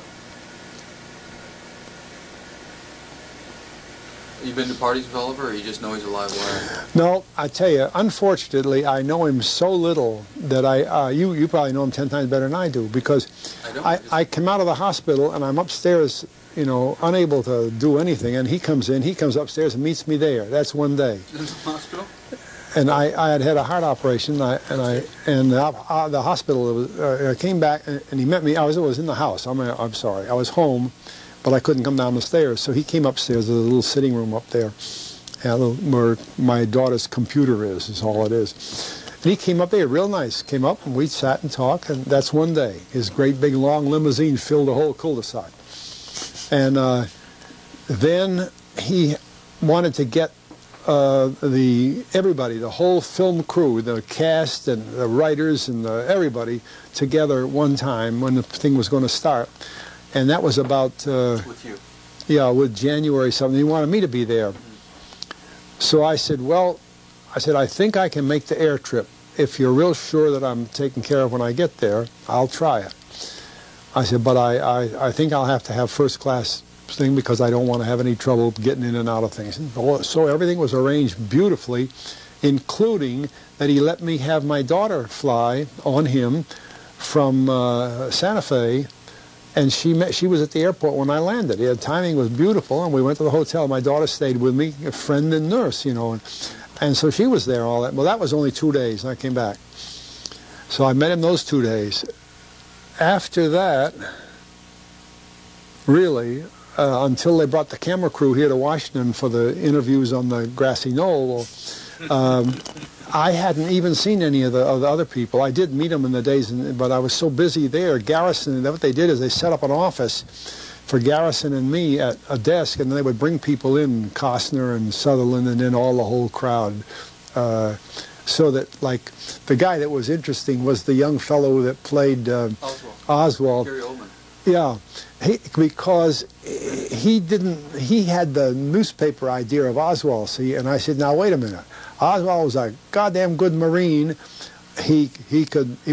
You been to parties with Oliver, or you just know he's a live wire? No, I tell you, unfortunately, I know him so little that you probably know him 10 times better than I do, because I come out of the hospital and I'm upstairs, unable to do anything, and he comes upstairs and meets me there. That's one day. In the hospital? And I had a heart operation, and the hospital came back, and he met me. I was in the house. I'm sorry. I was home, but I couldn't come down the stairs. So he came upstairs. There's a little sitting room up there, where my daughter's computer is all it is. And he came up there, real nice. Came up, and we sat and talked, and that's one day. His great big long limousine filled the whole cul-de-sac. And then he wanted to get everybody, the whole film crew, the cast and the writers and everybody together one time when the thing was going to start. And that was about... with you? Yeah, with January something. He wanted me to be there. So I said, I think I can make the air trip. If you're real sure that I'm taken care of when I get there, I'll try it. I said, but I think I'll have to have first class thing because I don't want to have any trouble getting in and out of things. So everything was arranged beautifully, including that he let me have my daughter fly on him from Santa Fe, and she was at the airport when I landed. The timing was beautiful, and we went to the hotel. My daughter stayed with me, a friend and nurse, and so she was there all that. Well, that was only 2 days, and I came back. So I met him those 2 days. After that, really, until they brought the camera crew here to Washington for the interviews on the grassy knoll, I hadn't even seen any of the other people. I did meet them in the days, but I was so busy there. Garrison, what they did is they set up an office for Garrison and me at a desk, and they would bring people in, Costner and Sutherland, and then the whole crowd. So that, like, the guy that was interesting was the young fellow that played Oswald. Gary Oldman. Yeah, because he had the newspaper idea of Oswald, see, and I said, now wait a minute. Oswald was a goddamn good Marine. He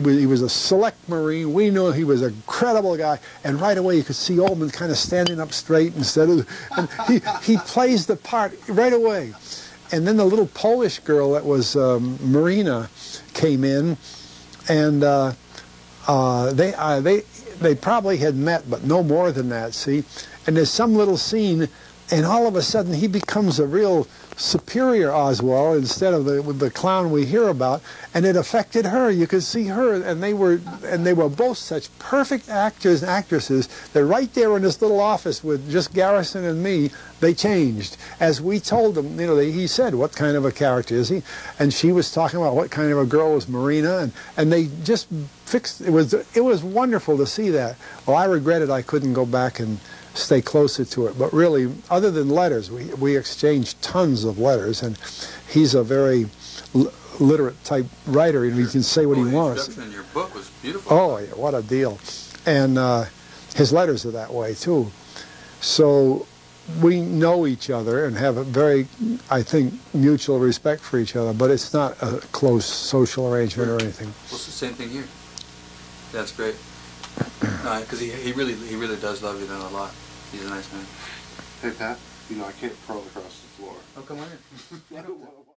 was a select Marine. We knew he was a credible guy, and right away you could see Oldman kind of standing up straight instead of, and he plays the part right away. And then the little Polish girl that was Marina came in, and they probably had met, but no more than that, see. And there's some little scene And all of a sudden, he becomes a real superior Oswald instead of the clown we hear about. And it affected her. You could see her, and they were both such perfect actors and actresses that right there in this little office with just Garrison and me, they changed. As we told them, you know, he said, "What kind of a character is he?" And she was talking about what kind of a girl was Marina, and they just fixed. It was wonderful to see that. Well, I regretted I couldn't go back and stay closer to it, but really, other than letters, we exchanged tons of letters, and he's a very literate type writer, and he can say what he wants. The introduction in your book was beautiful. Oh, yeah, what a deal. And his letters are that way, too. So we know each other and have a very, I think, mutual respect for each other, but it's not a close social arrangement or anything. Well, it's the same thing here. That's great. Because he really does love you then a lot. He's a nice man. Hey, Pat, you know, I can't crawl across the floor. Oh, come on in.